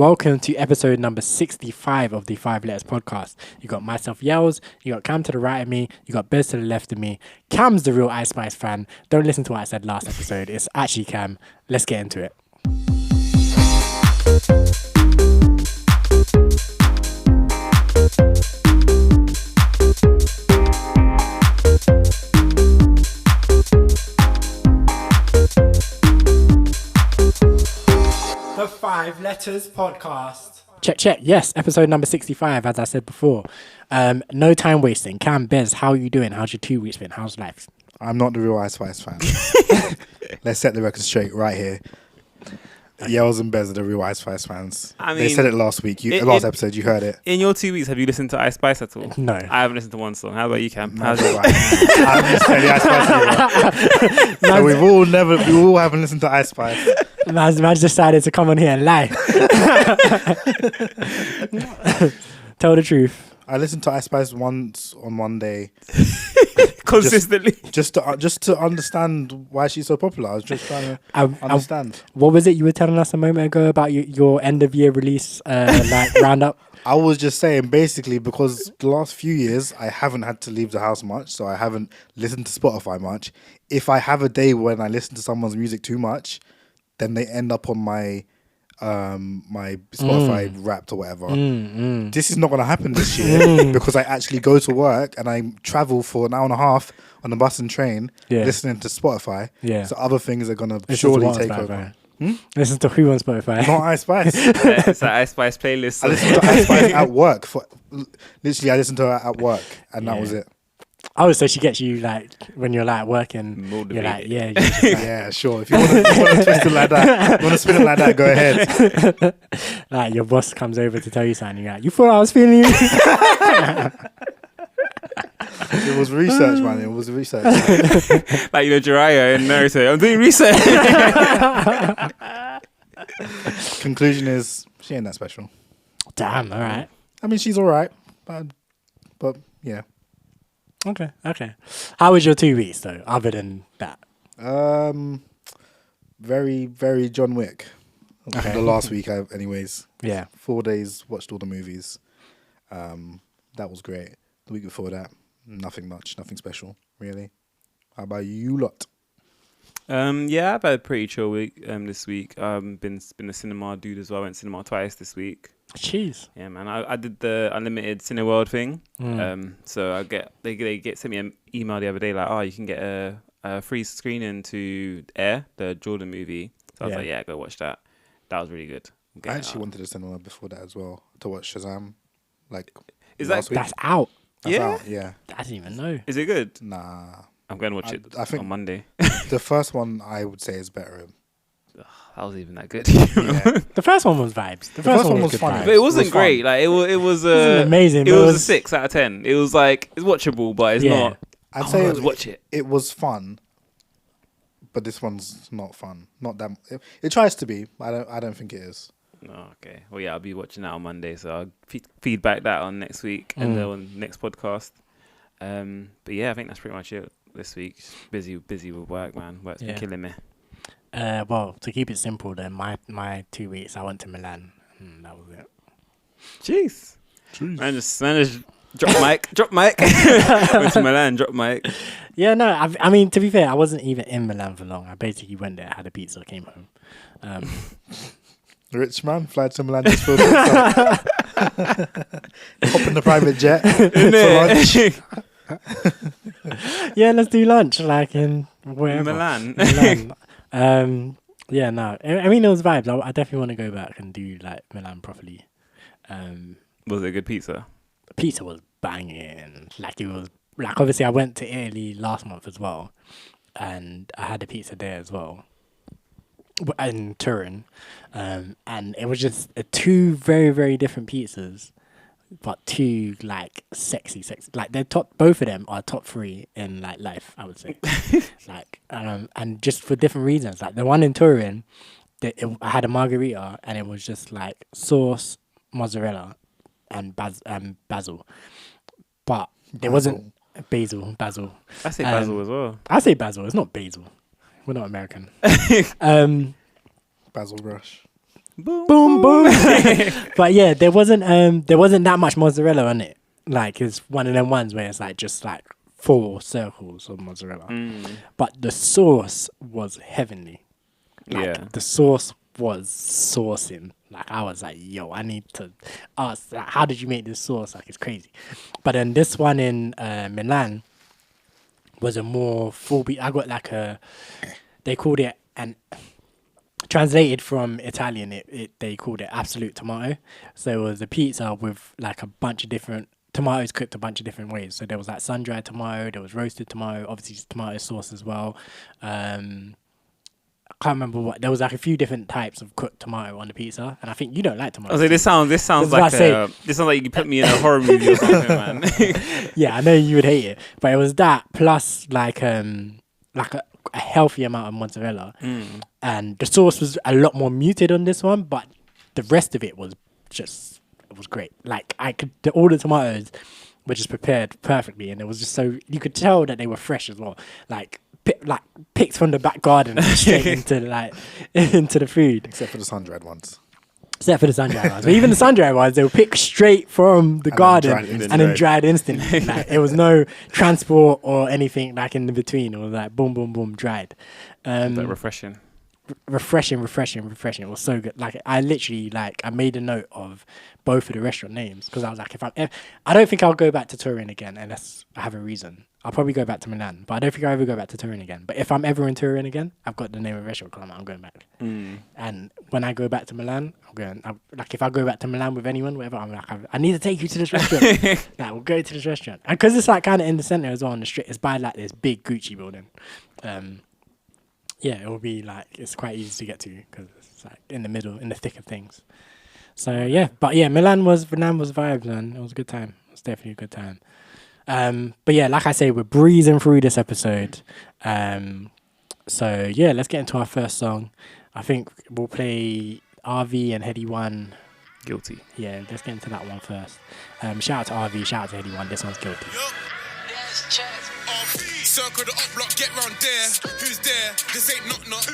Welcome to episode number 65 of the 5 Letters podcast. You got myself, Yells, you got Cam to the right of me, you got Bez to the left of me. Cam's the real Ice Spice fan. Don't listen to what I said last episode. It's actually Cam. Let's get into it. The 5 Letters podcast. Check. Yes, episode number 65, as I said before. No time wasting. Cam, Bez, how are you doing? How's your 2 weeks been? How's life? I'm not the real Ice Spice fan. Let's set the record straight right here. Yells and Bez are the real Ice Spice fans. I mean, they said it last week. Last episode, you heard it. In your 2 weeks, have you listened to Ice Spice at all? No. I haven't listened to one song. How about you, Cam? How's it? I haven't listened to any Ice Spice either. So we all haven't listened to Ice Spice. Man decided to come on here and lie. Tell the truth. I listened to Ice Spice once on one day. Consistently. Just to understand why she's so popular. I was just trying to understand. What was it you were telling us a moment ago about your end of year release roundup? I was just saying, basically, because the last few years I haven't had to leave the house much, so I haven't listened to Spotify much. If I have a day when I listen to someone's music too much, then they end up on my my Spotify Wrapped or whatever. This is not going to happen this year because I actually go to work and I travel for an hour and a half on the bus and train listening to Spotify. Yeah. So other things are going to surely take over. Listen to who on Spotify? Not Ice Spice. It's an Ice Spice playlist. I listen to Ice Spice at work. Literally, I listened to her at work and that was it. Oh, so she gets you like when you're like working. You're like, yeah, yeah, sure. If you want to twist it like that, you want to spin it like that, go ahead. Like your boss comes over to tell you something. You're like, you thought I was feeling you? It was research, man. It was research. Like Jiraiya and Naruto. I'm doing research. Conclusion is she ain't that special. Damn. All right. I mean, she's all right, but yeah. Okay. How was your 2 weeks though, other than that? Very, very John Wick. Okay. The last week, anyways. Yeah. 4 days, watched all the movies. That was great. The week before that, nothing much, nothing special, really. How about you lot? Yeah, I've had a pretty chill week this week. Been a cinema dude as well. I went cinema twice this week. Jeez. Yeah, man. I did the unlimited Cineworld thing. So they sent me an email the other day like, oh, you can get a free screening to Air, the Jordan movie. So I was like, yeah, go watch that. That was really good. I actually wanted a cinema before that as well to watch Shazam. Like, that's out? That's out, yeah. I didn't even know. Is it good? Nah. I'm going to watch it on Monday. The first one I would say is better. That was even that good. The first one was vibes. The first one was funny, but it wasn't great. Like it was amazing. It was a 6 out of 10. It was like it's watchable, but it's not. I'd say watch it. It was fun, but this one's not fun. Not that. It tries to be. I don't think it is. Oh, okay. Well, yeah, I'll be watching that on Monday, so I'll feedback that on next week and then on next podcast. But yeah, I think that's pretty much it this week. Just busy with work, man. Work's been killing me. Well, to keep it simple, then my 2 weeks, I went to Milan. That was it. Jeez. Man, just drop mic. Went to Milan, drop mic. Yeah, no, I mean, to be fair, I wasn't even in Milan for long. I basically went there, had a pizza, came home. Rich man, fly to Milan just for pizza. Hop in the private jet for lunch. Yeah, let's do lunch, like in wherever. Milan. Yeah, no. I mean, it was vibes. I definitely want to go back and do like Milan properly. Was it a good pizza? The pizza was banging. Like it was like obviously I went to Italy last month as well, and I had a pizza there as well. In Turin, and it was just 2 very, very different pizzas, but 2 like sexy. Like both of them are top 3 in like life, I would say. Like, and just for different reasons. Like the one in Turin, I had a margarita, and it was just like sauce, mozzarella, and basil, but it wasn't basil. I say basil as well. I say basil. It's not basil. We're not American. Basil Rush. boom, boom, boom. But yeah, there wasn't that much mozzarella on it. Like it's one of them ones where it's like just like 4 circles of mozzarella. But the sauce was heavenly. Like the sauce was saucing. Like I was like, yo, I need to ask, like, how did you make this sauce? Like it's crazy. But then this one in Milan was a more full beat. I got like they called it translated from Italian, they called it absolute tomato. So it was a pizza with like a bunch of different tomatoes cooked a bunch of different ways. So there was like sun-dried tomato, there was roasted tomato, obviously tomato sauce as well. I can't remember what. There was like a few different types of cooked tomato on the pizza, and I think you don't like tomato. I was like, this sounds like this sounds like you put me in a horror movie or something, man. Yeah, I know you would hate it, but it was that plus like a healthy amount of mozzarella, and the sauce was a lot more muted on this one, but the rest of it was great. Like all the tomatoes were just prepared perfectly, and it was just so you could tell that they were fresh as well. Like picked from the back garden and straight into the food. Except for the sun-dried ones. Except for the sun-dried ones. But even the sun-dried ones, they were picked straight from the garden and then dried instantly. Like, it was no transport or anything like in the between. It was like boom, boom, boom, dried. Like refreshing. Refreshing. It was so good. Like I literally I made a note of both of the restaurant names because I was like, I don't think I'll go back to Turin again unless I have a reason. I'll probably go back to Milan, but I don't think I'll ever go back to Turin again. But if I'm ever in Turin again, I've got the name of the restaurant because I'm going back. And when I go back to Milan, if I go back to Milan with anyone, whatever, I'm like, I need to take you to this restaurant. Like, we'll go to this restaurant. And because it's like kind of in the center as well on the street, it's by like this big Gucci building. Yeah, it will be like, it's quite easy to get to because it's like in the middle, in the thick of things. So yeah, but yeah, Milan was vibes, man. It was a good time. It was definitely a good time. But yeah, like I say, we're breezing through this episode. So yeah, let's get into our first song. I think we'll play RV and Headie 1. Guilty. Yeah, let's get into that one first. Shout out to RV, shout out to Headie 1. This one's Guilty. Circle the up block, get round there. Who's there? This ain't knock.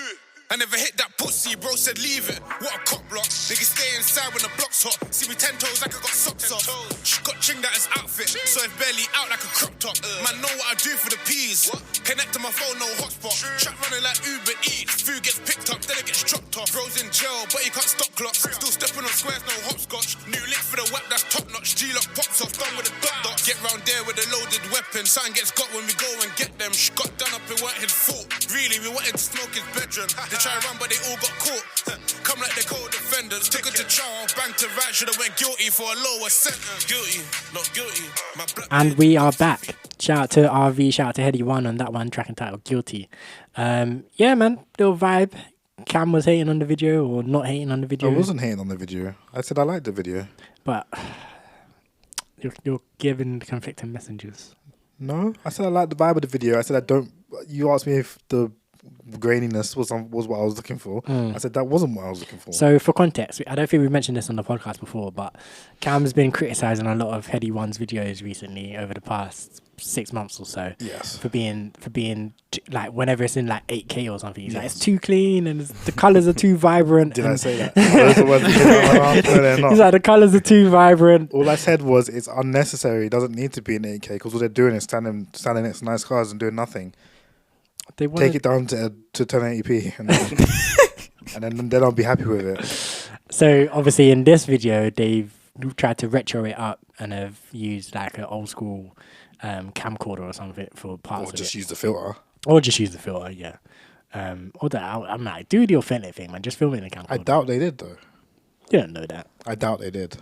I never hit that pussy, bro said leave it. What a cop block. Niggas stay inside when the block's hot. See me 10 toes like I got socks off. She got chinged out his outfit, so it's barely out like a crop top. Man know what I do for the peas. Connect to my phone, no hotspot. Chat running like Uber Eats. Food gets picked up, then it gets dropped off. Bro's in jail, but he can't stop clocks. Still stepping on squares, no hopscotch. New lick for the web, that's top notch. G-lock pops off, done with a dot. Get round there with a loaded weapon. Something gets got when we go and get them. She got done up, it weren't his fault. Really, we wanted to smoke his bedroom. They try to run, but they all got caught. Come like they co-defenders. Took her to trial, bang to right. Should've went guilty for a lower sentence. Guilty, not guilty. And we are back. Shout out to RV, shout out to Headie 1 on that one, track entitled Guilty. Yeah, man, little vibe. Cam was hating on the video or not hating on the video. I wasn't hating on the video. I said I liked the video. But you're giving conflicting messages. No, I said I liked the vibe of the video. I said I don't. You asked me if the graininess was what I was looking for. I said that wasn't what I was looking for. So for context, I don't think we mentioned this on the podcast before, but Cam's been criticising a lot of Headie 1's videos recently over the past 6 months or so. Yes. For being like whenever it's in like 8K or something, he's like, it's too clean and the colours are too vibrant. Did I say that? Those are the words that came out of my mouth. No, they're not. He's like, the colours are too vibrant. All I said was it's unnecessary. It doesn't need to be in 8K because all they're doing is standing next to nice cars and doing nothing. They take it down to 1080p and then I'll be happy with it. So obviously in this video they've tried to retro it up and have used like an old school camcorder or something for parts of it. Or just use the filter. Or just use the filter, yeah. Or that I'm like, do the authentic thing, man. Just film it in a camcorder. I doubt they did though. You don't know that. I doubt they did.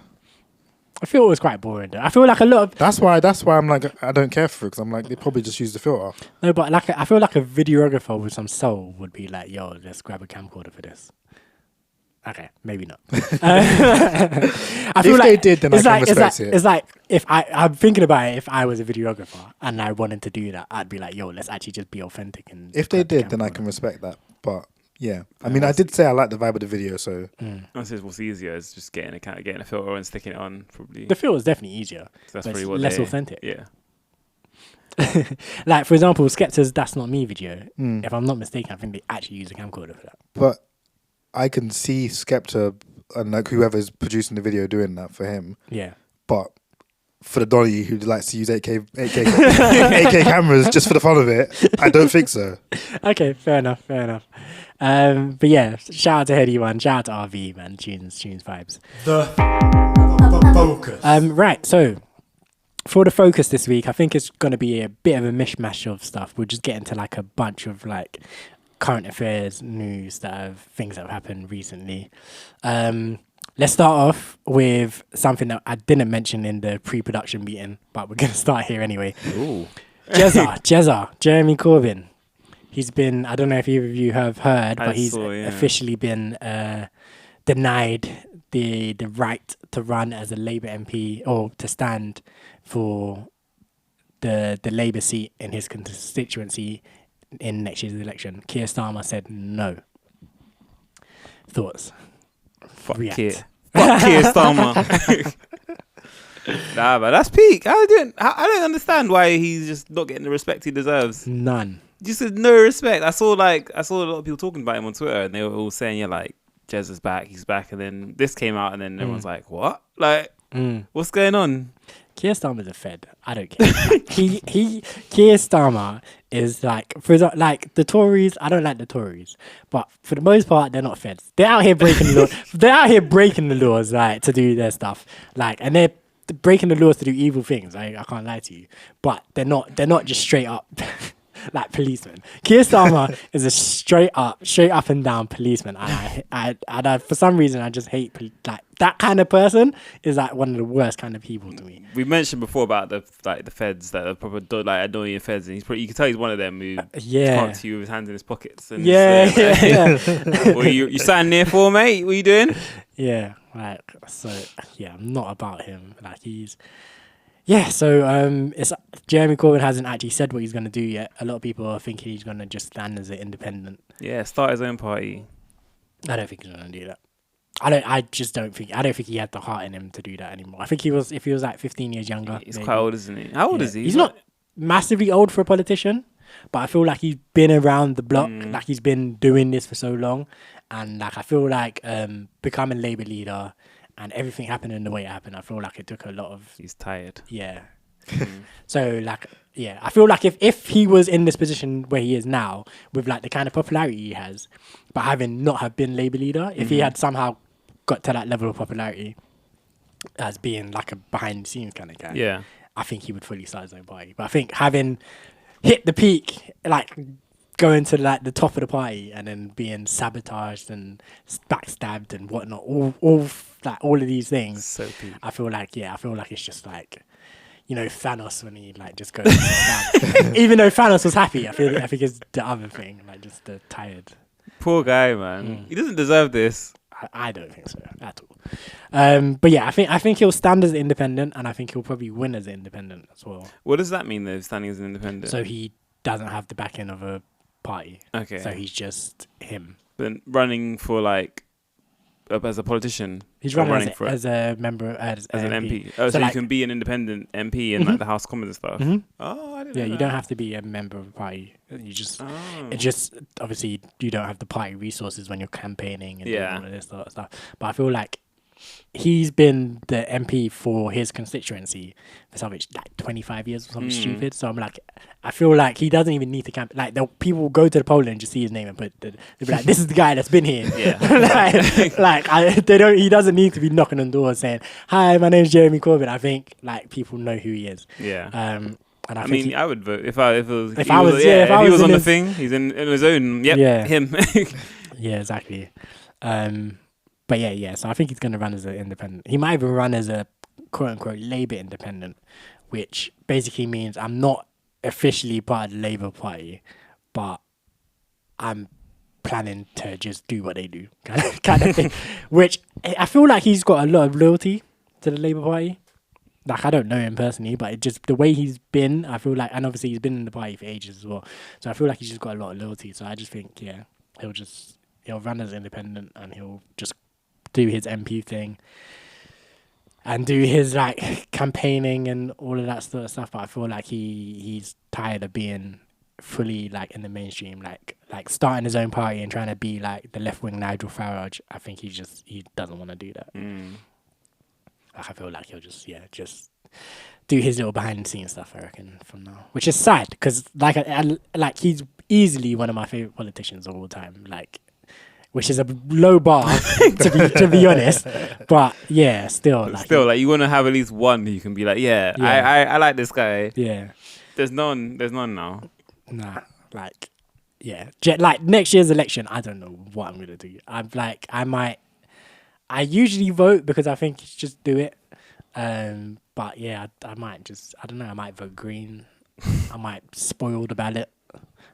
I feel it was quite boring though. I feel like a lot of... That's why I'm like, I don't care for it because I'm like, they probably just use the filter. No, but like I feel like a videographer with some soul would be like, yo, let's grab a camcorder for this. Okay, maybe not. I feel if like they did, then I can respect it. It's like if I'm thinking about it, if I was a videographer and I wanted to do that, I'd be like, yo, let's actually just be authentic. And if they did, then I can respect that. But yeah, I mean, I did say I like the vibe of the video, so. I said what's easier is just getting a filter and sticking it on. Probably the filter is definitely easier. So that's probably what less authentic. Yeah. Like for example, Skepta's "That's Not Me" video. If I'm not mistaken, I think they actually use a camcorder for that. But I can see Skepta and like whoever's producing the video doing that for him. Yeah. But for the Donny who likes to use 8K cameras just for the fun of it, I don't think so. Okay, fair enough. But yeah, shout out to Headie, man. Shout out to RV, man. Tunes vibes. The focus. Right, so for the focus this week, I think it's going to be a bit of a mishmash of stuff. We'll just get into like a bunch of like current affairs news things that have happened recently. Let's start off with something that I didn't mention in the pre-production meeting, but we're going to start here anyway. Ooh. Jezza, Jeremy Corbyn. He's been, I don't know if either of you have heard, but he's officially been denied the right to run as a Labour MP or to stand for the Labour seat in his constituency in next year's election. Keir Starmer said no. Thoughts? Fuck React. Keir Starmer. Nah, but that's peak. I don't understand why he's just not getting the respect he deserves. None. Just no respect. I saw a lot of people talking about him on Twitter, and they were all saying, "Yeah, like Jez is back, he's back." And then this came out, and then everyone's like, "What? Like, what's going on?" Keir Starmer's a Fed. I don't care. Like, Keir Starmer is like, like the Tories. I don't like the Tories, but for the most part, they're not Feds. They're out here breaking the law. They're out here breaking the laws, like to do their stuff, like, and they're breaking the laws to do evil things. I can't lie to you, but they're not just straight up like policemen. Keir Starmer is a straight up and down policeman, and I for some reason I just hate like that kind of person. Is like one of the worst kind of people to me. We mentioned before about the feds that are proper like annoying feds, and you can tell he's one of them who can't to you with his hands in his pockets. And Yeah. What you standing there for, mate? What are you doing? Yeah, like, so yeah, I'm not about him. Like so it's Jeremy Corbyn hasn't actually said what he's going to do yet. A lot of people are thinking he's going to just stand as an independent. Yeah, start his own party. I don't think he's going to do that. I don't think he had the heart in him to do that anymore. I think if he was like 15 years younger. He's maybe. quite old, isn't he? How old is he? He's not massively old for a politician, but I feel like he's been around the block. Like he's been doing this for so long, and like I feel like becoming Labour leader and everything happening the way it happened, I feel like it took a lot of... He's tired. Yeah. So like, yeah, I feel like if he was in this position where he is now, with like the kind of popularity he has, but having not have been Labour leader, if he had somehow got to that level of popularity as being like a behind the scenes kind of guy, Yeah. I think he would fully start his own party. But I think having hit the peak, like going to like the top of the party and then being sabotaged and backstabbed and whatnot, all of these things, So peak. I feel like it's just like, you know, Thanos when he like just goes down. Even though Thanos was happy, I think it's the other thing, like just the tired. Poor guy, man. He doesn't deserve this. I don't think so at all. But yeah, I think he'll stand as an independent, and I think he'll probably win as an independent as well. What does that mean, though, standing as an independent? So he doesn't have the backing of a party. Okay. So he's just him. Then running for like as a politician. He's or running for as a member as an MP. MP. Oh, so like, you can be an independent MP in like the House of Commons and stuff. Oh, I didn't know you that. don't have to be a member of a party. You just it just obviously you don't have the party resources when you're campaigning and doing all of this sort of stuff. But I feel like he's been the MP for his constituency for something like 25 years or something stupid. So I'm like, I feel like he doesn't even need to camp. Like people will go to the polling and just see his name and they'll be like, "This is the guy that's been here." Yeah. He doesn't need to be knocking on doors saying, "Hi, my name's Jeremy Corbyn." I think like people know who he is. Yeah. And I think mean, I would vote if he was was on in the his- thing. He's in his own. Yep, Yeah. him. Yeah, exactly. But yeah. So I think he's going to run as an independent. He might even run as a quote unquote Labour independent, which basically means I'm not officially part of the Labour Party, but I'm planning to just do what they do, kind of thing. Which I feel like he's got a lot of loyalty to the Labour Party. Like I don't know him personally, but it just the way he's been, I feel like, and obviously he's been in the party for ages as well. So I feel like he's just got a lot of loyalty. So I just think, yeah, he'll run as independent and he'll just do his MP thing and do his like campaigning and all of that sort of stuff. But I feel like he's tired of being fully like in the mainstream, like starting his own party and trying to be like the left wing Nigel Farage. I think he doesn't want to do that. Like, I feel like he'll just do his little behind the scenes stuff, I reckon, from now, which is sad because like like he's easily one of my favorite politicians of all time, like, which is a low bar to be honest, but yeah, still like you want to have at least one who you can be like, I like this guy. Yeah, there's none now. Nah, like, yeah, like next year's election, I don't know what I'm gonna do. I usually vote because I think you should just do it. But yeah, I might just, I don't know, I might vote green. I might spoil the ballot.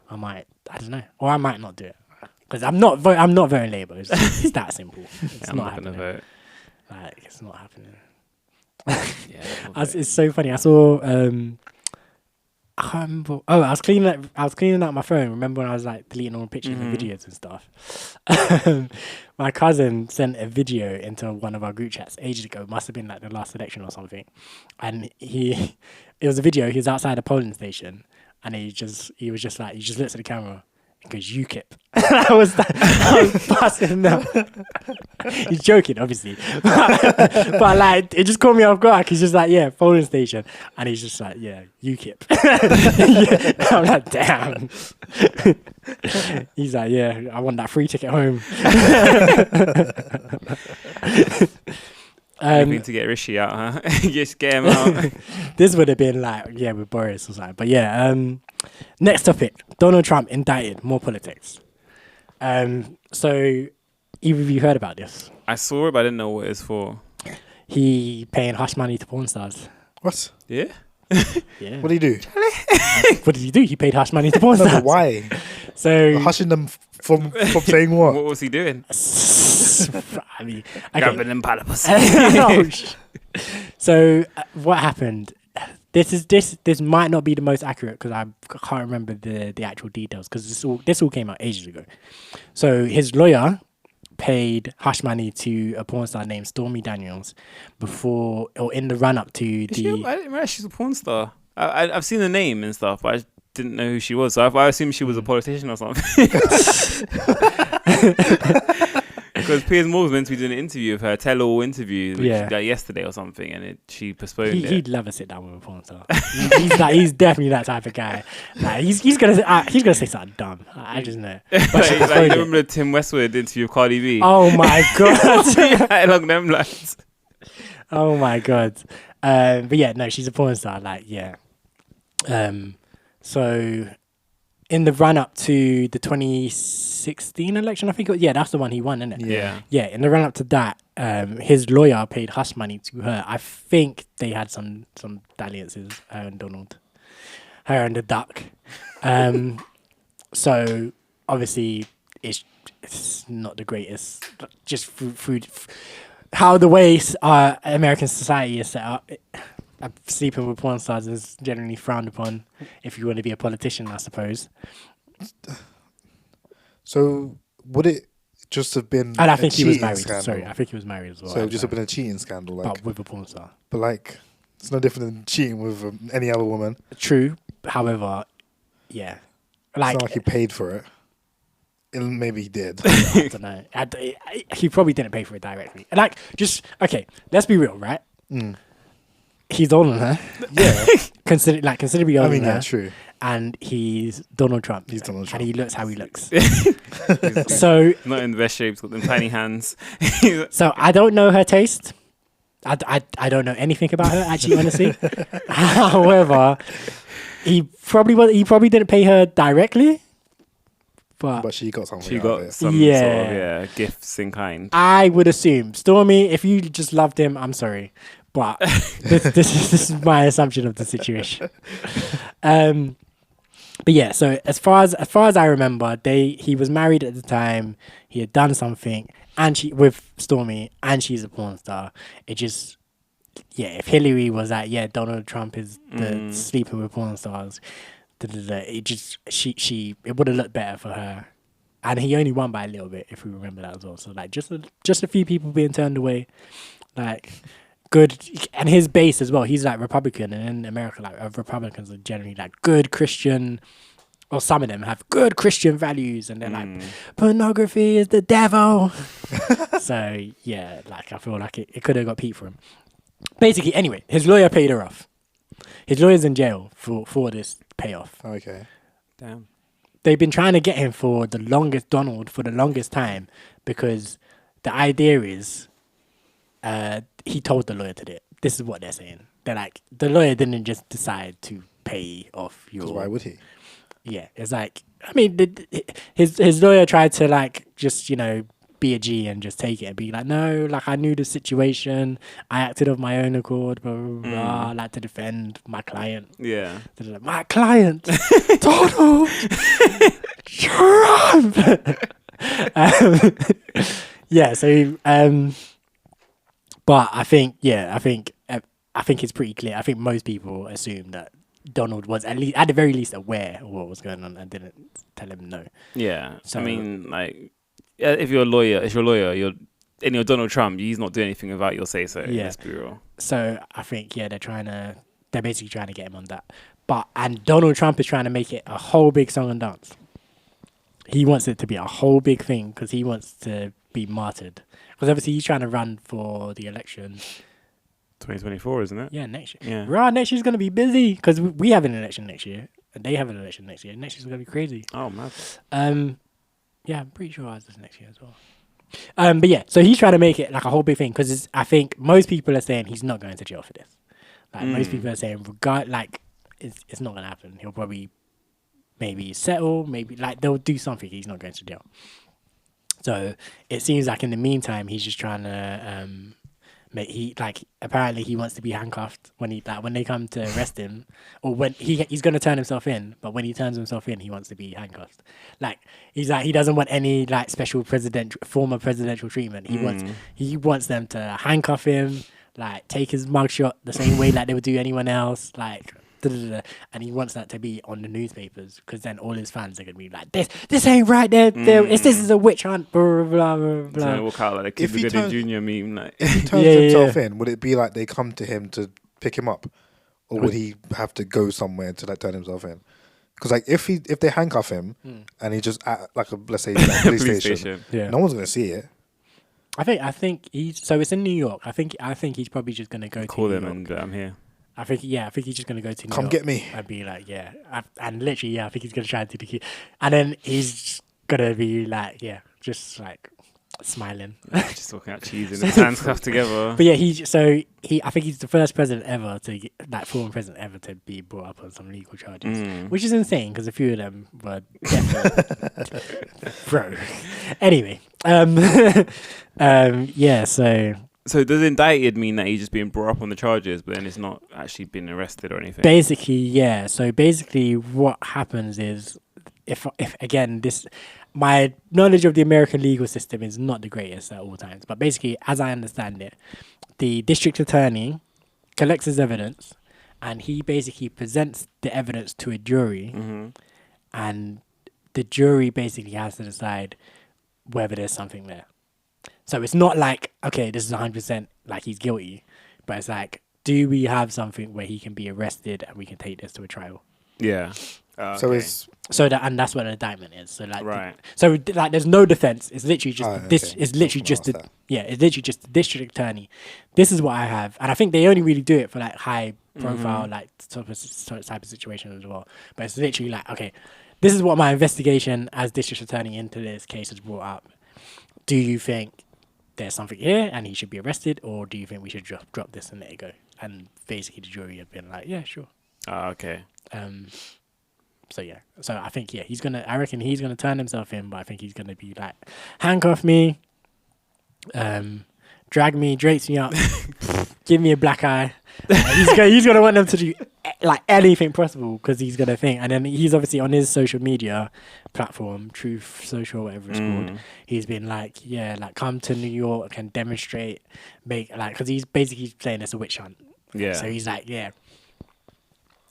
I don't know, or I might not do it because I'm not voting Labour. It's that simple. I'm not gonna vote. Like, it's not happening. Yeah, It's so funny. I saw. I can't remember. Oh, I was cleaning out my phone. Remember when I was like deleting all the pictures and videos and stuff? My cousin sent a video into one of our group chats ages ago. Must have been like the last election or something. And it was a video. He was outside a polling station, and he was just like, he just looks at the camera and goes, UKIP. I was busting up. He's joking, obviously, but like it just caught me off guard. He's just like, yeah, polling station, and he's just like, yeah, UKIP. Yeah. I'm like, damn. He's like, yeah, I want that free ticket home. Anything to get Rishi out, huh? Just get him out. This would have been like, yeah, with Boris or something. But yeah, next topic: Donald Trump indicted. More politics. So, either of you heard about this? I saw it, but I didn't know what it's for. He paying hush money to porn stars. What? Yeah. Yeah. What do you do? What did he do? He paid hush money to porn No, stars. but why? So Hushing them from saying what? What was he doing? I mean, okay. Grabbing them platypus. So what happened? This might not be the most accurate because I can't remember the actual details because this all came out ages ago. So his lawyer paid hush money to a porn star named Stormy Daniels in the run up to I didn't realize she's a porn star. I've seen the name and stuff, but I didn't know who she was. So I assumed she was a politician or something. Because Piers Morgan's meant to be doing an interview of her, tell-all interview, like yesterday or something, and she postponed it. He'd love to sit down with a porn star. He's definitely that type of guy. Like, he's gonna say something dumb. I just know. But like, you remember the Tim Westwood interview of Cardi B? Oh my god! Along them lines. Oh my god! But yeah, no, she's a porn star. Like, yeah. So in the run up to the 2016 election, I think that's the one he won, isn't it? Yeah. Yeah, in the run up to that, his lawyer paid hush money to her. I think they had some dalliances, her and Donald, her and the duck. So obviously it's not the greatest. Just through how the way American society is set up. Sleeping with porn stars is generally frowned upon if you want to be a politician, I suppose. So would it just have been? And I think he was cheating married. Scandal? Sorry, I think he was married as well. So it would just have been a cheating scandal, like, but with a porn star. but like it's no different than cheating with any other woman. True. However, yeah, like, It's not like he paid for it. Maybe he did. I don't know. He probably didn't pay for it directly. Like, just okay. Let's be real, right? He's older than her. Yeah. Considerably older than her. Yeah, true. And he's Donald Trump. He's Donald Trump. And he looks how he looks. So not in the best shape. He's got them tiny hands. So I don't know her taste. I don't know anything about her, actually, honestly. However, he probably didn't pay her directly. But she got something. She out got of it. some sort of gifts in kind. I would assume. Stormy, if you just loved him, I'm sorry. But this is my assumption of the situation. But yeah, so as far as I remember, he was married at the time. He had done something, and with Stormy, and she's a porn star. It just, if Hillary was like, Donald Trump is the sleeping with porn stars, it just it would have looked better for her, and he only won by a little bit, if we remember that as well. So like just a few people being turned away, like. Good, and his base as well. He's like Republican, and in America, like Republicans are generally like good Christian, or some of them have good Christian values, and they're like, pornography is the devil. So yeah, like I feel like it could have got Pete for him. Basically, anyway, his lawyer paid her off. His lawyer's in jail for this payoff. Okay. Damn. They've been trying to get him for the longest time, because the idea is he told the lawyer to do it. This is what they're saying. They're like, the lawyer didn't just decide to pay off your... Because why would he? Yeah, it's like, I mean, his lawyer tried to like just, you know, be a G and just take it and be like, no, like I knew the situation. I acted of my own accord, blah, blah, blah. I like to defend my client. Yeah. They're like, my client, Donald Trump. Yeah, so, but I think it's pretty clear. I think most people assume that Donald was at the very least aware of what was going on and didn't tell him no. Yeah. So, I mean, like, if you're a lawyer, you're Donald Trump, he's not doing anything about your say so. Yeah. Let's be real. So I think they're basically trying to get him on that. And Donald Trump is trying to make it a whole big song and dance. He wants it to be a whole big thing because he wants to be martyred. Because obviously he's trying to run for the election. 2024, isn't it? Yeah, next year. Yeah. Right, next year's going to be busy because we have an election next year. And they have an election next year. Next year's going to be crazy. Oh, mad. Yeah, I'm pretty sure ours is next year as well. But yeah, so he's trying to make it like a whole big thing because I think most people are saying he's not going to jail for this. Like most people are saying, it's not going to happen. He'll probably maybe settle, maybe like they'll do something. He's not going to jail. So it seems like in the meantime, he's just trying to apparently he wants to be handcuffed when they come to arrest him, or when he's going to turn himself in, but when he turns himself in, he wants to be handcuffed. Like he doesn't want any like special former presidential treatment. He wants them to handcuff him, like take his mugshot the same way like they would do anyone else, like. And he wants that to be on the newspapers because then all his fans are gonna be like, this ain't right. This is a witch hunt. Blah blah blah blah. So walk out like a Kid Good Junior meme. Like. If he turns himself in, would it be like they come to him to pick him up, or would he have to go somewhere to like turn himself in? Because like if they handcuff him and he just at like let's say like police station, no one's gonna see it. I think so it's in New York. I think he's probably just gonna go call to them New and York. I'm here. I think he's just gonna go to New Come York get me and be like, and literally, I think he's gonna try to do the key, and then he's gonna be like, just like smiling, just talking about cheese and his hands clasped together. But yeah, I think he's the first president ever former president ever to be brought up on some legal charges, which is insane because a few of them were definitely bro. Anyway, So does indicted mean that he's just being brought up on the charges, but then it's not actually been arrested or anything? Basically, yeah. So basically, what happens is, if again, my knowledge of the American legal system is not the greatest at all times, but basically, as I understand it, the district attorney collects his evidence, and he basically presents the evidence to a jury, and the jury basically has to decide whether there's something there. So it's not like, okay, this is 100% like he's guilty, but it's like, do we have something where he can be arrested and we can take this to a trial? Yeah. Okay. And that's what an indictment is. So like, right. There's no defense. It's literally just It's literally just the district attorney. This is what I have, and I think they only really do it for like high profile like type of situation as well. But it's literally like, okay, this is what my investigation as district attorney into this case has brought up. Do you think there's something here and he should be arrested, or do you think we should drop this and let it go? And basically the jury have been like, yeah, sure. Okay. So I reckon he's gonna turn himself in, but I think he's gonna be like, handcuff me, drag me, drape me up, give me a black eye. He's gonna want them to do like anything possible because he's gonna think. And then he's obviously on his social media platform, Truth Social, whatever it's called. He's been like, come to New York and demonstrate, because he's basically saying it's a witch hunt. Yeah. So he's like,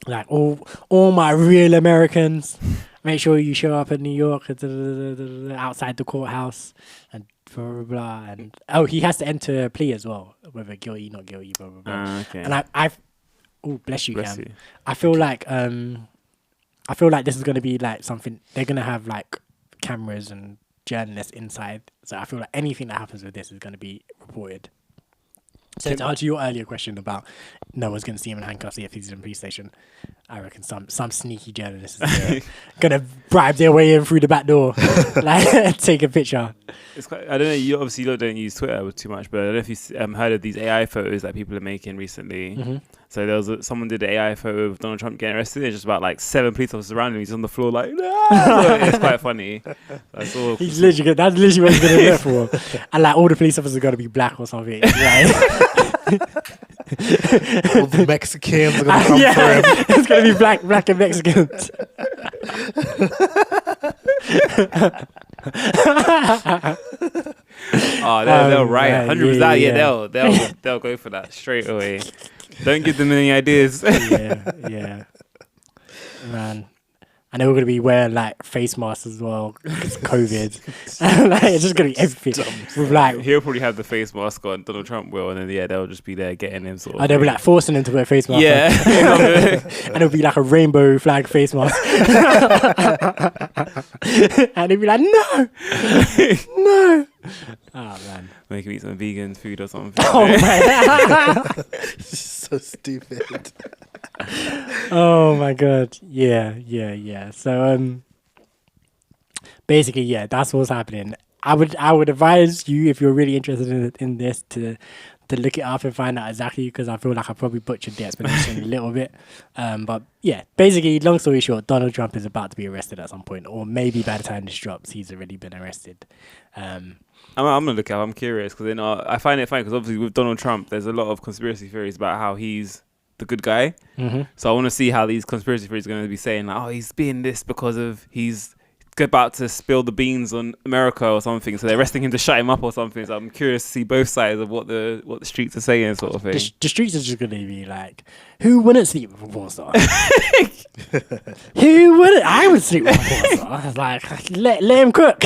like all my real Americans, make sure you show up in New York outside the courthouse and blah blah blah. And he has to enter a plea as well, whether guilty, not guilty, blah blah blah. Okay. And I bless you, Bless Cam. you. I feel like I feel like this is going to be like something they're going to have like cameras and journalists inside. So I feel like anything that happens with this is going to be reported. So to answer your earlier question about no one's going to see him in handcuffs if he's in a police station, I reckon some sneaky journalist is going to bribe their way in through the back door, like take a picture. It's quite, I don't know. You obviously don't use Twitter too much, but I don't know if you've heard of these AI photos that people are making recently. Mm-hmm. So there was someone did an AI photo of Donald Trump getting arrested. It's just about like 7 police officers around him. He's on the floor like, no! So it's quite funny. That's all. That's literally what he's going to look for. And like all the police officers are going to be black or something. Right? All the Mexicans are gonna come for him. It's going to be black and Mexicans. Oh, they'll riot. 100%. Yeah. They'll go for that straight away. Don't give them any ideas. yeah. Man. And they were going to be wearing like face masks as well because COVID. Like, it's just going to be everything. With like, He'll probably have the face mask on, Donald Trump will, and then they'll just be there getting him sort of. they'll be like forcing him to wear face masks. Yeah. And it'll be like a rainbow flag face mask. And they'll be like, no. Oh, man. Make him eat some vegan food or something. Oh, man. So stupid. Oh my god. Yeah. So basically, yeah, that's what's happening. I would advise you, if you're really interested in this, to look it up and find out exactly, because I feel like I probably butchered the explanation a little bit. But yeah, basically, long story short, Donald Trump is about to be arrested at some point, or maybe by the time this drops, he's already been arrested. I'm gonna look it up. I'm curious because I find it funny because obviously with Donald Trump, there's a lot of conspiracy theories about how he's the good guy. Mm-hmm. So I want to see how these conspiracy theories are going to be saying like, oh, he's being this because of he's about to spill the beans on America or something. So they're arresting him to shut him up or something. So I'm curious to see both sides of what the streets are saying, sort of thing. The streets are just going to be like, who wouldn't sleep with a porn star? Who wouldn't? I would sleep with a porn star. I was like, let him cook.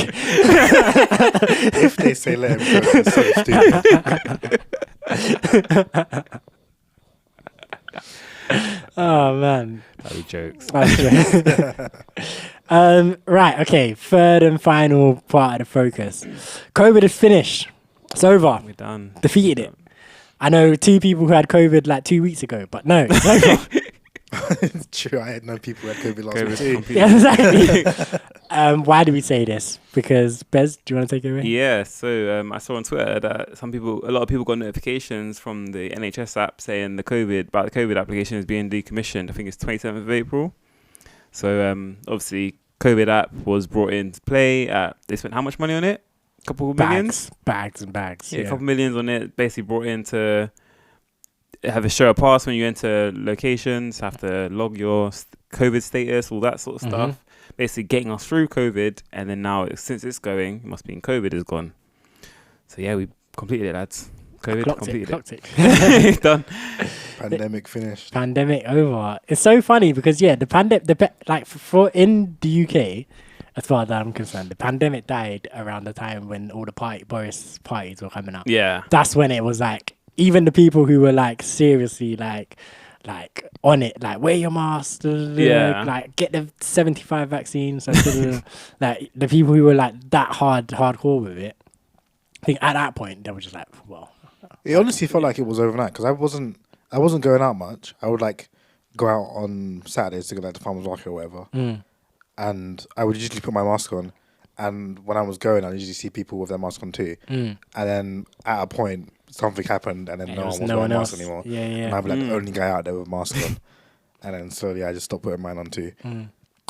If they say let him go, it's so stupid. Oh man, That'd be jokes. Right, okay. Third and final part of the focus. COVID is finished. It's over. We're done. Defeated it. I know 2 people who had COVID like 2 weeks ago, but no, it's over. It's true. I had no people who had COVID last week too. completely- Yeah, exactly. Why do we say this? Because Bez, do you want to take it away? Yeah, so I saw on Twitter that a lot of people got notifications from the NHS app saying the COVID application is being decommissioned. I think it's 27th of April. So obviously, COVID app was brought into play. They spent how much money on it? A couple of millions? Bags and bags. Yeah, a couple millions on it. Basically brought in to have a show a pass when you enter locations, have to log your COVID status, all that sort of stuff. Basically getting us through COVID, and then now since it's going, it must mean COVID is gone. So yeah, we completed it, lads. COVID Clocked it. it. Done. Pandemic finished. Pandemic over. It's so funny because the pandemic, like for in the UK, as far as I'm concerned, the pandemic died around the time when all the Boris parties were coming out. Yeah. That's when it was like, even the people who were like seriously like on it, like wear your mask, Yeah. like get the 75 vaccines, like the people who were like that hardcore with it. I think at that point they were just like, well, It honestly felt like it was overnight because I wasn't going out much. I would like go out on Saturdays to go like to farmers market or whatever, and I would usually put my mask on. And when I was going, I usually see people with their mask on too. And then at a point, something happened, and then no one was wearing a mask anymore. Yeah. And I'd be like the only guy out there with a mask on. And then slowly, I just stopped putting mine on too.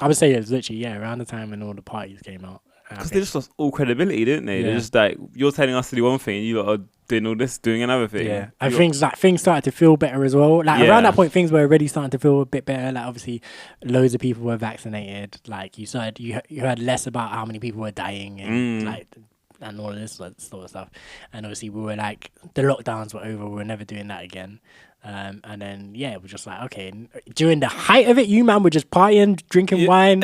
I would say it was literally around the time when all the parties came out. Because they just lost all credibility, didn't they? Yeah. They're just like, you're telling us to do one thing, and you lot are doing all this, doing another thing. Yeah, and things started to feel better as well. Like Yeah. around that point, things were already starting to feel a bit better. Like obviously, loads of people were vaccinated. Like you said, you heard less about how many people were dying and like and all of this sort of stuff. And obviously, we were like the lockdowns were over. We were never doing that again. And then it was just like, okay, during the height of it, you man were just partying, drinking wine,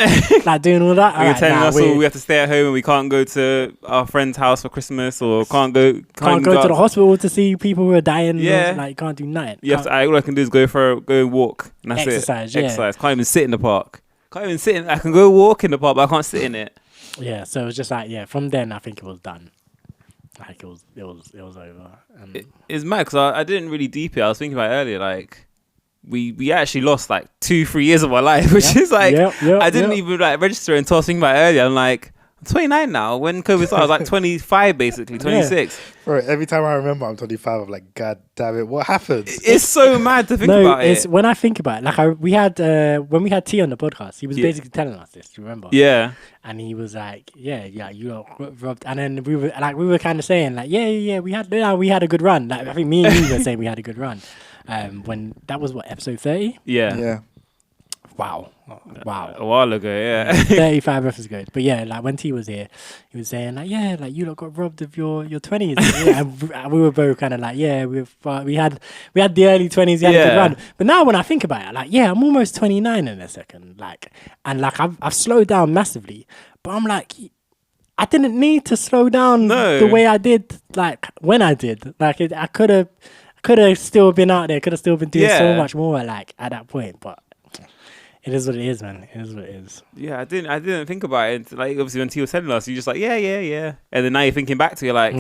like doing all that. You're telling us all we have to stay at home and we can't go to our friend's house for Christmas, or can't go to the hospital to see people who are dying. Yeah. Like can't do nothing. You have to, all I can do is go and walk, and that's Exercise, it. yeah. Exercise. Can't even sit in the park. Can't even sit in. I can go walk in the park, but I can't sit in it. Yeah, so it was just like, from then I think it was done. Like it was over. It's mad because I didn't really deep it. I was thinking about it earlier, like we actually lost like 2-3 years of my life, which is like I didn't even like register until I was thinking about it earlier. I'm like, I'm 29 now. When COVID started, I was like 25, basically 26. Bro, every time I remember I'm 25, I'm like, God damn it, what happened? It's so mad to think about it. When I think about it, like we had when we had T on the podcast, he was basically telling us this. Do you remember? Yeah. And he was like, yeah, you know, robbed. And then we were kind of saying like, yeah, we had a good run. Like I think me and you were saying we had a good run. When that was what, episode 30? Yeah. Wow. A while ago, yeah. 35 episodes ago. But yeah, like when T was here, he was saying like, yeah, like you lot got robbed of your 20s. And we were both kind of like, yeah, we had the early 20s, we had a good run. But now when I think about it, like, yeah, I'm almost 29 in a second. Like, and like I've slowed down massively. But I'm like, I didn't need to slow down the way I did, like when I did. Like I could have still been out there, could have still been doing so much more like at that point. But it is what it is, man. It is what it is. Yeah, I didn't think about it. Like obviously when T was telling us, you're just like, yeah. And then now you're thinking back to it, like,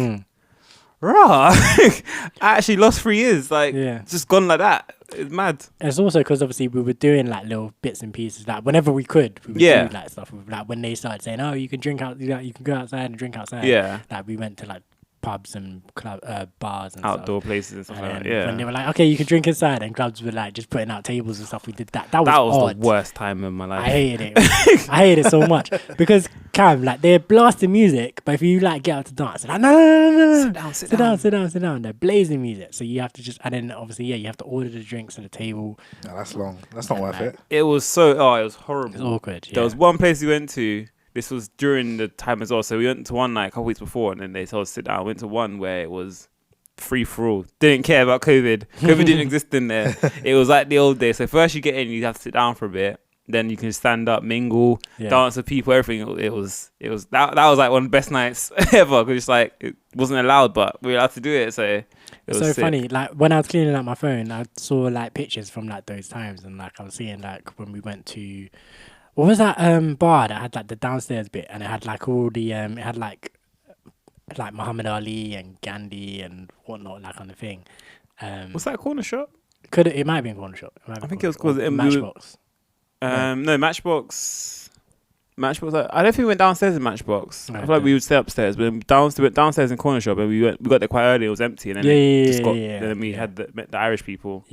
rah, I actually lost 3 years. Like, just gone like that. It's mad. And it's also because obviously we were doing like little bits and pieces, like whenever we could, we would do like stuff. Like when they started saying, oh, you can drink out, you can go outside and drink outside. Yeah. Like we went to like pubs and bars and outdoor stuff. Places and stuff and like that. Yeah. When they were like, okay, you can drink inside, and clubs were like just putting out tables and stuff. We did that. That was odd. The worst time in my life. I hated it. I hated it so much because Cam, like they're blasting music, but if you like get out to dance, they're like no, sit down. They're blazing music, so you have to just, and then obviously you have to order the drinks at the table. No, that's long. That's not worth it. It was it was horrible. It was awkward. There was one place we went to. This was during the time as well. So we went to one night a couple weeks before, and then they told us to sit down. I went to one where it was free for all. Didn't care about COVID. COVID didn't exist in there. It was like the old days. So first you get in, you have to sit down for a bit. Then you can stand up, mingle, dance with people, everything. It was that was like one of the best nights ever. Because like it wasn't allowed, but we were allowed to do it. So it was so sick. funny. Like when I was cleaning up my phone, I saw like pictures from like those times, and like I was seeing like when we went to. What was that bar that had like the downstairs bit, and it had like all the it had like Muhammad Ali and Gandhi and whatnot like on the thing. What's that corner shop? It might have been corner shop. I think it was called Matchbox. No, Matchbox. Matchbox. I don't think we went downstairs in Matchbox. I feel like we would stay upstairs, but we went downstairs in corner shop, and we got there quite early. It was empty, and then then we had met the Irish people.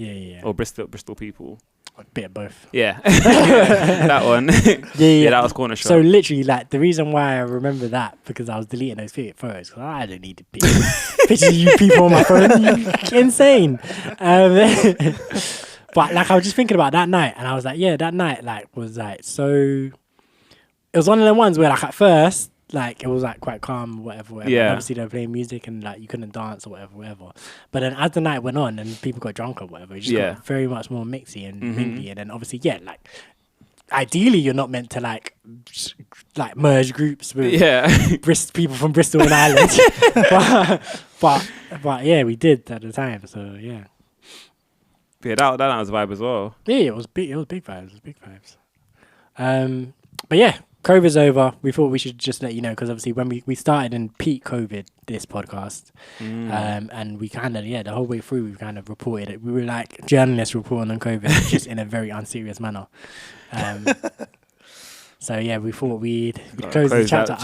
Or Bristol people. A bit of both. Yeah. That one. Yeah, that was corner shop. So literally, like, the reason why I remember that, because I was deleting those photos, because I don't need pictures of you people on my phone. You're insane. But, like, I was just thinking about that night, and I was like, yeah, that night, like, was, like, so... It was one of the ones where, like, at first... Like it was like quite calm, whatever. Yeah. Obviously they were playing music and like you couldn't dance or whatever. But then as the night went on and people got drunk or whatever, it just got very much more mixy and mingly. And then obviously, like ideally you're not meant to like merge groups with people from Bristol and Ireland. but yeah, we did at the time. So yeah. Yeah, that was a vibe as well. Yeah, it was big vibes. But yeah. COVID's over. We thought we should just let you know because obviously when we started in peak COVID this podcast, and we kind of the whole way through we kind of reported it. We were like journalists reporting on COVID just in a very unserious manner. So yeah, we thought we'd close the chapter.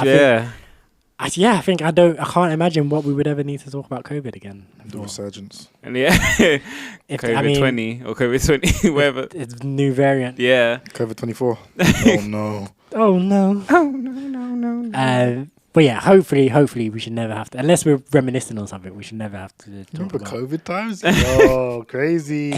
I can't imagine what we would ever need to talk about COVID again. The resurgence. And COVID 20 or COVID 20, whatever. It's new variant. Yeah. COVID 24. Oh no. But yeah, hopefully we should never have to, unless we're reminiscing on something, we should never have to talk Remember about COVID times? Oh, crazy.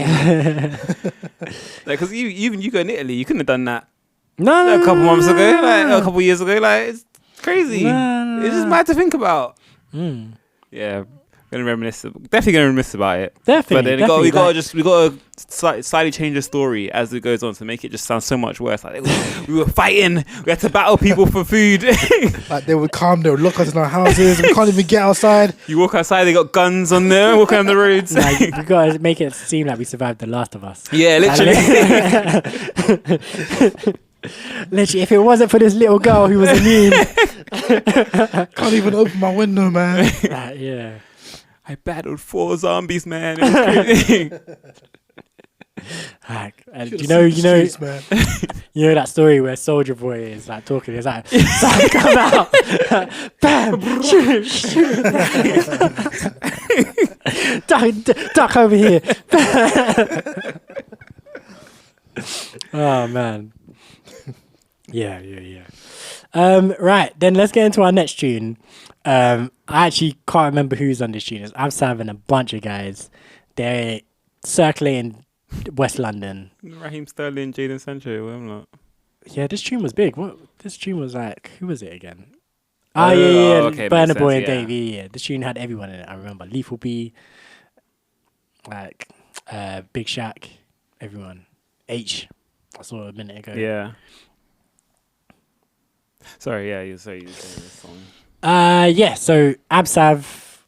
Because even you go in Italy, you couldn't have done that. No, a couple months ago, like a couple years ago, like it's crazy. No. It's just mad to think about. Yeah. Definitely gonna reminisce about it. Definitely. But then we gotta slightly change the story as it goes on to make it just sound so much worse. Like we were fighting, we had to battle people for food. Like they would lock us in our houses, we can't even get outside. You walk outside, they got guns on there, walking on the roads. Like, we gotta make it seem like we survived The Last of Us. Yeah, literally. Literally, if it wasn't for this little girl who was immune. Can't even open my window, man. Yeah. I battled 4 zombies, man. It was crazy. Like, and Should've you know, seen the streets, man. you know that story where Soldier Boy is like talking. It's like, "Son, come out, bam, shoot, duck over here." Oh man, yeah. Right, then let's get into our next tune. I actually can't remember who's on this tune. It's AbzSav and a bunch of guys. They're circling West London. Raheem Sterling, Jaden Sancho, I'm not. Yeah, this tune was big. What? This tune was like, who was it again? Oh, yeah. okay, Burna makes Boy sense, and Dave. Yeah. This tune had everyone in it. I remember Lethal B, like Big Shaq, everyone. H, I saw a minute ago. Yeah. Sorry, yeah, you were saying this song. Yeah. So AbzSav,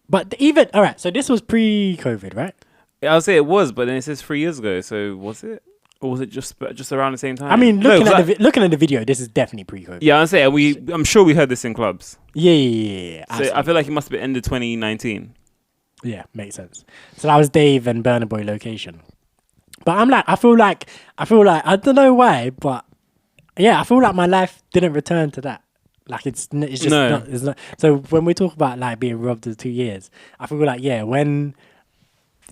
but even all right. So this was pre-COVID, right? Yeah, I'll say it was, but then it says 3 years ago. So was it, or was it just around the same time? I mean, No, looking 'cause looking at the video, this is definitely pre-COVID. yeah, I'll say I'm sure we heard this in clubs. Yeah. So I feel like it must have been ended 2019. Yeah, makes sense. So that was Dave and Burna Boy location. But I'm like, I feel like I don't know why, but yeah, I feel like my life didn't return to that. Like it's just No. not. It's not. So when we talk about like being robbed of 2 years, I feel like when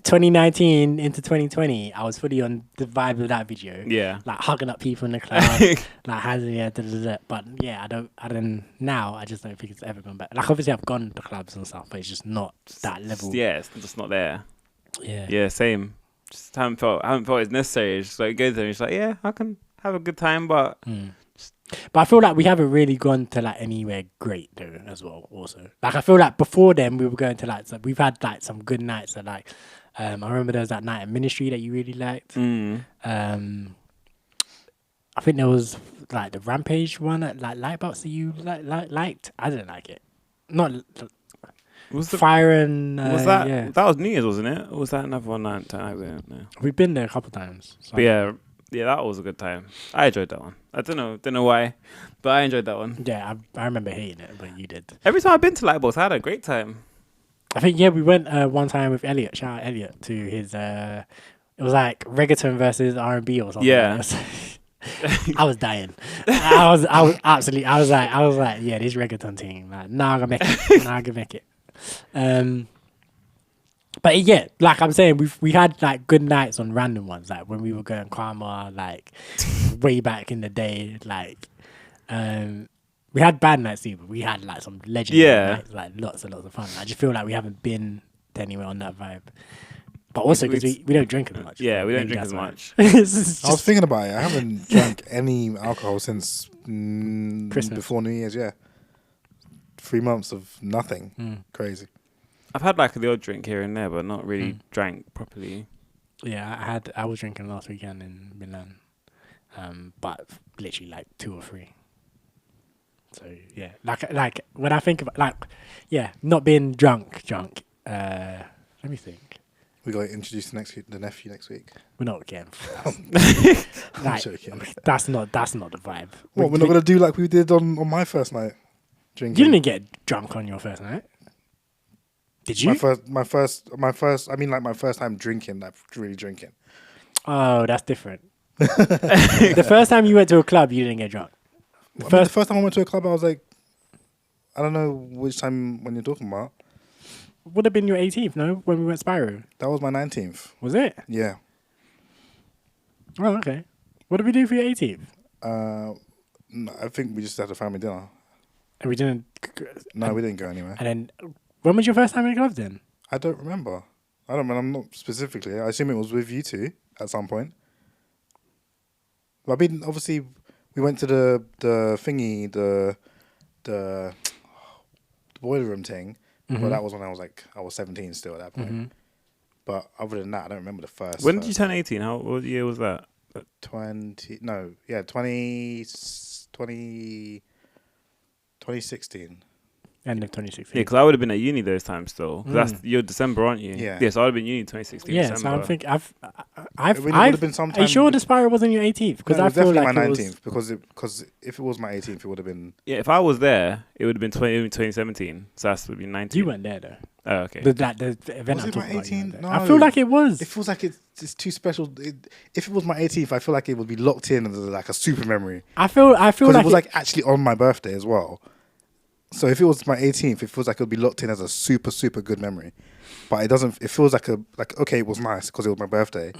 2019 into 2020, I was fully on the vibe of that video. Yeah. Like hugging up people in the club, like hands in the air, But yeah, I don't. Now I just don't think it's ever gone back. Like obviously I've gone to clubs and stuff, but it's just not that level. Yeah, it's just not there. Yeah. Yeah, same. Just haven't felt it's necessary. It's just like go there and it's like, yeah, I can have a good time, but But I feel like we haven't really gone to like anywhere great though as well. Also, like I feel like before then we were going to like we've had like some good nights. That like I remember there was that night at Ministry that you really liked. I think there was like the Rampage one at like Lightbox that you liked. I didn't like it. Not was the Fire and was that yeah. that was New Year's, wasn't it? Or was that another one night? I don't know. We've been there a couple times. So. But yeah, that was a good time. I enjoyed that one. I don't know why, but I enjoyed that one. Yeah, I remember hating it, but you did. Every time I've been to Lightbox, I had a great time. I think we went one time with Elliot. Shout out Elliot to his. It was like reggaeton versus R&B or something. Yeah. I was dying. I was absolutely. I was like, yeah, this reggaeton thing. Like, nah, I can make it. But yeah, like I'm saying, we had like good nights on random ones, like when we were going Karma, like way back in the day, like we had bad nights too, but we had like some legendary nights, like lots and lots of fun. I just feel like we haven't been anywhere on that vibe. But also because we don't drink as much. Yeah, so we don't maybe drink as that's much. why. It's just I was thinking about it. I haven't drank any alcohol since Christmas. before New Year's. Yeah, 3 months of nothing. Crazy. I've had like the odd drink here and there, but not really drank properly. Yeah, I was drinking last weekend in Milan, but literally like 2 or 3. So yeah, like when I think about not being drunk. Let me think. We got to introduce the nephew next week. We're not getting. I'm Like, joking. that's not the vibe. What, we're not going to do like we did on my first night drinking? You didn't get drunk on your first night, did you? My first. I mean, like my first time drinking, like really drinking. Oh, that's different. The first time you went to a club, you didn't get drunk. The first time I went to a club, I was like, I don't know which time when you're talking about. Would have been your 18th, no? When we went Spyro. That was my 19th. Was it? Yeah. Oh, okay. What did we do for your 18th? No, I think we just had a family dinner. And we didn't. No, we didn't go anywhere. And then, when was your first time in the club then? I don't remember. I'm not specifically. I assume it was with you two at some point. But I mean, obviously, we went to the thingy, the boiler room thing. Well, that was when I was 17 still at that point. But other than that, I don't remember the first. When did you turn 18? What year was that? 2016. End of Yeah, 2016. because I would have been at uni those times still. 'Cause that's you're December, aren't you? Yeah. Yes, I would have been uni 2016. Yeah, December. so I'm thinking It would have been Are sometime. you sure the spiral wasn't your 18th? Because No, it I was feel definitely like my it was. 19th because if it was my 18th, it would have been. Yeah, if I was there, it would have been 2017. So that would be 19. You weren't there though. Oh, okay. The event Was I'm it my talking about. You 18th? weren't there. I No. feel like it was. It feels like it's too special. If it was my 18th, I feel like it would be locked in as like a super memory. I feel Because like it was like actually on my birthday as well. So if it was my 18th, it feels like it would be locked in as a super, super good memory. But it doesn't. It feels like okay, it was nice because it was my birthday,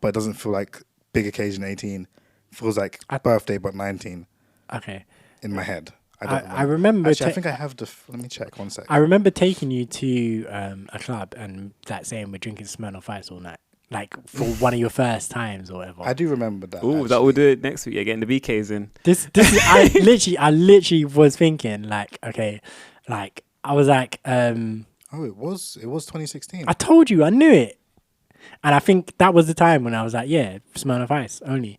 but it doesn't feel like big occasion 18. It feels like birthday but 19 okay. in my head. I remember. Actually, I think I have the. Let me check 1 sec. I remember taking you to a club and that saying we're drinking Smirnoff Ice all night, like for one of your first times or whatever. I do remember that. Ooh, that actually. will do it next week. Yeah, getting the BKs in. This is, I literally was thinking like, okay, like I was like, Oh, it was 2016. I told you, I knew it, and I think that was the time when I was like, yeah, Smirnoff Ice only.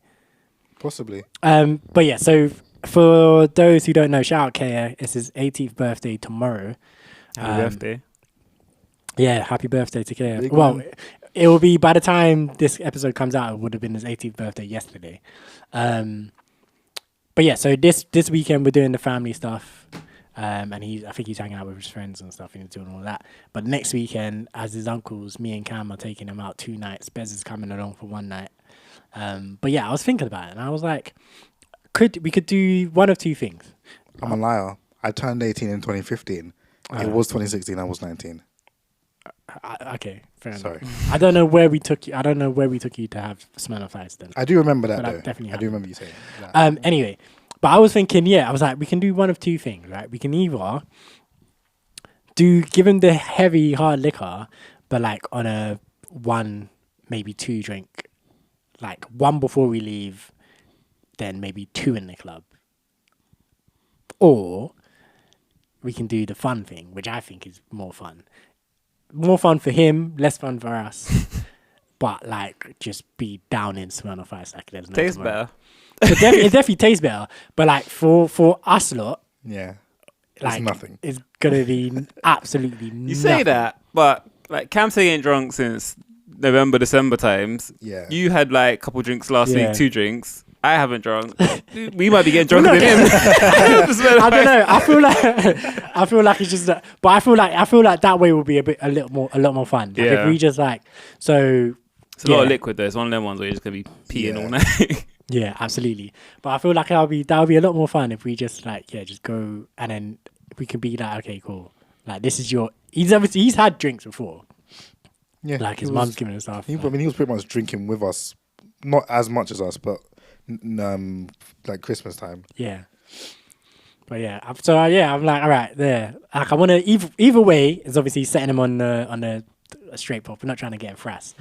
Possibly. But yeah, so for those who don't know, shout out Kea. It's his 18th birthday tomorrow. Happy birthday. Yeah, happy birthday to Kea. Big Well, man. it will be by the time this episode comes out, it would have been his 18th birthday yesterday. But yeah, so this weekend we're doing the family stuff. And I think he's hanging out with his friends and stuff and he's doing all that. But next weekend, as his uncles, me and Cam are taking him out 2 nights. Bez is coming along for 1 night. But yeah, I was thinking about it and I was like, we could do one of 2 things. I'm a liar. I turned 18 in 2015. It was 2016. I was 19. Okay, fair enough. Sorry. I don't know where we took you. I don't know where we took you to have Smirnoff Ice then. I do remember that But I though. definitely I do have. remember you saying that. Anyway, but I was thinking, yeah, I was like, we can do one of 2 things, right? We can either give him the heavy hard liquor, but like on a 1, maybe 2 drink, like 1 before we leave, then maybe 2 in the club, or we can do the fun thing, which I think is more fun. More fun for him, less fun for us. But like, just be down in Smirnoff Ice like there's no Tastes tomorrow. better. It definitely tastes better. But like for us lot, Yeah. like nothing. it's gonna be absolutely nothing. You say that, but like Cam's ain't drunk since November, December times. Yeah. You had like a couple drinks last Yeah. week, 2 drinks. I haven't drunk. We might be getting drunker than him. I don't know. I feel like it's just that, but I feel like that way will be a lot more fun. Like Yeah. if we just like so. It's a lot of liquid though. It's one of them ones where you're just gonna be peeing all night. Yeah, absolutely. But I feel like that'll be a lot more fun if we just like just go and then we can be like, okay, cool. Like this is your. He's had drinks before. Yeah. Like his he mum's was- giving him stuff. He was pretty much drinking with us, not as much as us, but like Christmas time. Yeah. But yeah, I'm like, all right, there. Like I want to either way is obviously setting him on a straight pop. We're not trying to get him frass.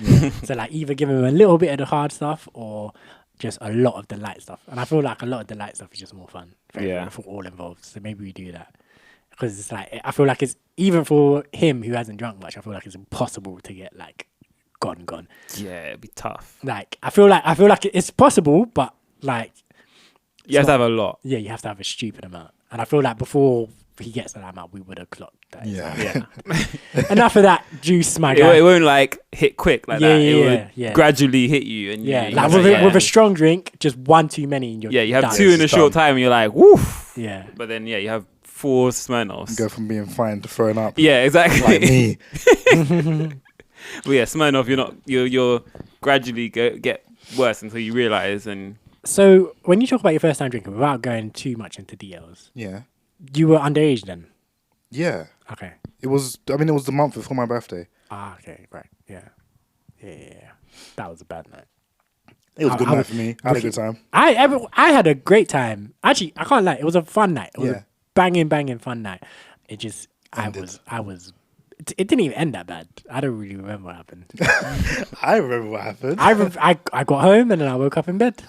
So like either give him a little bit of the hard stuff or just a lot of the light stuff. And I feel like a lot of the light stuff is just more fun for all involved. So maybe we do that. Because it's like, I feel like it's, even for him who hasn't drunk much, I feel like it's impossible to get like gone. Yeah, it'd be tough. Like, I feel like it's possible, but like, You have to have a lot. yeah, you have to have a stupid amount. And I feel like before he gets to that amount, we would have clocked that. Yeah. Enough of that juice, my It guy. won't like hit quick like that. It would gradually hit you. And Yeah, you like have to- with a strong drink, just 1 too many. And you're you have done. 2 in a It's short done. time and you're like, woof. Yeah. But then, you have 4 Smirnoffs. Go from being fine to throwing up. Yeah, exactly. Like me. But yeah, Smirnoff, you're gradually get worse until you realize. And So when you talk about your first time drinking, without going too much into DLs, Yeah. you were underage then? Yeah. Okay. It was the month before my birthday. Ah, okay, right. Yeah. That was a bad night. It was a good I night was- for me. I had a good time. I had a great time. Actually, I can't lie. It was a fun night. It was Yeah. a banging fun night. It just, Ended. it didn't even end that bad. I don't really remember what happened. I remember what happened. I got home and then I woke up in bed.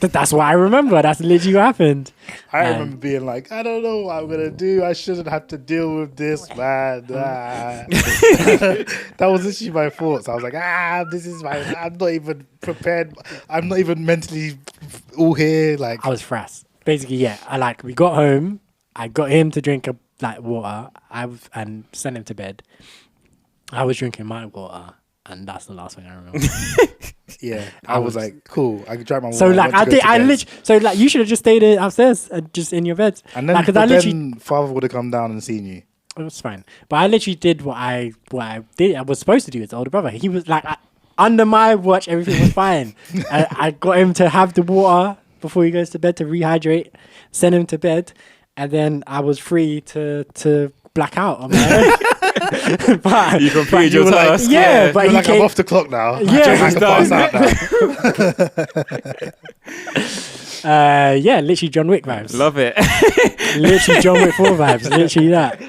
That's what I remember. That's literally what happened. I remember being like, I don't know what I'm gonna do. I shouldn't have to deal with this, man. Ah. That was literally my thoughts. I was like, I'm not even prepared. I'm not even mentally all here. Like, I was frass. Basically, yeah. We got home. I got him to drink like water, and sent him to bed. I was drinking my water, and that's the last thing I remember. Yeah, I was like, cool. I could drank my water. So like went to go to bed. so like you should have just stayed upstairs and just in your bed. And then, like, but I literally, then father would have come down and seen you. it was fine. But I literally did what I did. I was supposed to do as older brother. He was like under my watch, everything was fine. I got him to have the water before he goes to bed to rehydrate, send him to bed, and then I was free to black out on my own. But, You completed your like, task. yeah, but You're he like, came, I'm off the clock now. Yeah, I can pass out now. yeah, literally John Wick vibes. Love it. Literally John Wick 4 vibes. Literally that.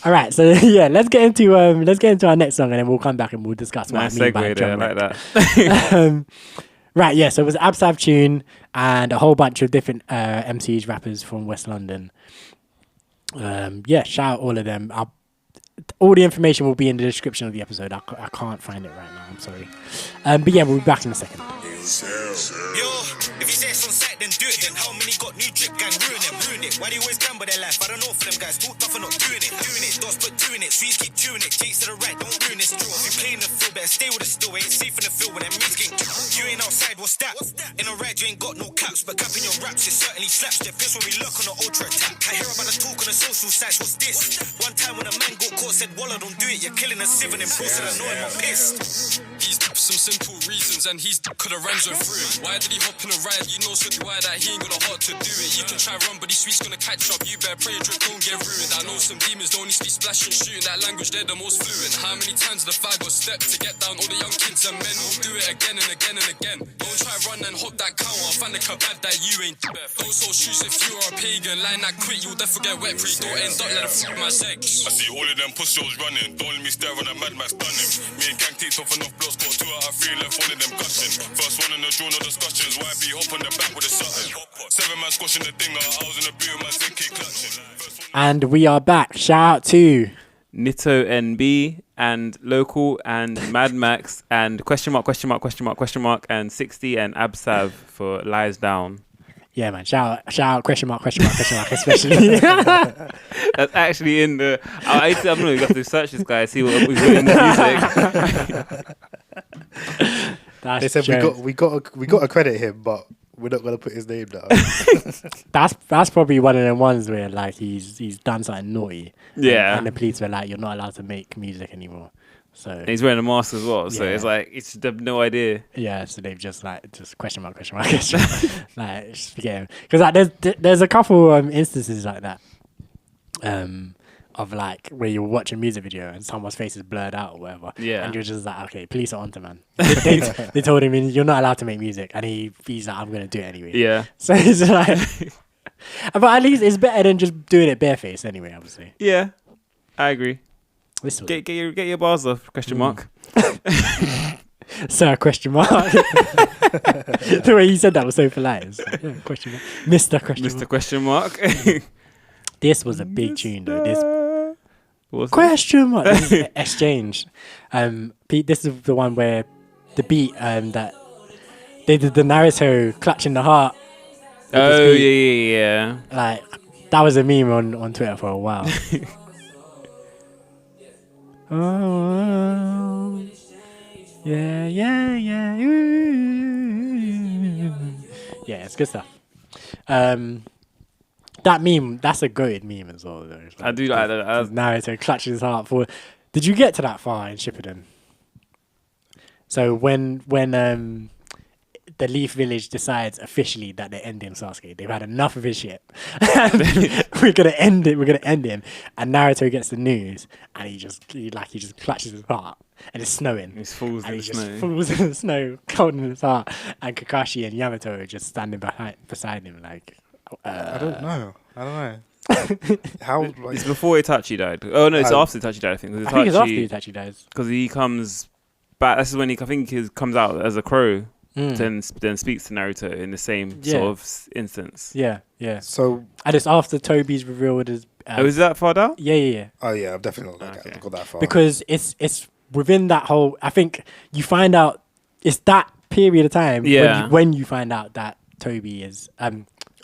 All right, so yeah, let's get into our next song, and then we'll come back and we'll discuss what Nice I mean by segue there. I John Wick. like that. Right, yeah, so it was an AbzSav tune and a whole bunch of different MCs, rappers from West London. Yeah, shout out all of them. All the information will be in the description of the episode. I can't find it right now, I'm sorry. But yeah, we'll be back in a second. Yo, if you say it's on site, then do it then. How many got new drip gang? Ruin it. Why do you always gamble their life? I don't know for them guys. Talk tough and not doing it. Dots put two in it. Sweets keep chewing it. Jakes to the right, don't ruin this draw. If you play in the field, better stay with the still. Ain't safe in the field when them means getting. You ain't outside, what's that? In a ride, you ain't got no caps, but capping your raps, it certainly slaps. They're pissed when we lurk on the ultra attack. I hear about the talk on the social sites, what's this? One time when a man got caught, said, Walla, don't do it. You're killing a civ and then posted, I know him, I'm pissed. He's for some simple reasons, and he's could have ran through him. Why did he hop in a ride? You know so why that he ain't got a heart to do it. You can try run, but these sweets gonna catch up. You better pray drip, don't get ruined. I know some demons don't need to be splashing, shooting that language, they're the most fluent. How many times the flag got stepped to get down all the young kids and men will do it again and again and again. Don't try run and hop that counter, find the kebab that you ain't. Don't sell shoes if you are a pagan. Line that quick, you'll definitely get wet free. Don't end up like the f*** my sex. I see all of them pussies running. Don't let me stare on a Mad Max stunning. Me and gang takes off enough blocks, got 2 out of 3 left, all of them gushing. First one in the draw, no discussions. YB hop on the back with a Sutton. 7 man squashing the dinger. I was in the boot, my ZK clutching. And we are back. Shout out to Nito NB and Local and Mad Max and question mark and 60 and AbzSav for Lies Down. yeah, man. Shout out question mark especially. That's actually in the. I don't know. You got to search this guy, see what we've got in the music. That's They said jokes. we got to credit him, but we're not gonna put his name down. That's probably one of them ones where like he's done something naughty. Yeah. And the police were like, you're not allowed to make music anymore. So And he's wearing a mask as well, so Yeah. it's like they have no idea. yeah, so they've just question mark. Like just forget him. Because like there's a couple instances like that. Of like where you watch a music video and someone's face is blurred out or whatever. Yeah. And you're just like, okay, police are onto man. They told him you're not allowed to make music, and he's like, I'm gonna do it anyway. Yeah. So it's like, but at least it's better than just doing it barefaced anyway. Obviously, Yeah, I agree. this was Get your bars off? Question mark. Sir question mark. The way you said that was so polite. It's like, yeah, question mark. Mr. question Mr. mark. Question mark. This was a big tune though. This What's question mark. This is exchange. Pete, this is the one where the beat that they did the Naruto clutching the heart. with this Oh beat. yeah. Like that was a meme on Twitter for a while. Oh, yeah. Ooh. Yeah, it's good stuff. That meme, that's a goated meme as well, though. I do like that. Naruto clutching his heart for. Did you get to that far in Shippuden? So when the Leaf Village decides officially that they're ending Sasuke, they've had enough of his shit. We're gonna end it. We're gonna end him. And Naruto gets the news, and he just clutches his heart, and it's snowing. He falls And in he the just snow. falls in the snow, cold in his heart. And Kakashi and Yamato are just standing beside him, like. I don't know. How? Like, It's before Itachi died. Oh no, it's Oh. after Itachi died. I think. I think it's after Itachi dies. Because he comes back. This is when he comes out as a crow. Then speaks to Naruto in the same Yeah. sort of instance. Yeah. so And it's after Toby's revealed as. Oh, is that far down? Yeah. oh yeah, I've definitely not Okay. got that far. Because it's within that whole. I think you find out it's that period of time. Yeah. When you find out that Toby is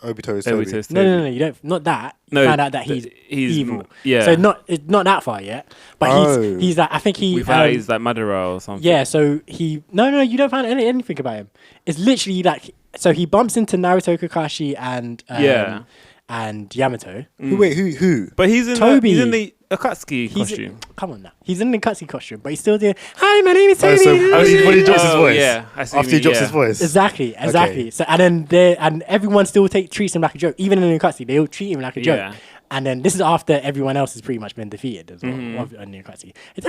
Obito is Toby. Obito is No, Toby. you don't. Not that. No, You find out that he's evil. Yeah. So it's not that far yet. But Oh. he's like, I think he. We found out he's like Madara or something. Yeah. So he. No, you don't find anything about him. It's literally like. So he bumps into Naruto, Kakashi, and and Yamato. Wait, who? But he's in Toby. he's in the Akatsuki costume. Come on now. He's in the Akatsuki costume, but he's still doing. Hi, my name is Oh, Toby. so when he drops his voice. Yeah, I see. After he drops his voice. Exactly. Okay. So and then everyone still treats him like a joke. Even in the cutscene, they all treat him like a joke. Yeah. And then this is after everyone else has pretty much been defeated as well. On the cutscene, it's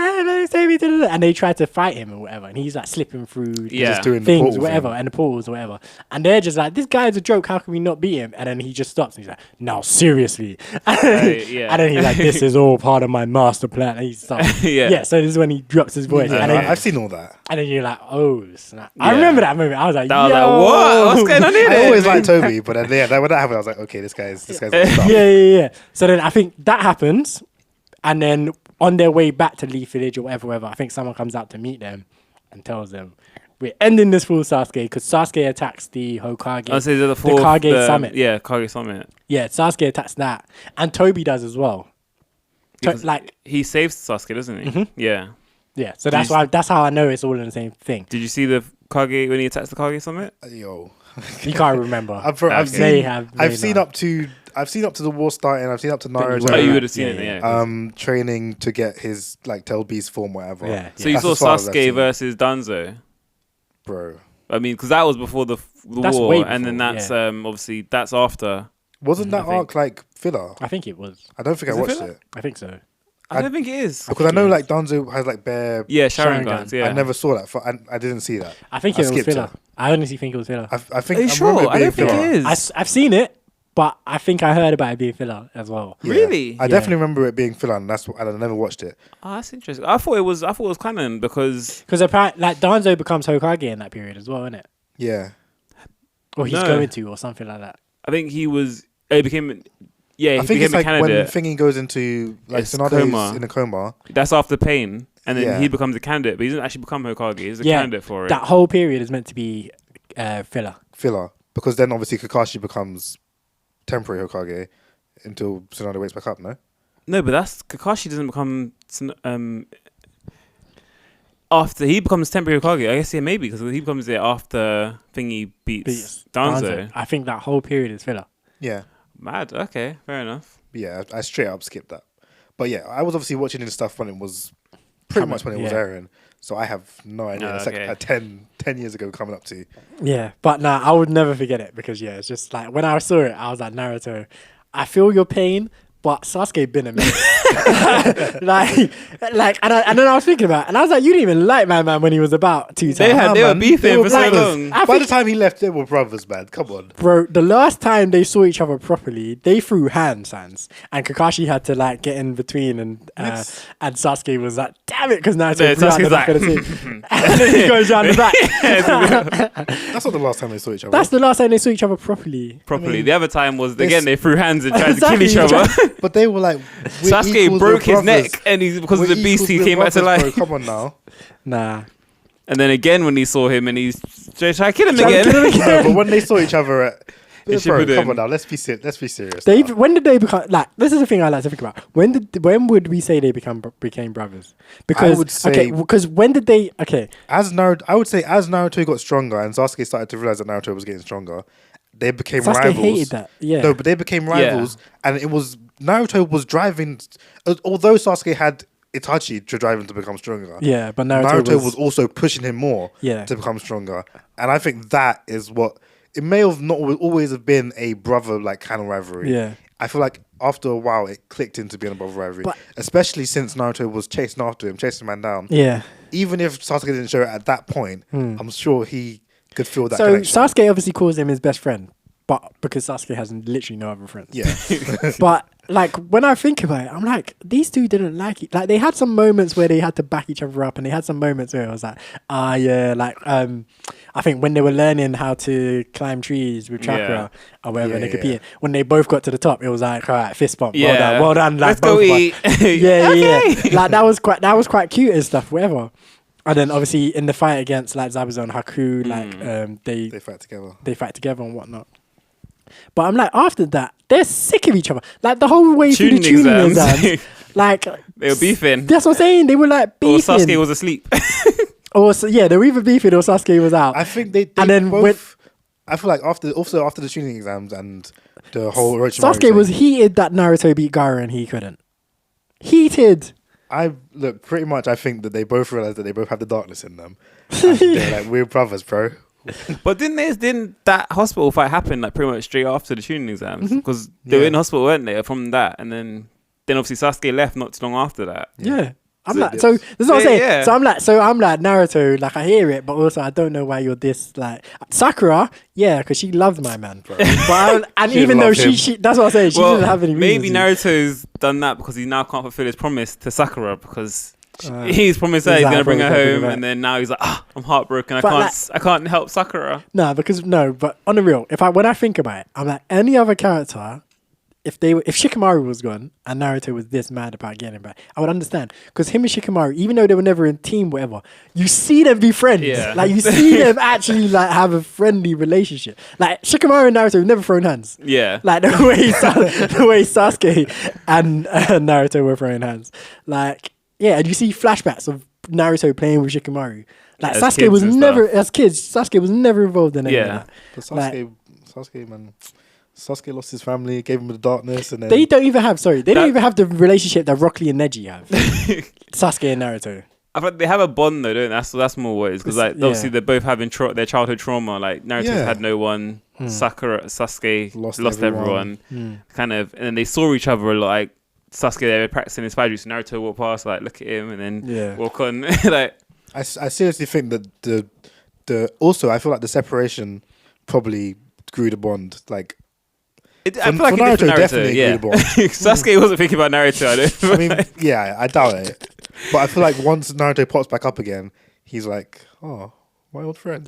and they try to fight him or whatever, and he's like slipping through Yeah. Just doing the things, portal whatever, thing. and the portals, or whatever. And they're just like, this guy's a joke. How can we not beat him? And then he just stops. And he's like, no, seriously. yeah. And then he's like, this is all part of my master plan. And he starts. Yeah. So this is when he drops his voice. Yeah, and then I've seen all that. and then you're like, oh, snap. I Yeah. remember that moment. I was like, I was yo. like, what? What's going on here? I always liked Toby, but then when that happened, I was like, okay, this guy's stuff. Yeah. So then I think that happens. And then on their way back to Leaf Village or whatever, I think someone comes out to meet them and tells them, we're ending this for Sasuke because Sasuke attacks the Hokage. I say the Kage Summit. Yeah, Kage Summit. Yeah, Sasuke attacks that. And Toby does as well. Because Like, he saves Sasuke, doesn't he? Yeah. yeah. So that's how I know it's all in the same thing. Did you see the Kage when he attacks the Kage Summit? Yo. You can't remember. I've May have seen up to the war starting. I've seen up to Naruto. Oh, you would have seen it, yeah. Training to get his like tail beast form, whatever. Yeah. So you That's saw as far as I've Sasuke seen. versus Danzo. Bro. I mean, because that was before the That's war, way and then before, that's yeah. obviously that's after. Wasn't that I think. arc like filler? I think it was. I don't think Is I it watched filler? it. I think so. I don't think it is. Because I know like Danzo has like bare. Yeah, Sharingan. Sharingan. Yeah, I never saw that. I didn't see that. I think I it was skipped filler. it. I honestly think it was filler. I think. Are you I remember sure? it I being don't think filler. it is. I've seen it, but I think I heard about it being filler as well. Yeah. Really? I definitely remember it being filler, and I never watched it. Oh, that's interesting. I thought it was canon because Because apparently, like Danzo becomes Hokage in that period as well, isn't it? Yeah. Or he's No. going to, or something like that. I think he was. He became. Yeah, he I think became it's a like when candidate. Thingy goes into like It's Tsunade's coma. in a coma. That's after Pain, and then Yeah. he becomes a candidate, but he doesn't actually become Hokage. He's a Yeah, candidate for it. That whole period is meant to be filler. Filler, because then obviously Kakashi becomes temporary Hokage until Tsunade wakes back up. No. No, but that's Kakashi doesn't become after he becomes temporary Hokage. I guess maybe because he becomes it after Thingy beats Danzo. I think that whole period is filler. Yeah. Mad. Okay, fair enough. Yeah, I straight up skipped that. But yeah, I was obviously watching this stuff when it was pretty much when it was yeah. airing. So I have no idea. Oh, It's okay. like 10 years ago coming up to. Yeah, but nah, I would never forget it because it's just like when I saw it, I was like, Naruto, I feel your pain, but Sasuke been a man. and then I was thinking about it, and I was like, you didn't even like my man when he was about 2 They times. were man. beefing for so like- long. By the time he left, they were brothers, man. Come on. Bro, the last time they saw each other properly, they threw hands, and Kakashi had to like get in between, and Sasuke was like, "Damn it!" Because Naruto Yeah, threw out the Sasuke's back of the like- team, and then he goes round the back. That's not the last time they saw each other. That's the last time they saw each other properly. Properly. The other time was they again they threw hands and tried Exactly, to kill each other. But they were like, we're Sasuke equals, broke we're his brothers. neck, and he's because of We're the beast he equals, came we're back to brothers, life. bro. Come on now. Nah, And then again when he saw him and he's trying to kill him Trying to again. kill him No, but when they saw each other at... Bro, Shippuden. come on now. Let's be serious. they now. when did they become like? This is the thing I like to think about. When would we say they became brothers? Because would say- okay, because when did they? Okay, As Naruto got stronger and Sasuke started to realize that Naruto was getting stronger, they became Sasuke rivals. hated that. Yeah, No, but they became rivals, and it was Naruto was driving. Although Sasuke had Itachi to drive him to become stronger, yeah, but Naruto was also pushing him more Yeah. to become stronger, and I think that is what it may have not always have been a brother like kind of rivalry. Yeah. I feel like after a while it clicked into being a brother rivalry, But- especially since Naruto was chasing after him, chasing the man down. Yeah. Even if Sasuke didn't show it at that point, I'm sure he could feel that So connection. Sasuke obviously calls him his best friend, but because Sasuke has literally no other friends. Yeah. But like when I think about it, I'm like, these two didn't like it. Like they had some moments where they had to back each other up, and they had some moments where I was like, I think when they were learning how to climb trees with chakra or whatever, and they Yeah, competed. When they both got to the top, it was like, all right, fist bump, Yeah. well done, like Let's go both of us. eat. yeah. Like that was quite cute and stuff, whatever. And then obviously in the fight against like Zabuza and Haku, like they They fight together. fight together and whatnot. But I'm like, after that, they're sick of each other. Like the whole way through the Tuning tuning exams. exams. Like They were beefing. that's what I'm saying. They were like Or beefing. Sasuke was asleep. They were either beefing or Sasuke was out. I think they And then both. I feel like after the tuning exams and the whole Orochimaru Sasuke was thing, heated that Naruto beat Gaara and he couldn't. Heated. I look pretty much. I think that they both realized that they both have the darkness in them. And they're like, we're brothers, bro. But didn't that hospital fight happen like pretty much straight after the tuning exams? Because they were Yeah. in hospital, weren't they? From that, and then obviously Sasuke left not too long after that. Yeah. I'm So like, it's- so this is what I'm Yeah, saying. yeah. So I'm like Naruto, like I hear it, but also I don't know why you're this like Sakura. Yeah, because she loved my man, bro. And She even though loved him. she, that's what I'm saying. She didn't have any. maybe reasons to. Naruto's done that because he now can't fulfill his promise to Sakura because Uh, he's promised her he's he's like, gonna bring her promised her to bring home, her and then now he's like, I'm heartbroken. But I can't help Sakura. No, but on the real, when I think about it, I'm like any other character. If Shikamaru was gone and Naruto was this mad about getting him back, I would understand. Because him and Shikamaru, even though they were never in team, whatever, you see them be friends. Yeah. Like you see them actually like have a friendly relationship. Like Shikamaru and Naruto have never thrown hands. Yeah. Like the way Sasuke and Naruto were throwing hands. Like and you see flashbacks of Naruto playing with Shikamaru. Like As Sasuke kids was and never stuff. as kids. Sasuke was never involved in any of Yeah. that. But Like- Sasuke, man. Sasuke lost his family, gave him the darkness, and then They don't even have That- the relationship that Rock Lee and Neji have. Sasuke and Naruto. I thought they have a bond though, don't they? That's more what it is because like Yeah. obviously they're both having their childhood trauma. Like Naruto's Yeah. had no one. Sasuke Lost lost everyone. Kind of, and then they saw each other a lot. Like Sasuke, they were practicing his fight. So Naruto walked past, like look at him, and then walk on. Like I seriously think that the also I feel like the separation probably grew the bond. Like I For- feel like for it did for Naruto, Naruto. definitely Yeah, agreeable. Sasuke wasn't thinking about Naruto. I don't. I mean, yeah, I doubt it. But I feel like once Naruto pops back up again, he's like, oh, my old friend.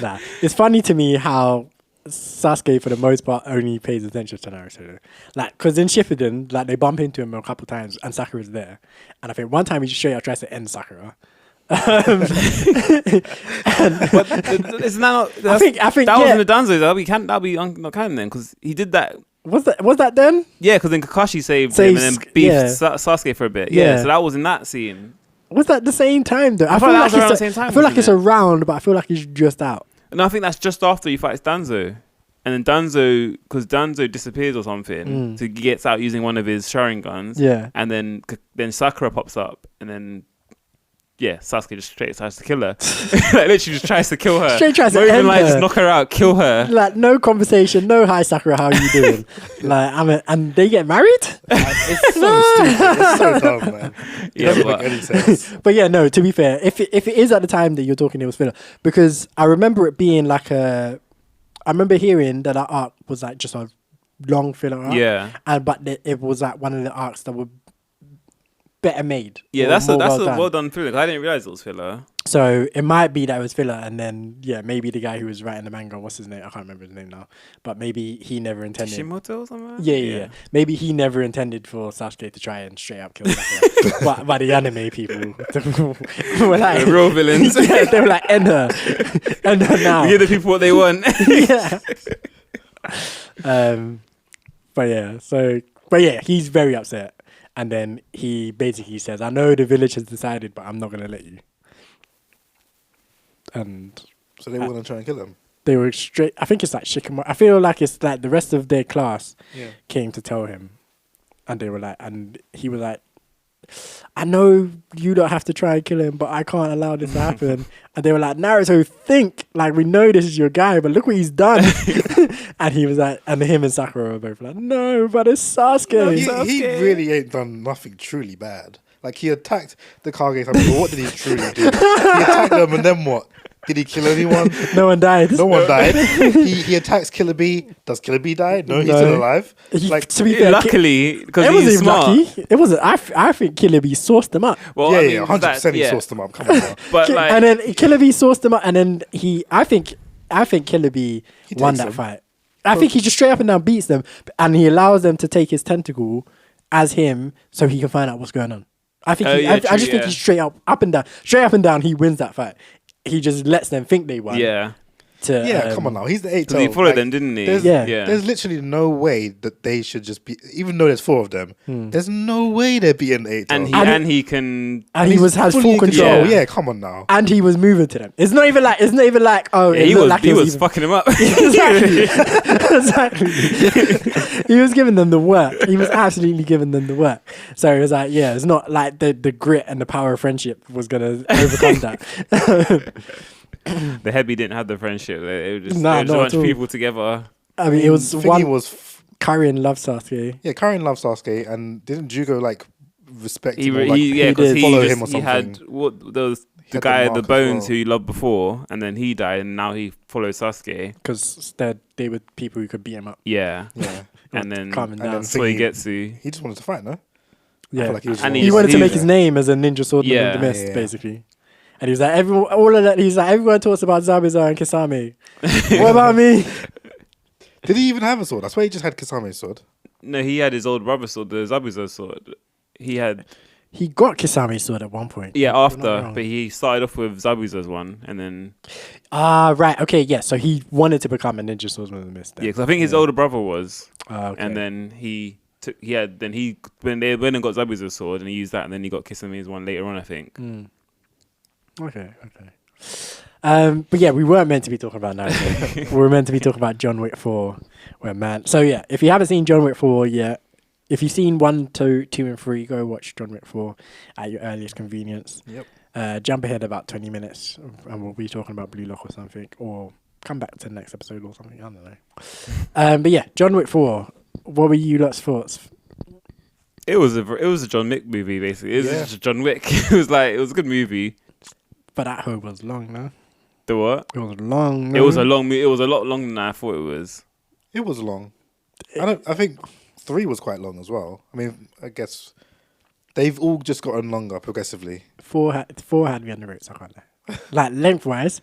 Nah, it's funny to me how Sasuke, for the most part, only pays attention to Naruto. Like, because in Shippuden, like they bump into him a couple times, and Sakura's there, and I think one time he just straight up tries to end Sakura. But isn't that not? I think that yeah. was in the Danzo. That'll be not canon then because he did that. Was that then? Yeah, because then Kakashi saved him and then beefed Sasuke for a bit. Yeah, Yeah. so that was in that scene. Was that the same time though? I thought feel that like was around it's the same time, I feel like wasn't it's it? around, but I feel like it's just out. And I think that's just after he fights Danzo. And then Danzo, because Danzo disappears or something, so he gets out using one of his Sharingans. Yeah. And then Sakura pops up, and then Sasuke just straight tries to kill her. Like literally just tries to kill her. Straight tries to Not even end like her. just knock her out, kill her. Like no conversation, no hi Sakura, how you doing? And they get married. It's so stupid. It's so dumb, man. It Yeah, doesn't but- make any sense. But yeah, no. To be fair, if it is at the time that you're talking, it was filler because I remember it being like I remember hearing that arc was like just a long filler arc. Yeah. But it was like one of the arcs that were better made. Yeah, or that's more a done. well done filler. I didn't realize it was filler. So it might be that it was filler, and then maybe the guy who was writing the manga, what's his name? I can't remember his name now. But maybe he never intended. Kishimoto or something? Yeah. Maybe he never intended for Sasuke to try and straight up kill Sakura. but the anime people were like, The real villains. yeah, they were like, end her now. Give the people what they want. Yeah. But yeah, he's very upset. And then he basically says, I know the village has decided, but I'm not going to let you. And So they were going to try and kill him. they were straight. I think it's like Shikamaru. I feel like it's like the rest of their class Yeah. came to tell him. And they were like, and he was like, I know you don't have to try and kill him, but I can't allow this to happen. And they were like, Naruto, think like we know this is your guy, but look what he's done. And he was like, and him and Sakura were both like, no, but it's Sasuke. He really ain't done nothing truly bad. Like he attacked the Kage family, but what did he truly do? He attacked them and then what? Did he kill anyone? No one died. No one died. He attacks Killer Bee. Does Killer Bee die? No, he's still alive. Like to be fair, Luckily, because it he's wasn't even smart. lucky. It wasn't. I think Killer Bee sourced them up. Well, yeah, I mean, yeah, 100% he yeah. sourced them up. Come on, now. But like, And then Killer Bee sourced them up, and then I think Killer Bee He won takes that them. fight. I think he just straight up and down beats them, and he allows them to take his tentacle as him, so he can find out what's going on. I think. Oh, I yeah, just true, think yeah. he's straight up and down. He wins that fight. He just lets them think they won. yeah. to come on now. He's the eight. Because he followed them, didn't he? There's literally no way that they should just be. Even though there's 4 of them, there's no way they're beating 8. And he can. And he has full control. Yeah, come on now. And he was moving to them. It's not even like oh, he was fucking him up. Exactly. He was giving them the work. He was absolutely giving them the work. So it was like, yeah, it's not like the grit and the power of friendship was gonna overcome that. The Headie didn't have the friendship. It was just, Nah, a bunch of people together. I mean, it was Thingy one. Kyrian loved Sasuke. Yeah, Kyrian loved Sasuke, and didn't Jugo like respect him? Because follow him or something. He had the guy, the Bones, who he loved before, and then he died, and now he follows Sasuke because they were people who could beat him up. Yeah. And then that's what he gets to. He just wanted to fight, no? Yeah, like he wanted to make his name as a ninja swordman in the mist, basically. And he was like, everyone talks about Zabuza and Kisame. What about me? Did he even have a sword? I swear he just had Kisame's sword. No, he had his old brother's sword, the Zabuza sword. He got Kisame's sword at one point. Yeah, after, but he started off with Zabuza's one, and then. Right. Okay. Yeah. So he wanted to become a ninja swordsman in the mist. Yeah, because I think his older brother was, okay. and then he when they went and got Zabuza's sword, and he used that, and then he got Kisame's one later on, I think. Okay. But yeah, we weren't meant to be talking about Naruto. We were meant to be talking about John Wick 4. So yeah, if you haven't seen John Wick 4 yet, if you've seen 1, 2, 2, and 3, go watch John Wick 4 at your earliest convenience. Yep. Jump ahead about 20 minutes, and we'll be talking about Blue Lock or something, or come back to the next episode or something. I don't know. But yeah, John Wick 4. What were you lot's thoughts? It was a John Wick movie, basically. It was just John Wick. It was a good movie. But that hoe was long, no? The what? It was long. No? It was a long movie. It was a lot longer than I thought it was. It was long. I think 3 was quite long as well. I mean, I guess they've all just gotten longer progressively. 4 had me on the ropes, I can't lie. Like lengthwise,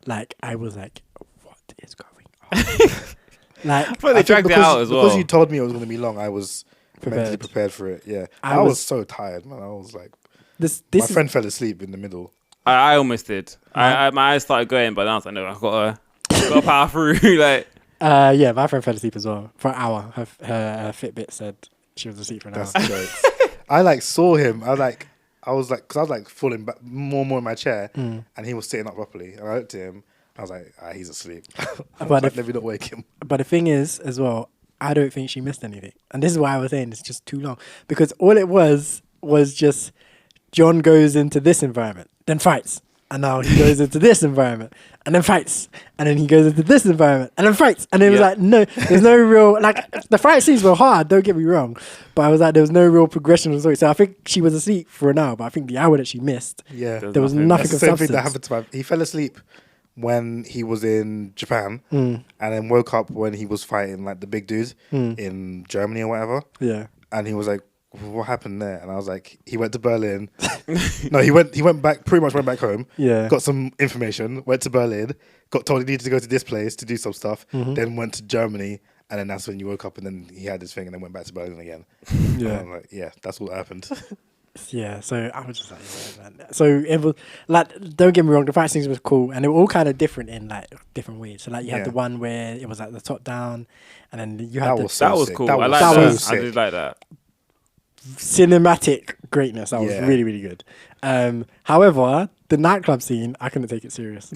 like I was like, what is going on? Like I thought they dragged it out as well. Because you told me it was going to be long, I was mentally prepared. prepared for it. Yeah, I was so tired, man. I was like, my friend fell asleep in the middle. I almost did. My eyes started going, but then I was like, no, I gotta power through. Like, yeah, my friend fell asleep as well for an hour. Her Fitbit said she was asleep for an hour. That's jokes. I saw him. I was falling back more and more in my chair, and he was sitting up properly. And I looked at him. I was like, he's asleep. Let me not wake him. But the thing is, as well, I don't think she missed anything, and this is why I was saying it's just too long, because all it was just John goes into this environment, then fights. And now he goes into this environment and then fights. And then he goes into this environment and then fights. And it was like, no, there's no real, like, the fight scenes were hard, don't get me wrong. But I was like, there was no real progression of the story. So I think she was asleep for an hour, but I think the hour that she missed, there was nothing of That's the same substance. thing that happened to him. He fell asleep when he was in Japan and then woke up when he was fighting, like, the big dudes in Germany or whatever. Yeah. And he was like, what happened there? And I was like, he went to Berlin. No, he went back, pretty much went back home. Yeah. Got some information, went to Berlin, got told he needed to go to this place to do some stuff, then went to Germany, and then that's when you woke up and then he had this thing and then went back to Berlin again. Yeah. And I'm like, yeah, that's what happened. Yeah, so I was just like, yeah, man. So it was like, don't get me wrong, the fight scenes was cool, and they were all kind of different in like different ways. So like you had the one where it was like the top down, and then you had That was cool. That I was like so that. sick. I did like that. Cinematic greatness. That was really, really good. However, the nightclub scene, I couldn't take it serious.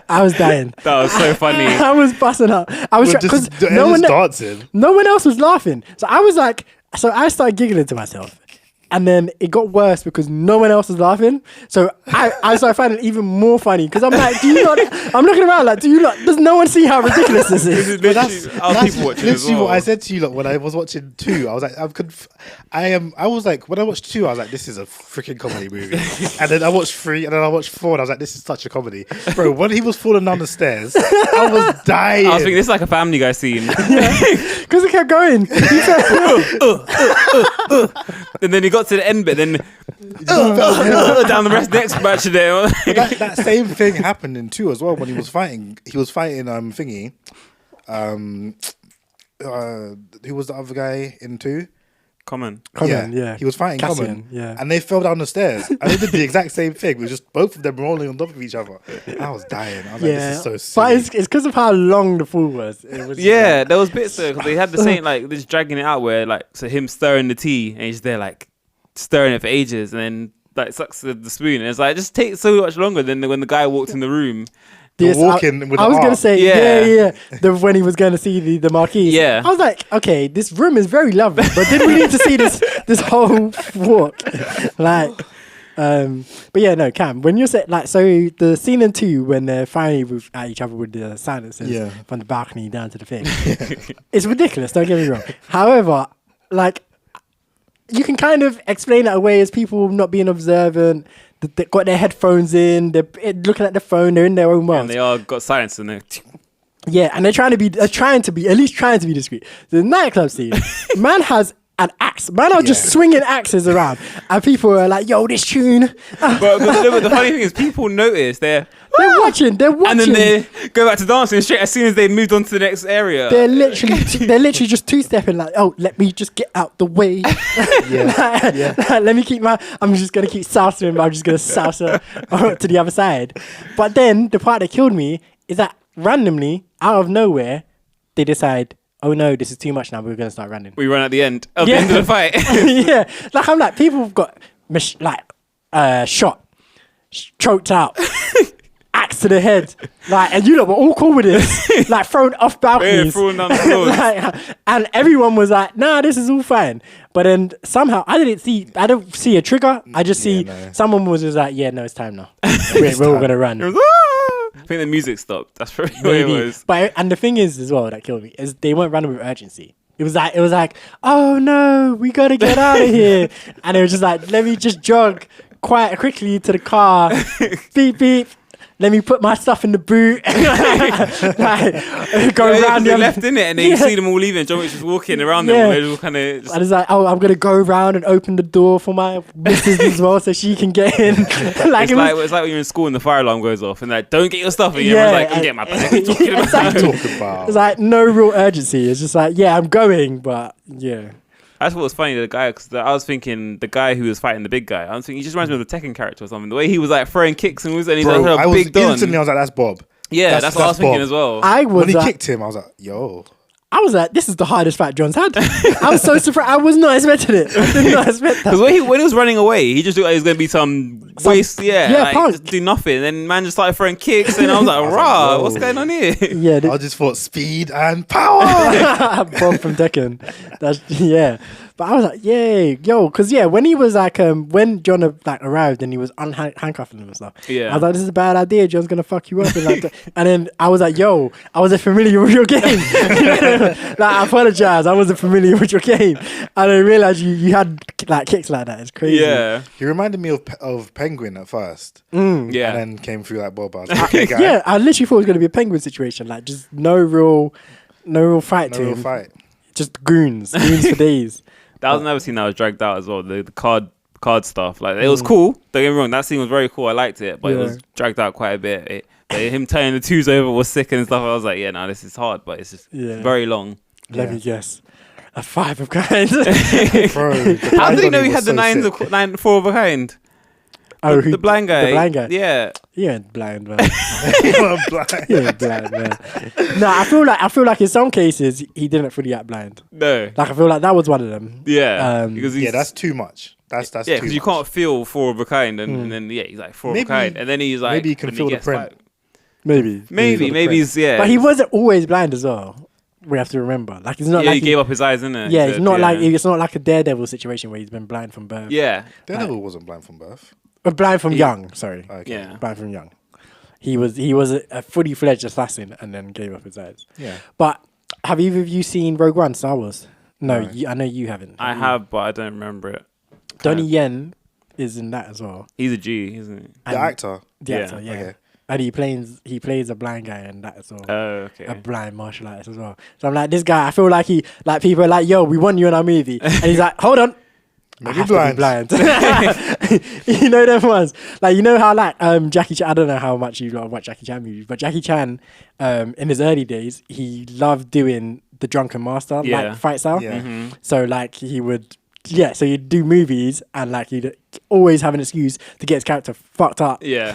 I was dying. That was so funny. I was busting up. I was because dancing. No one else was laughing. So I was like, so I started giggling to myself. And then it got worse because no one else was laughing. So I started finding it even more funny because I'm like, I'm looking around like, does no one see how ridiculous this is? That's literally what I said to you when I was watching 2. I was like, I was like, when I watched 2, I was like, this is a freaking comedy movie. And then I watched 3, and then I watched 4, and I was like, this is such a comedy. Bro, when he was falling down the stairs, I was dying. I was thinking, this is like a Family Guy scene. Because it kept going. And then he got to the end bit, then down the next batch of there. That same thing happened in 2 as well when he was fighting. He was fighting thingy. Who was the other guy in 2? Common. Common, yeah. He was fighting Cassian, Common. yeah. And they fell down the stairs. And they did the exact same thing. It was just both of them rolling on top of each other. I was dying. I was like, this is so silly. But it's because of how long the fall was. It was Yeah, there was bits because they had the same like they're just dragging it out where like so him stirring the tea and he's there like stirring it for ages and then like sucks the spoon and it's like it just takes so much longer than when the guy walked in the room. Yes, walking with I was going to say, when he was going to see the marquee. Yeah. I was like, okay, this room is very lovely, but did we need to see this whole walk? Like, but yeah, no, Cam, when you said, like, so the scene in 2, when they're finally at each other with the silences from the balcony down to the thing, it's ridiculous, don't get me wrong. However, like, you can kind of explain it away as people not being observant. They've got their headphones in. They're looking at the phone. They're in their own world. And they all got silence in there. Yeah, and they're trying to be discreet. The nightclub scene, man has an axe. Man are just swinging axes around, and people are like, "Yo, this tune." But the funny thing is, people notice they're watching, and then they go back to dancing straight as soon as they moved on to the next area. They're literally just two-stepping, like, oh, let me just get out the way. Let me keep I'm just gonna keep salsing, but I'm just gonna salsa to the other side. But then the part that killed me is that randomly, out of nowhere, they decide, oh no, this is too much now, we're gonna start running. We run at the end of the fight. Yeah, like I'm like, people have got shot, choked out, axe to the head, like, and you know we're all cool with this, like thrown off balconies, thrown down the floors. like, and everyone was like, nah, this is all fine. But then somehow I don't see a trigger. I just see someone was just like, yeah, no, it's time now. We're all gonna run. I think the music stopped. That's probably what it was. But and the thing is as well that killed me is they weren't running with urgency. It was like, oh no, we gotta get out of here. And it was just like, let me just jog quite quickly to the car. Beep beep. Let me put my stuff in the boot. Go around. They left in it, and then you see them all leaving. John Wick's just walking around them. They're all kind of. I was like, oh, I'm gonna go around and open the door for my missus as well, so she can get in. It's like when you're in school and the fire alarm goes off, and like, don't get your stuff. And you're like, I'm getting my bag. What are you talking about? It's like no real urgency. It's just like, yeah, I'm going, but yeah. That's what was funny. The guy, because I was thinking the guy who was fighting the big guy. I was thinking he just reminds me of the Tekken character or something. The way he was like throwing kicks and he's like a big don. Instantly, I was like, that's Bob. Yeah, that's what I was thinking as well. When he kicked him, I was like, yo. I was like, this is the hardest fight John's had. I was so surprised. I was not expecting it. I did not expect that. Because when he was running away, he just looked like he was going to be some waste, just do nothing. And then man just started throwing kicks, and I was like, rah, what's going on here? Yeah, I just thought speed and power. Bob from Tekken. But I was like, yay, yo, because when he was like, when John arrived and he was handcuffing him and stuff, I was like, this is a bad idea. John's gonna fuck you up, and then I was like, yo, I wasn't familiar with your game. Like, I apologize, I wasn't familiar with your game. And I realized you had like kicks like that. It's crazy. Yeah, he reminded me of Penguin at first. Yeah, and then came through like Bob. I was like, okay, guy. Yeah, I literally thought it was gonna be a Penguin situation, like just no real fight to him. Just goons for days. That was another scene that was dragged out as well. The card stuff, like it was cool. Don't get me wrong, that scene was very cool. I liked it, but it was dragged out quite a bit. Him turning the twos over was sick and stuff. I was like, yeah, no, this is hard, but it's just very long. Let me guess, a 5 of kind. Bro, how did he know he had the 4 of a kind? The blind guy. The blind guy. Yeah. He ain't blind, man. He ain't blind, man. No, I feel like in some cases he didn't fully act blind. No. Like I feel like that was one of them. Yeah. Because that's too much. That's too much. Because you can't feel 4 of a kind, and then he's like 4 of a kind, and then he's like maybe he can feel the print. Maybe he's But he wasn't always blind as well. We have to remember, like it's not like he gave up his eyes, isn't it? Yeah, it's not like a Daredevil situation where he's been blind from birth. Yeah, Daredevil wasn't blind from birth. Blind from young, sorry. Okay. Yeah, blind from young. He was a fully fledged assassin and then gave up his eyes. Yeah. But have either of you seen Rogue One, Star Wars? No. I know you haven't. I have, but I don't remember it. Donnie Yen is in that as well. He's a G, isn't he? The actor. The actor, yeah. Okay. And he plays a blind guy in that as well. Oh, okay. A blind martial artist as well. So I'm like, this guy, I feel like people are like, yo, we want you in our movie. And he's like, hold on. Maybe blind. You know them ones. Like, you know how like Jackie Chan, I don't know how much you watch Jackie Chan movies, but Jackie Chan in his early days, he loved doing the drunken master like fight style. Yeah. Mm-hmm. So like he would yeah, so you'd do movies and like you'd always have an excuse to get his character fucked up. Yeah.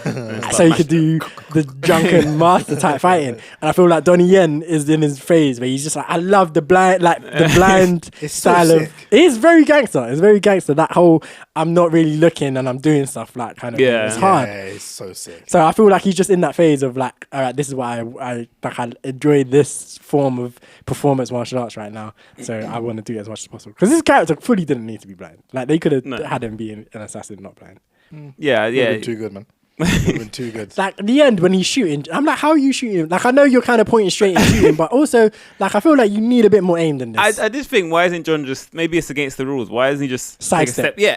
So you could do the drunken master type fighting. And I feel like Donnie Yen is in his phase where he's just like, I love the blind It's so style of. sick. It is very gangster. It's very gangster. That whole I'm not really looking and I'm doing stuff like kind of thing. Yeah. It's hard. Yeah, it's so sick. So I feel like he's just in that phase of like, all right, this is why I enjoy this form of performance martial arts right now. So I want to do it as much as possible. Because this character fully didn't need to be blind. Like they could have had him be an assassin, not blind. Yeah, Would yeah. have been too good, man. Would have been too good. Like at the end when he's shooting, I'm like, how are you shooting? Like I know you're kind of pointing straight and shooting, but also like I feel like you need a bit more aim than this. I just think, why isn't John just, maybe it's against the rules, why isn't he just take a Sidestep. step? Yeah.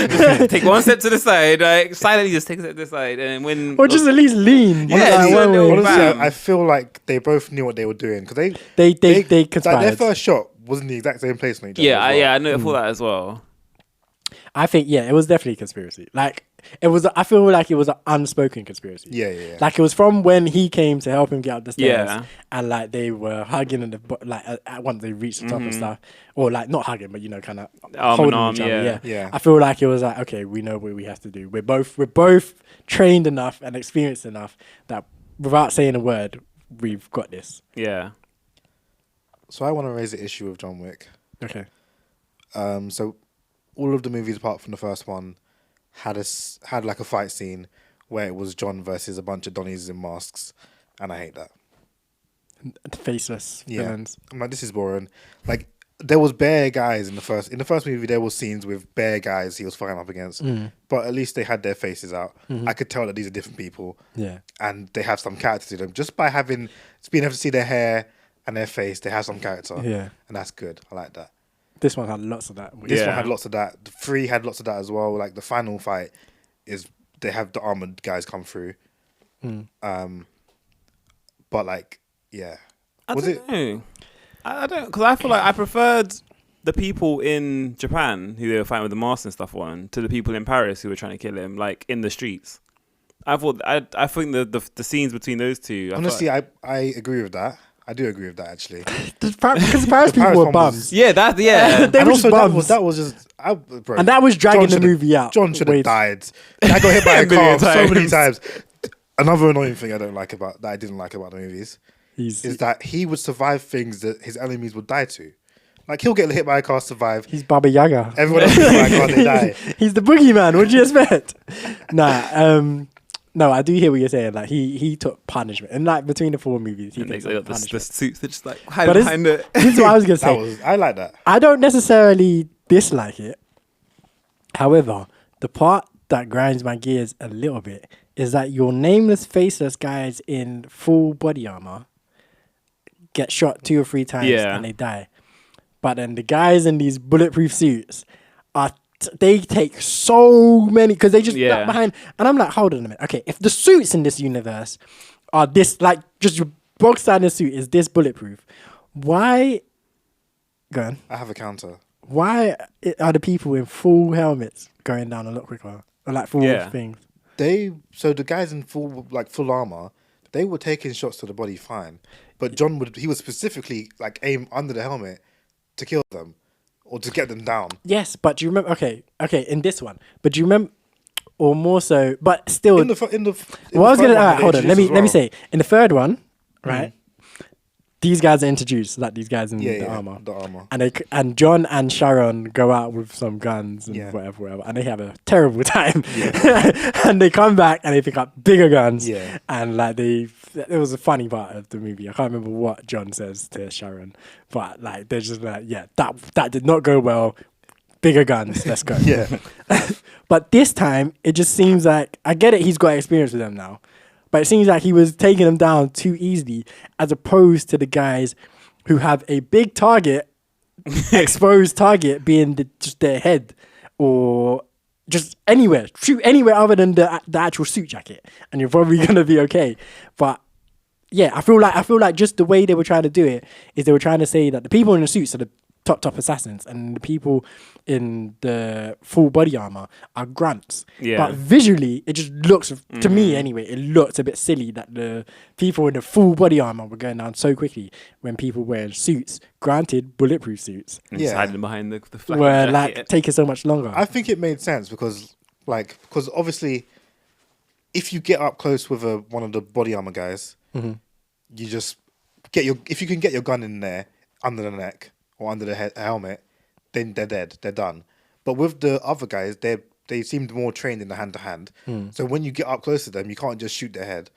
Just take one step to the side, like silently just take a step to the side, and when or just at least lean. Yeah, Like, just one a little way. Honestly, bam. I feel like they both knew what they were doing because They like, their conspired. first shot wasn't the exact same place on each other. yeah, as well. I know for that as well. I think it was definitely a conspiracy. Like it was. I feel like it was an unspoken conspiracy. Yeah. Like it was from when he came to help him get up the stairs, Yeah. and like they were hugging and once they reached the top and stuff, or like not hugging, but kind of Arm holding in arm, each other. yeah. Yeah. I feel like it was like, okay, we know what we have to do. We're both trained enough and experienced enough that without saying a word, we've got this. Yeah. So I want to raise the issue with John Wick. Okay. So all of the movies apart from the first one had like a fight scene where it was John versus a bunch of Donnies in masks, and I hate that. Faceless Yeah. villains. I'm like, this is boring. Like there was bare guys in the first movie. There was scenes with bare guys he was fighting up against, but at least they had their faces out. I could tell that these are different people, Yeah. and they have some character to them just by being able to see their hair and their face. They have some character, Yeah. and that's good. I like that. This one had lots of that. This Yeah. one had lots of that. The 3 had lots of that as well. Like the final fight is they have the armored guys come through. But like, yeah. I Was don't know. I don't, because I feel like I preferred the people in Japan who they were fighting with the masks and stuff on to the people in Paris who were trying to kill him, like in the streets. I think the scenes between those two. I Honestly, felt I agree with that. I do agree with that actually. Because Paris people were one bums. was- yeah, that yeah. They And were just also bums. that was just bro, And that was dragging John the shoulda- movie out. John should Way- have died. I got hit by a million car so many times. times. Another annoying thing I didn't like about the movies is that he would survive things that his enemies would die to. Like he'll get hit by a car, survive. He's Baba Yaga. Everyone else gets hit by a car, they die. He's the boogeyman. What do you expect? No, I do hear what you're saying. Like he took punishment, and like between the 4 movies, he And they took some got the punishment. suits. They're just like But hide behind it. this is what I was gonna say. I like that. I don't necessarily dislike it. However, the part that grinds my gears a little bit is that your nameless, faceless guys in full body armor get shot 2 or 3 times Yeah. and they die. But then the guys in these bulletproof suits they take so many because they just back behind. And I'm like, hold on a minute. Okay, if the suits in this universe are this, like, just your bog standard suit is this bulletproof, why? Go on. I have a counter. Why are the people in full helmets going down a lot quicker? Or like full things? So the guys in full armor, they were taking shots to the body fine, but John would specifically like aim under the helmet to kill them or to get them down. Yes, but do you remember? Okay, in this one, but do you remember? Or more so, but still. In the Well, I was gonna. third one, they Hold on. Let introduced me as say. In the third one, right? These guys are introduced, like these guys in the armor. The armor. And John and Sharon go out with some guns and Yeah. whatever, and they have a terrible time. And they come back and they pick up bigger guns. Yeah. And like it was a funny part of the movie. I can't remember what John says to Sharon, but like they're just like, yeah, that did not go well. Bigger guns, let's go. Yeah. But this time, it just seems like, I get it, he's got experience with them now, but it seems like he was taking them down too easily, as opposed to the guys who have a big target, exposed target being just their head, or just anywhere, shoot anywhere other than the actual suit jacket, and you're probably gonna be okay. But yeah, I feel like just the way they were trying to do it is they were trying to say that the people in the suits are the top assassins, and the people in the full body armor are grunts. Yeah. But visually, it just looks, to me anyway, it looks a bit silly that the people in the full body armor were going down so quickly when people wearing suits, granted bulletproof suits, And just Yeah. hiding behind the flag were jacket. like taking so much longer. I think it made sense because obviously, if you get up close with one of the body armor guys, Mm-hmm. you just if you can get your gun in there under the neck or under the helmet, then they're dead. They're done. But with the other guys, they seemed more trained in the hand to hand. So when you get up close to them, you can't just shoot their head.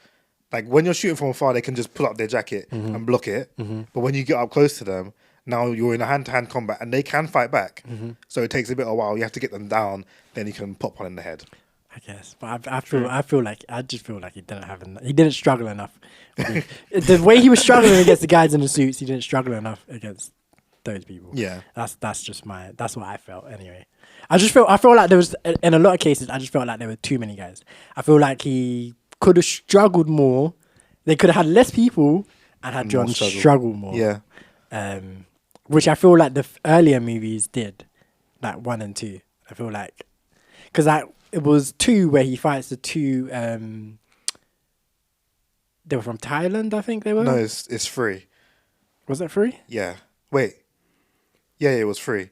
Like when you're shooting from afar, they can just pull up their jacket and block it. But when you get up close to them, now you're in a hand to hand combat and they can fight back. So it takes a bit of a while. You have to get them down, then you can pop one in the head. I guess, but I just feel like he didn't have enough. He didn't struggle enough. The way he was struggling against the guys in the suits, he didn't struggle enough against those people. Yeah. that's what I felt anyway. I felt like there was, in a lot of cases, I just felt like there were too many guys. I feel like he could have struggled more. They could have had less people and had John struggle more. Yeah. Which I feel like the earlier movies did, like 1 and 2. I feel like, because it was 2 where he fights the two. They were from Thailand, I think they were. No, it's 3. Was that 3? Yeah. Wait. Yeah, it was 3.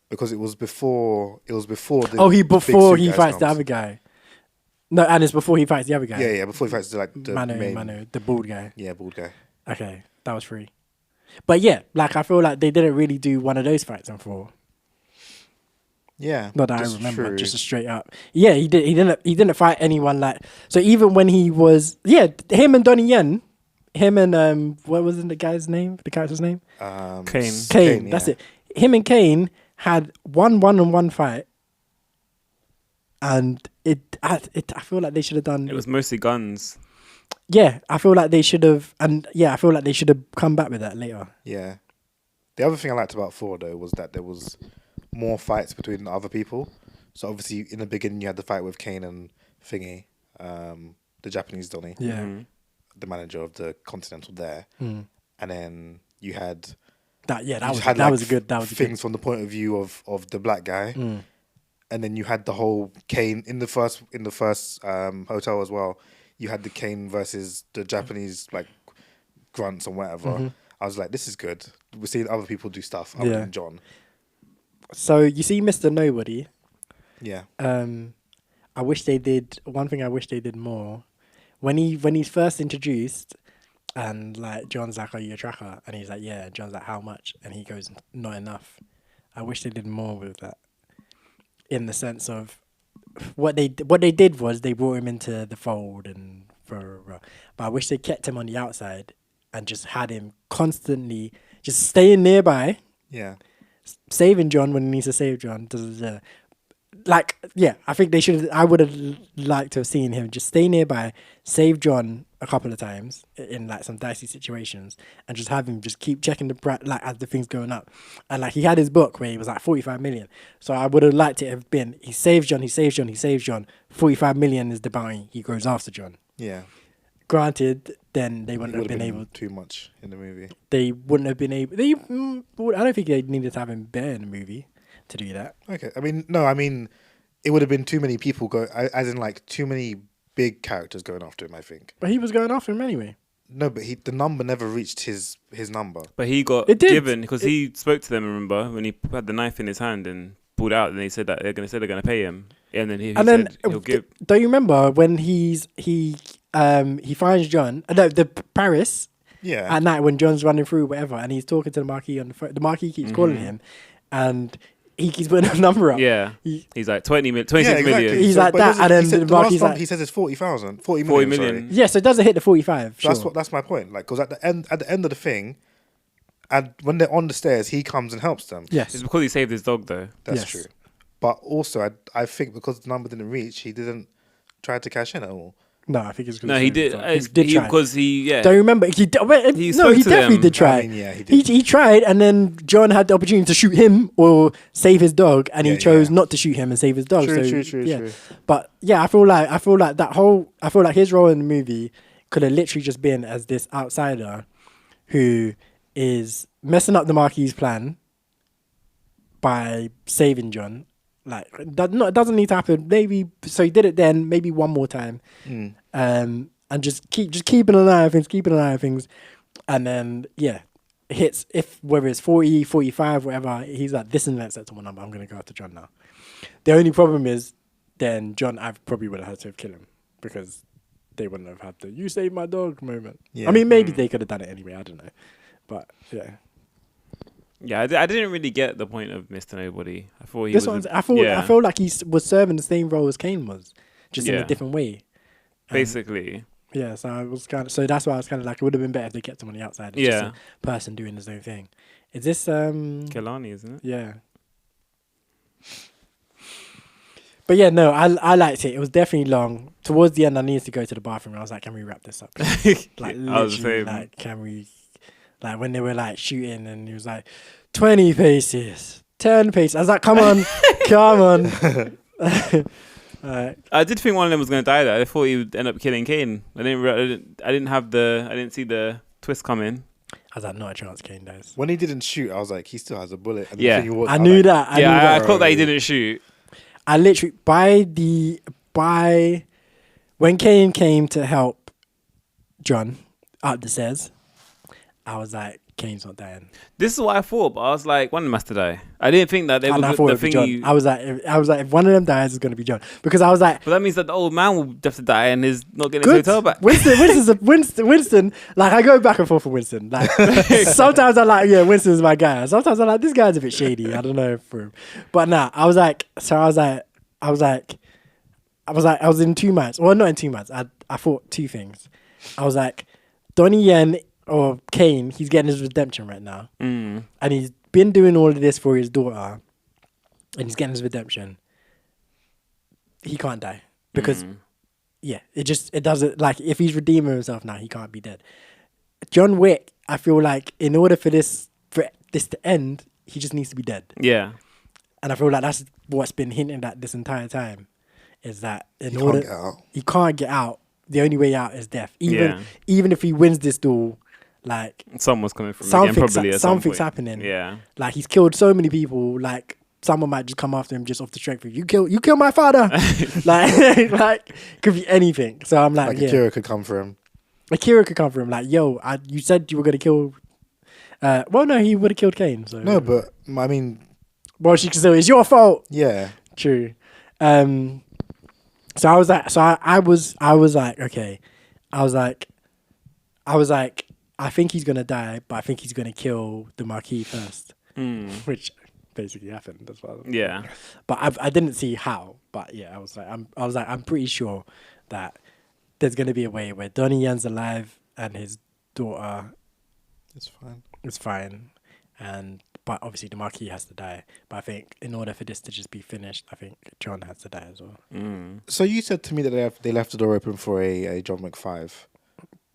Because it was before the Oh, big before suit he guys fights the comes. other guy. No, and it's before he fights the other guy. Yeah, before he fights the Manu, the bald guy. Yeah, bald guy. Okay, that was 3. But yeah, like I feel like they didn't really do one of those fights in 4. Yeah. Not that I that's remember, true. just a straight up. Yeah, he didn't fight anyone like. So even when he was, him and Donnie Yen, him and what was the guy's name? The character's name? Kane. Kane. That's it. Him and Kane had one-on-one fight, and I feel like they should have done. It was mostly guns. Yeah, I feel like they should have, I feel like they should have come back with that later. Yeah. The other thing I liked about 4 though was that there was more fights between the other people. So obviously in the beginning you had the fight with Kane and Thingy, the Japanese Donnie, Yeah. the manager of the Continental there, and then you had That you had, was a good things from the point of view of the black guy, and then you had the whole Kane in the first hotel as well. You had the Kane versus the Japanese like grunts and whatever. I was like, this is good. We're seeing other people do stuff other than John. So you see, Mr. Nobody. Yeah. I wish they did one thing. I wish they did more. When he's first introduced, and like John's like, "Are you a tracker?" And he's like, "Yeah." And John's like, "How much?" And he goes, "Not enough." I wish they did more with that. In the sense of what they did was they brought him into the fold but I wish they kept him on the outside and just had him constantly just staying nearby, Yeah. saving John when he needs to save John. Like, yeah, I think they should. I would have liked to have seen him just stay nearby, save John a couple of times in like some dicey situations, and just have him just keep checking like as the thing's going up. And like he had his book where he was like 45 million. So I would have liked it to have been he saves John, he saves John, he saves John. 45 million is the bounty. He goes after John. Yeah. Granted, then they wouldn't It have would been have able. too much in the movie. They wouldn't have been able. I don't think they needed to have him there in the movie to do that. Okay. I mean, it would have been too many people as in like too many big characters going after him, I think. But he was going after him anyway. No, but the number never reached his number. But he got It did. given because he spoke to them. Remember when he had the knife in his hand and pulled out, and they said that they're gonna pay him, and then he said he'll give. Don't you remember when he finds John? No, the Paris. Yeah. At night when John's running through whatever, and he's talking to the Marquis on the phone. The Marquis keeps calling him, and he keeps putting a number up. Yeah, he's like 26 million. He's like but that, and then the Marquis like, he says it's 40 million. 40 million. Sorry. yeah, so it doesn't hit the 45. Sure. That's my point. Like, because at the end of the thing, and when they're on the stairs, he comes and helps them. Yes. It's because he saved his dog, though. That's Yes. true. But also, I think because the number didn't reach, he didn't try to cash in at all. No, I think it's good. No, he did. He did try. Because he Don't you remember? He He no, he spoke to definitely them. did try. I mean, yeah, he did. He tried, and then John had the opportunity to shoot him or save his dog, and he Yeah, chose yeah. not to shoot him and save his dog. True, so, true. yeah. But yeah, I feel like his role in the movie could have literally just been as this outsider who is messing up the Marquis' plan by saving John. Like it doesn't need to happen. Maybe so he did it then. Maybe one more time, and just keeping an eye on things, and then hits if whether it's 40, 45, whatever. He's like, this isn't an acceptable number. I'm gonna go after John now. The only problem is then John, I probably would have had to have killed him because they wouldn't have had the "you saved my dog" moment. Yeah. I mean, maybe they could have done it anyway. I don't know, but yeah. Yeah, I didn't really get the point of Mr. Nobody. I thought he This was. one's. I feel like he was serving the same role as Kane was, just in a Yeah. different way. Basically. Yeah, so I was so that's why I was kind of like, it would have been better if they kept him on the outside. It's just a person doing his own thing. Is this Kelani, isn't it? Yeah. But yeah, no, I liked it. It was definitely long. Towards the end, I needed to go to the bathroom. I was like, can we wrap this up? Like, I was the literally, same. like, can we, like, when they were like shooting and he was like, 20 paces, 10 paces. I was like, come on, come on. I did think one of them was going to die though. I thought he would end up killing Kane. I didn't see the twist coming. I was like, not a chance Kane dies. When he didn't shoot, I was like, he still has a bullet. And Yeah. I knew that. I thought that he didn't shoot. I literally by when Kane came to help John up the stairs, I was like, Kane's not dying. This is what I thought, but I was like, one of them has to die. I didn't think that they And I was thought the it'd be thing. John. I was like, if one of them dies, it's gonna be John, because I was like, But that means that the old man will have to die and is not getting his good. hotel back. Winston. Like, I go back and forth with Winston. Like, sometimes I'm like, yeah, Winston's my guy. Sometimes I'm like, this guy's a bit shady. I don't know for him. But nah, I was in two minds. Well, not in 2 months. I thought two things. I was like, Donnie Yen or Kane, he's getting his redemption right now. And he's been doing all of this for his daughter. And he's getting his redemption. He can't die. Because, it doesn't, like, if he's redeeming himself now, he can't be dead. John Wick, I feel like, in order for this to end, he just needs to be dead. Yeah. And I feel like that's what's been hinted at this entire time, is that He can't get out. The only way out is death. Even if he wins this duel, like, Someone's coming from again, probably at some something's point. happening. Yeah. Like, he's killed so many people. Like, someone might just come after him just off the strength of you kill my father. like could be anything. So I'm like, Akira could come for him. Akira could come for him. Like, yo, you said you were gonna kill. Well, no, he would have killed Kane. So No, but I mean, well, she could say it's your fault. yeah. True. So I was like, okay. I was like, I think he's gonna die, but I think he's gonna kill the Marquis first, which basically happened as well. Yeah. But I didn't see how. But yeah, I was like, I'm pretty sure that there's gonna be a way where Donnie Yen's alive and his daughter It's fine. is fine, but obviously the Marquis has to die. But I think in order for this to just be finished, I think John has to die as well. So you said to me that they left the door open for a John Wick 5.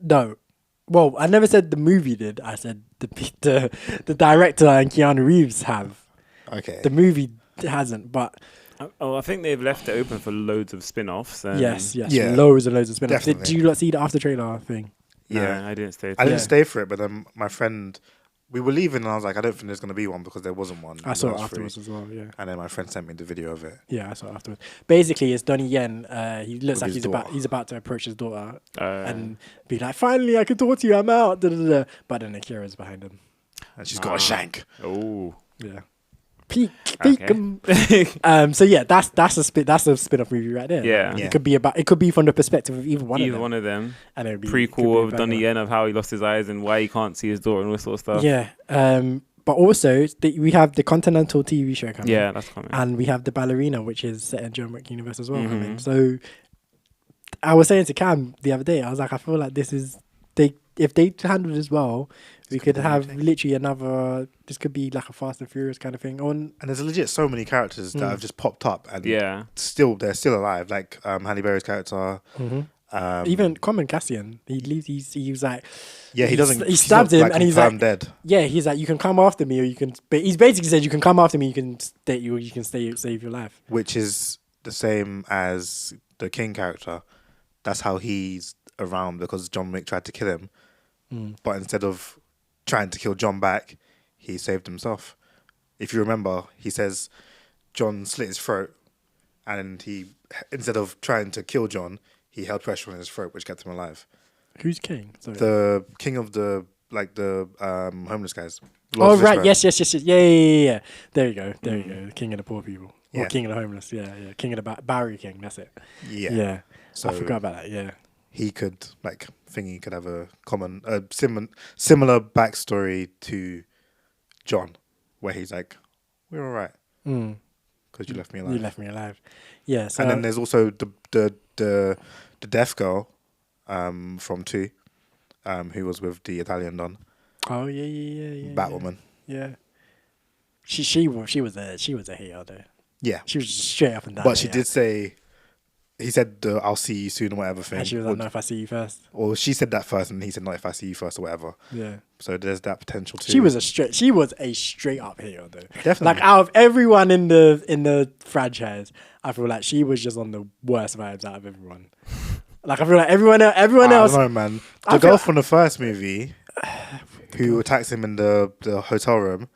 No. Well, I never said the movie did. I said the director and Keanu Reeves have. Okay. The movie hasn't, but Oh, I think they've left it open for loads of spin-offs. yes, Yeah. loads and loads of spin-offs. Did Definitely. you not see the after trailer thing? Yeah. No, I didn't stay. I didn't Yeah. stay for it, but then my friend, we were leaving and I was like, I don't think there's going to be one because there wasn't one. I saw it was afterwards free. as well. Yeah, And then my friend sent me the video of it. yeah, I saw it afterwards. Basically, it's Donnie Yen. He looks With like his he's about to approach his daughter and And be like, "Finally, I can talk to you. I'm out." Da, da, da. But then Akira's behind him. And she's got a shank. oh, Yeah. Peek. Okay. So yeah, that's a spin-off movie right there. Yeah. Yeah. It could be from the perspective of either one either of them. one of them. And it would be it could be Prequel a of Donnie banger. Yen of how he lost his eyes and why he can't see his daughter and all this sort of stuff. Yeah. But also we have the Continental TV show coming. Yeah, that's coming. And we have the Ballerina, which is set in John Wick universe as well, Mm-hmm. coming. So I was saying to Cam the other day, I was like, I feel like if they handle this well, we could have literally another. This could be like a Fast and Furious kind of thing. And there's legit so many characters that have just popped up and Yeah. they're still alive. Like Halle Berry's character. Even Common Cassian, he was like, Yeah, he doesn't. He he's stabs not, him, like, and he's confirmed like, dead. yeah, he's like, you can come after me, or you can. But he's basically said, you can come after me, you can save your life. Which is the same as the King character. That's how he's around because John Wick tried to kill him. But instead of trying to kill John back, he saved himself. if you remember, he says John slit his throat, and he, instead of trying to kill John, he held pressure on his throat, which kept him alive. Who's king? Sorry. The king of the homeless guys. Oh right, yes. Yeah. There you go. The king of the poor people. Or Yeah. king of the homeless. Yeah. King of the Bowery King. That's it. Yeah. So I forgot about that. Yeah. he could could have a common, similar backstory to John, where he's like, "We're all right because you left me alive." You left me alive. Yeah. So And then there's also the deaf girl from 2, who was with the Italian Don, oh yeah. Batwoman. Yeah. She was a hater though. Yeah, She was just straight up and down. but she hater. did say, he said, "I'll see you soon" or whatever thing. And she was like, "No, if I see you first." Or she said that first, and he said, "Not if I see you first" or whatever. Yeah. So there's that potential too. She was a straight up hater though. Definitely. Like out of everyone in the franchise, I feel like she was just on the worst vibes out of everyone. Like I feel like everyone I else. don't know, man. I The girl feel- from the first movie who attacks him in the hotel room.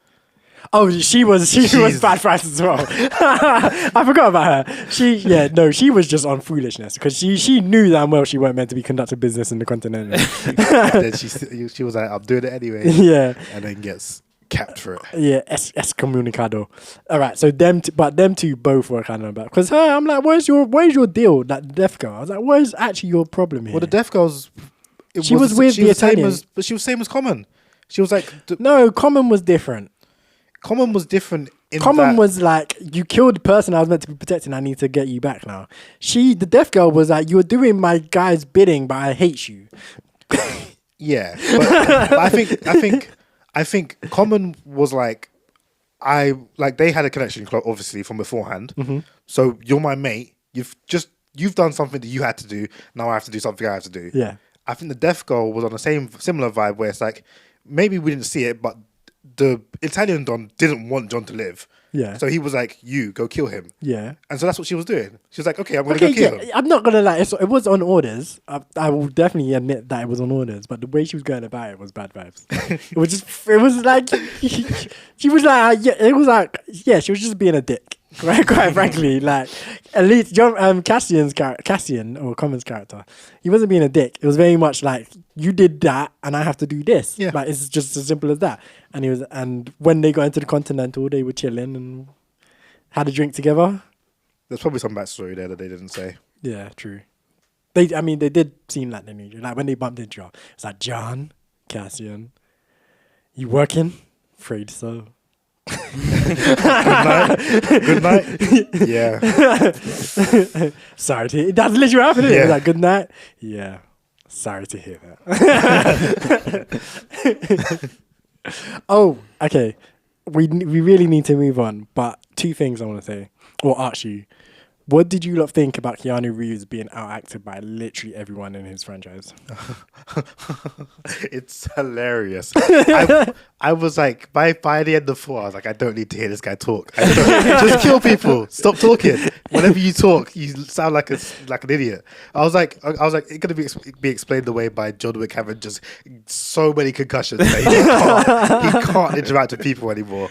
Oh, she was She's- bad vibes as well. I forgot about her. She was just on foolishness because she knew damn well she weren't meant to be conducting business in the Continental. And then she was like, "I'm doing it anyway." Yeah. And then gets capped for it. Yeah, excommunicado. All right, so them two both were kind of about because I'm like, where's your deal? That deaf girl. I was like, what is actually your problem here? Well, the deaf girl's. She was with the Italian. But she was same as Common. She was like, No, Common was different. Common was different. Common was like, you killed the person I was meant to be protecting. I need to get you back now. The deaf girl was like, you were doing my guy's bidding, but I hate you. Yeah, but I think Common was like, they had a connection, obviously, from beforehand. Mm-hmm. So you're my mate. You've done something that you had to do. Now I have to do something I have to do. Yeah. I think the deaf girl was on the similar vibe where it's like, maybe we didn't see it, but the Italian Don didn't want John to live. Yeah. So he was like, "You go kill him." Yeah. And so that's what she was doing. She was like, "Okay, I'm gonna go kill him." I'm not gonna lie. It was on orders. I will definitely admit that it was on orders. But the way she was going about it was bad vibes. It was like she was like, she was just being a dick. Quite frankly, like at least Cassian or Common's character, he wasn't being a dick. It was very much like, you did that and I have to do this. Yeah. Like it's just as simple as that. And when they got into the Continental, they were chilling and had a drink together. There's probably some backstory there that they didn't say. Yeah, true. They did seem like they knew you. Like when they bumped into you, it's like, John, Cassian, you working? Afraid so. Good night. Yeah. Sorry to hear. That's literally what happened. Yeah. It's like, good night. Yeah. Sorry to hear that. Oh, okay. We really need to move on. But 2 things I want to say, or ask you. What did you lot think about Keanu Reeves being outacted by literally everyone in his franchise? It's hilarious. I was like, by the end of 4, I was like, I don't need to hear this guy talk. Just kill people. Stop talking. Whenever you talk, you sound like an idiot. I was like, it could be explained away by John Wick having just so many concussions that he can't interact with people anymore.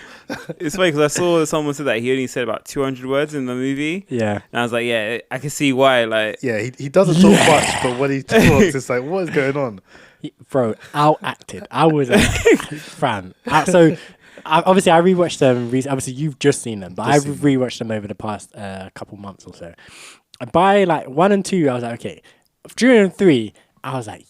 It's funny because I saw someone said that he only said about 200 words in the movie. Yeah. And I was like, yeah, I can see why. Like, Yeah, he doesn't talk much, but when he talks, it's like, what is going on? Bro, outacted. I was like, fam. So, obviously, I rewatched them. Obviously, you've just seen them, but I've rewatched them over the past couple months or so. By like 1 and 2, I was like, okay. During 3, I was like,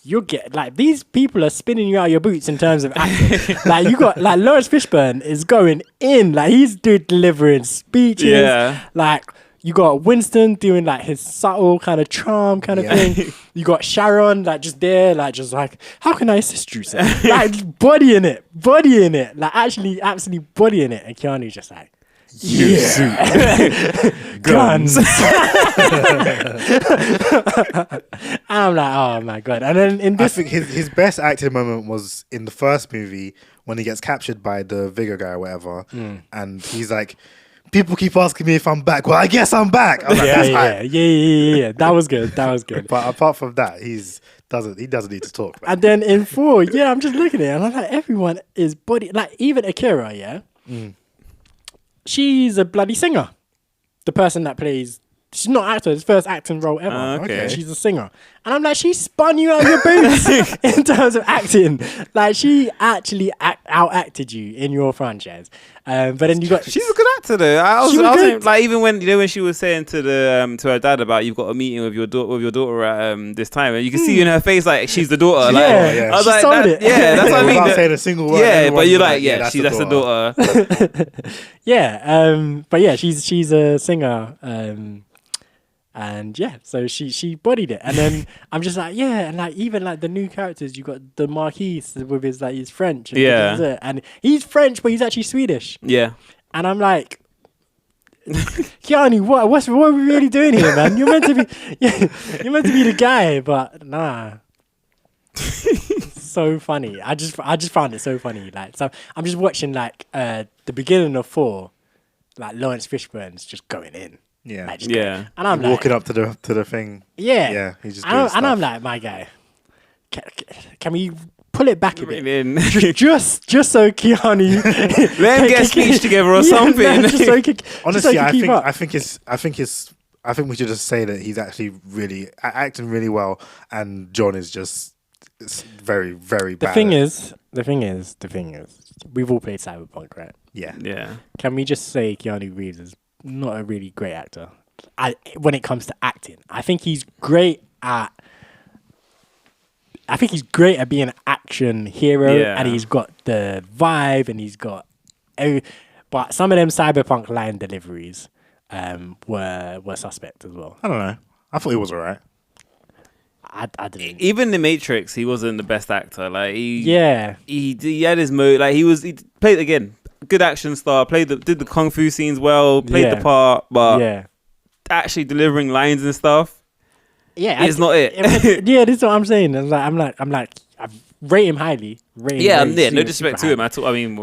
you'll get like these people are spinning you out of your boots in terms of acting. Like you got like Lawrence Fishburne is going in, like he's delivering speeches. Yeah. Like you got Winston doing like his subtle kind of charm kind of thing. You got Sharon like just there, like just like, how can I assist you, sir? Like bodying it, like actually absolutely bodying it, and Keanu's just like, guns. And I'm like, oh my god. And then in I this, think his best acting moment was in the first movie when he gets captured by the Vigor guy or whatever, and he's like, people keep asking me if I'm back. Well, I guess I'm back. I was like, that's hype. yeah. That was good. But apart from that, he doesn't need to talk. Man. And then in 4, I'm just looking at it and I'm like, everyone is body, like even Akira, She's a bloody singer. The person that plays, she's not an actor, it's first acting role ever. Okay. She's a singer. And I'm like, she spun you out of your boots in terms of acting. Like, she actually out-acted you in your franchise. But then you got... She's a good actor though. I was good. like, even when when she was saying to the to her dad about you've got a meeting with your daughter at this time, and you can see in her face like she's the daughter. Like, Yeah, I was she like, sold it. yeah, that's what I mean. Without saying a single word. Yeah, everyone's but you're like, that's the the daughter. Yeah, but yeah, she's a singer, and yeah, so she bodied it, and then I'm just like, yeah, and like even like the new characters, you got the Marquis with his like he's French, and he's French, but he's actually Swedish, Yeah. and I'm like, Keanu, what are we really doing here, man? You're meant to be the guy, but nah. So funny. I just found it so funny. Like, so I'm just watching like the beginning of 4, like Lawrence Fishburne's just going in. Yeah. Like, just Yeah. going. And I'm like, Walking up to the thing. yeah, Yeah, he's just and doing I'm stuff. like, my guy, can we pull it back a bit? In. just so Keanu Let him get a speech together or something. just so he can, Honestly, just so he can I keep up. think we should just say that he's actually really acting really well, and John is just very, very bad. The thing is, we've all played Cyberpunk, right? yeah. Yeah. Can we just say Keanu Reeves is not a really great actor? When it comes to acting, I think he's great at being an action hero, Yeah. and he's got the vibe, and he's got. But some of them Cyberpunk line deliveries were suspect as well. I don't know. I thought he was alright. I didn't. Even The Matrix, he wasn't the best actor. Like he had his mode. Like he played again, good action star. Did the kung fu scenes well. Played the part, but actually delivering lines and stuff. Yeah, it's not it. Yeah, this is what I'm saying. I'm like, I rate him highly. No disrespect to him at all. I mean,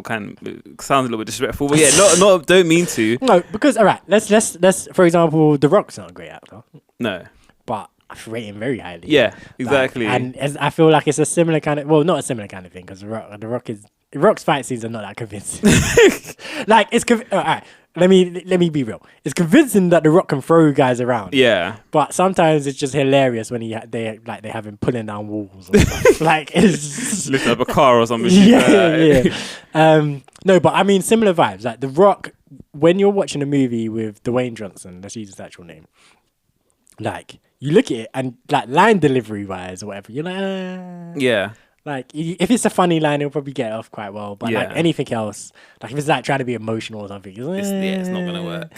sounds a little bit disrespectful, but yeah, not don't mean to. No, because all right, let's for example, The Rock's not a great actor. No, but I rate him very highly. Yeah, exactly. And I feel like it's a similar kind of, well, not a similar kind of thing, because The Rock's fight scenes are not that convincing. Like it's all right. Let me be real. It's convincing that The Rock can throw guys around. Yeah. But sometimes it's just hilarious when they have him pulling down walls. Or stuff. Like it's lift up a car or something. Yeah. No, but I mean similar vibes. Like The Rock, when you're watching a movie with Dwayne Johnson, let's use his actual name. Like you look at it and like line delivery wise or whatever, you're like, yeah. Like if it's a funny line, he'll probably get it off quite well. But like anything else, like if it's like trying to be emotional or something, it's not gonna work.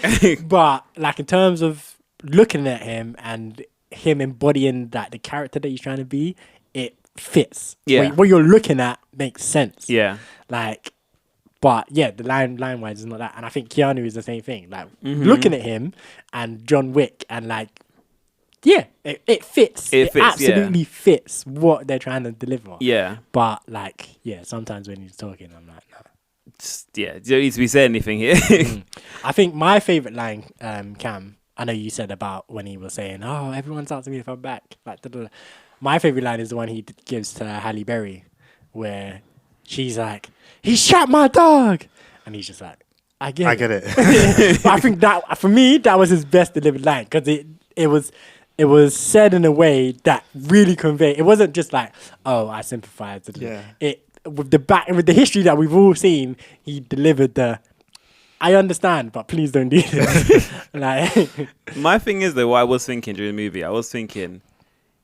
But like in terms of looking at him and him embodying that the character that he's trying to be, it fits. Yeah, what you're looking at makes sense. Yeah, like, but yeah, the line wise is not that. And I think Keanu is the same thing. Like looking at him and John Wick and like. Yeah, it fits. It absolutely fits what they're trying to deliver. Yeah. But, like, yeah, sometimes when he's talking, I'm like, no. You don't need to be saying anything here. I think my favourite line, Cam, I know you said about when he was saying, oh, everyone's out to me if I'm back. Like, my favourite line is the one he gives to Halle Berry, where she's like, he shot my dog. And he's just like, I get it. But I think that, for me, that was his best delivered line, because it was said in a way that really conveyed. It wasn't just like, "Oh, I sympathize." Yeah. With the history that we've all seen, he delivered the. I understand, but please don't do this. Like, my thing is though, what I was thinking during the movie, I was thinking,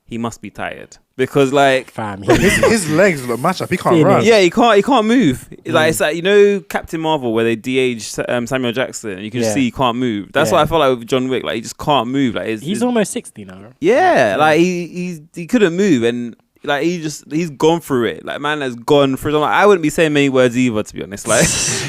he must be tired because like, fam, his legs look match up. He can't run. Yeah, he can't move. Like it's like Captain Marvel where they de-aged Samuel Jackson. And you can just see he can't move. That's what I felt like with John Wick. Like he just can't move. Like he's almost 60 now. Yeah, like he couldn't move and. Like he's gone through it. Like man has gone through. Like, I wouldn't be saying many words either, to be honest. Like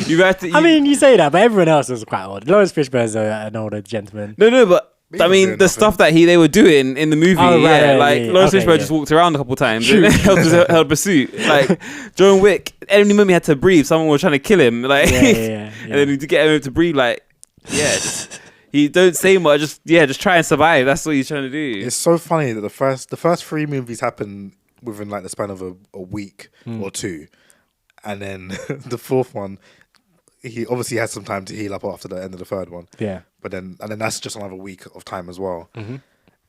you have to. I mean, you say that, but everyone else is quite old. Lawrence Fishburne's an older gentleman. No, but I mean the stuff that they were doing in the movie. Lawrence Fishburne just walked around a couple times and held pursuit. Like John Wick, any moment he had to breathe, someone was trying to kill him. Like and then to get him to breathe, like he don't say much. Just try and survive. That's what he's trying to do. It's so funny that the first 3 movies happen within like the span of a week or two, and then the 4th one, he obviously had some time to heal up after the end of the third one. Yeah. But then that's just another week of time as well.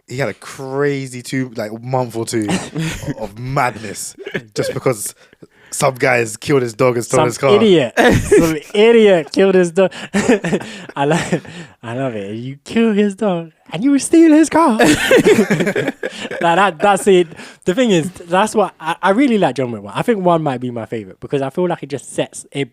He had a crazy month or two of madness just because some guys killed his dog and stole his car. Some idiot killed his dog. I love it. You kill his dog and you steal his car. That's it. The thing is, that's what I really like John Wick 1. I think 1 might be my favorite because I feel like it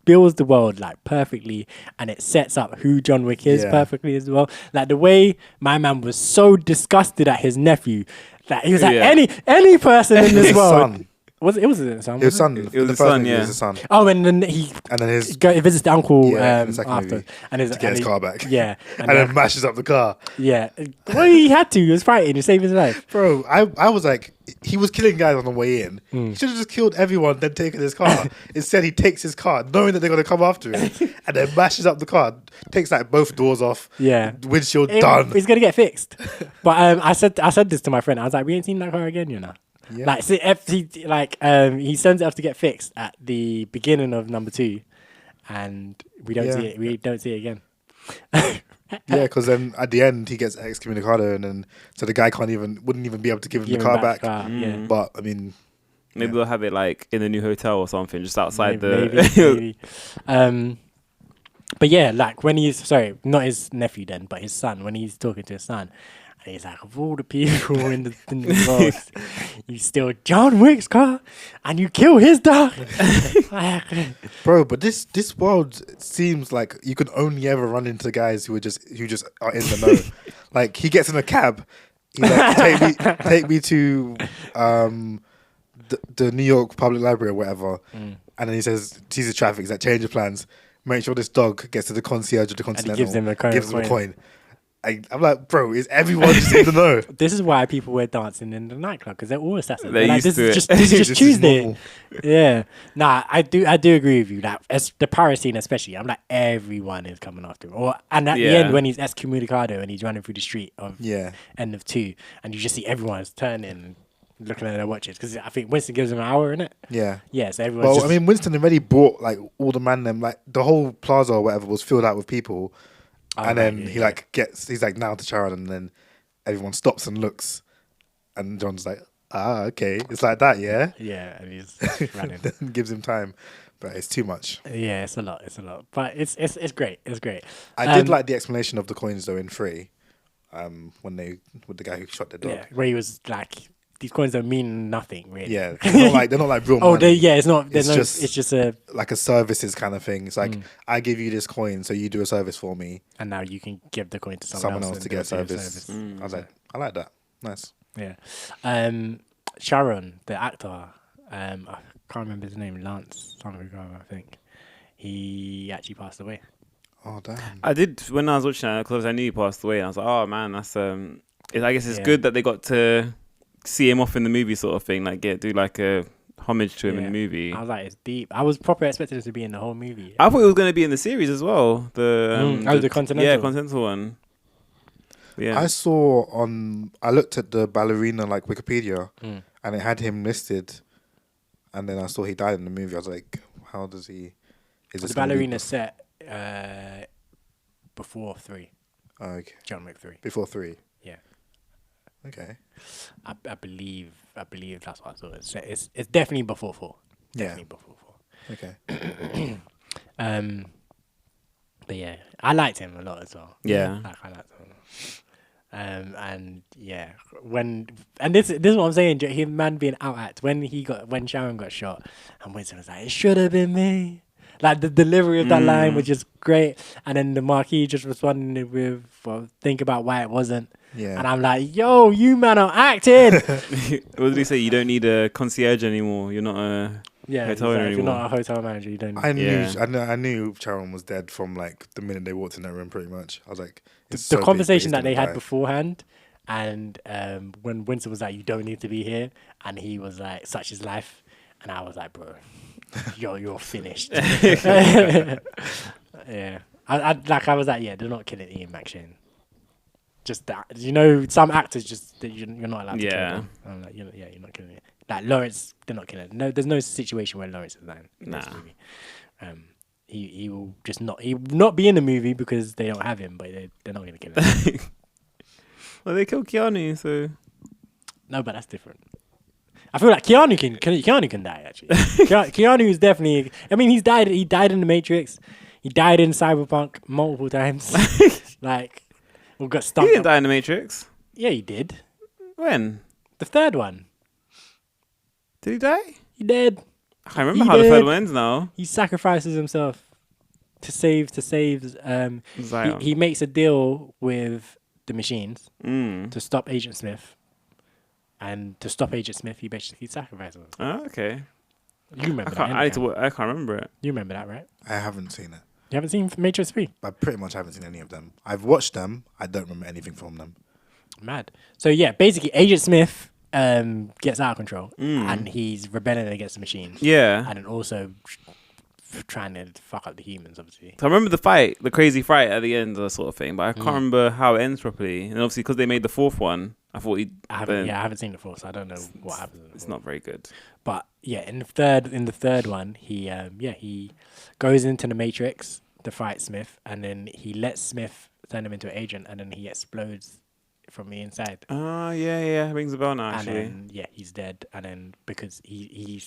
builds the world like perfectly, and it sets up who John Wick is perfectly as well. Like the way my man was so disgusted at his nephew that he was like any person in this world. Son. Was it was his son? It was son. It was the his first son, movie, It yeah. was his son. Oh, and then he visits the uncle in the second after, movie, and to get his car back. Yeah, And then mashes up the car. yeah. Well, he had to. He was fighting to save his life. Bro, I was like, he was killing guys on the way in. He should have just killed everyone, then taken his car. Instead, he takes his car, knowing that they're going to come after him, and then mashes up the car, takes like both doors off. Yeah, Windshield done. It's gonna get fixed. But I said this to my friend. I was like, we ain't seen that car again, you know. Yeah. Like, so he sends it off to get fixed at the beginning of number 2, and we don't see it. We don't see it again. Yeah, because then at the end he gets excommunicado, and then so the guy wouldn't even be able to give him the car back. Yeah. But I mean, Maybe they'll have it like in the new hotel or something, just outside maybe. But yeah, like when he's not his nephew then, but his son. When he's talking to his son, and he's like, of all the people in the world, you steal John Wick's car and you kill his dog. bro, but this world seems like you can only ever run into guys who just are in the know. Like he gets in a cab, he's like, take me to the New York Public Library or whatever, and then he says, sees the traffic, he's like, change your plans, make sure this dog gets to the concierge of the Continental, gives him a coin. I'm like, bro, is everyone just in the know? This is why people were dancing in the nightclub, because they're all assassins. They're like, used to it. this is just This is Tuesday. normal. Yeah. Nah, I do agree with you. Like the Paris scene especially, I'm like, everyone is coming after him. And at the end when he's excommunicado and he's running through the street of end of 2, and you just see everyone's turning and looking at their watches, because I think Winston gives them an hour, innit? Yeah. Yeah, so everyone's Well, I mean, Winston already brought like all the man them, like the whole plaza or whatever was filled out with people. And then he's like, now to Sharon, and then everyone stops and looks, and John's like, okay, it's like that, yeah. Yeah, and he's running. Gives him time, but it's too much. Yeah, it's a lot, but it's great. It's great. I did like the explanation of the coins though in 3, with the guy who shot the dog. Yeah, where he was like, these coins don't mean nothing, really. Yeah, they're not like real money. It's not. It's just a like a services kind of thing. It's like I give you this coin, so you do a service for me, and now you can give the coin to someone else and to do get it for your service. I was like, I like that. Nice. Yeah. Sharon, the actor, I can't remember his name. Lance something, I think. He actually passed away. Oh damn! I did when I was watching that because I knew he passed away, and I was like, oh man, that's I guess it's good that they got to see him off in the movie, sort of thing. Like do like a homage to him in the movie. I was like, it's deep. I was proper expecting him to be in the whole movie. I thought it was going to be in the series as well. The Continental. Yeah, Continental one. Yeah. I looked at the ballerina like Wikipedia, and it had him listed, and then I saw he died in the movie. I was like, how does he? Is this the ballerina set before 3. Oh, okay. John Wick 3. Before 3. Yeah. Okay. I believe that's what I saw. It's definitely before 4. Definitely before 4. Okay. But yeah, I liked him a lot as well. Yeah. Like, I liked him a lot. And yeah, this is what I'm saying. Him man being out act when Sharon got shot, and Winston was like, "It should have been me." Like the delivery of that line was just great, and then the Marquis just responding with, "Well, think about why it wasn't." Yeah. And I'm like, "Yo, you man are acting." What did he say? You don't need a concierge anymore. You're not a hotel owner if you're anymore. not a hotel manager, you don't. I knew Sharon was dead from like the minute they walked in that room. Pretty much, I was like, the conversation that they had beforehand, and when Winston was like, "You don't need to be here," and he was like, "Such is life," and I was like, "Bro, you're finished." Yeah, I was like, "Yeah, they're not killing Ian McShane." Just that, some actors just you're not allowed to kill them. I'm like, you're not killing it. Like Lawrence, they're not killing it. No, there's no situation where Lawrence is dying in this movie. he will just he will not be in the movie because they don't have him, but they're not going to kill him. Well, they killed Keanu, so No, but that's different. I feel like Keanu can die actually. Keanu is definitely. I mean, He died in the Matrix. He died in Cyberpunk multiple times. Like, we got stuck. he didn't die in the Matrix. Yeah, he did. When The third one. did he die? He did. I can't remember He how the third did. one ends now. He sacrifices himself to save. Zion. He makes a deal with the machines Mm. to stop Agent Smith. And to stop Agent Smith, he basically sacrifices himself. Oh, okay. You remember that? I innit? can't remember it. You remember that, right? I haven't seen it. You haven't seen Matrix 3? I pretty much haven't seen any of them. I've watched them. I don't remember anything from them. Mad. So yeah, basically Agent Smith gets out of control and he's rebelling against the machines. Yeah. And then also trying to fuck up the humans, obviously. So I remember the crazy fight at the end, of that sort of thing, but I can't remember how it ends properly. And obviously, because they made the fourth one, I thought I haven't seen the fourth, so I don't know what happens. it's not very good. But yeah, in the third one, he goes into the Matrix to fight Smith, and then he lets Smith turn him into an agent, and then he explodes from the inside. Oh, yeah, rings a bell now, actually. And then he's dead. And then because he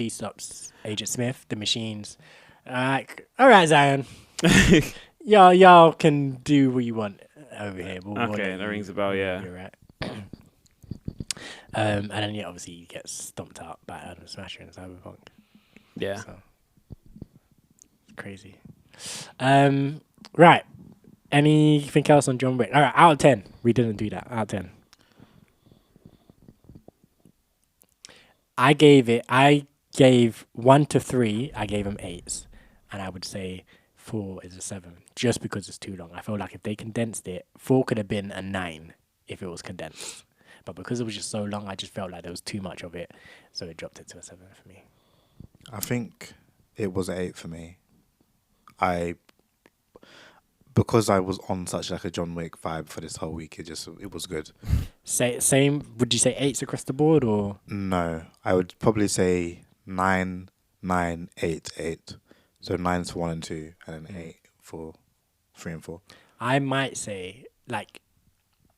stops Agent Smith, the machines are like, all right, Zion, y'all can do what you want over here. Okay, that rings a bell, yeah. You're right. And then obviously he gets stomped out by Adam Smasher in Cyberpunk. Yeah. So it's crazy. Right. Anything else on John Wick? All right, out of 10. We didn't do that. Out of 10. I gave 1 to 3, I gave them 8s. And I would say 4 is a 7, just because it's too long. I feel like if they condensed it, 4 could have been a 9 if it was condensed. But because it was just so long, I just felt like there was too much of it. So it dropped it to a 7 for me. I think it was an 8 for me. Because I was on such like a John Wick vibe for this whole week, it was good. Same. Would you say 8s across the board or? No, I would probably say 9, 9, 8, 8. So 9's for 1 and 2, and then 8 for 3 and 4. I might say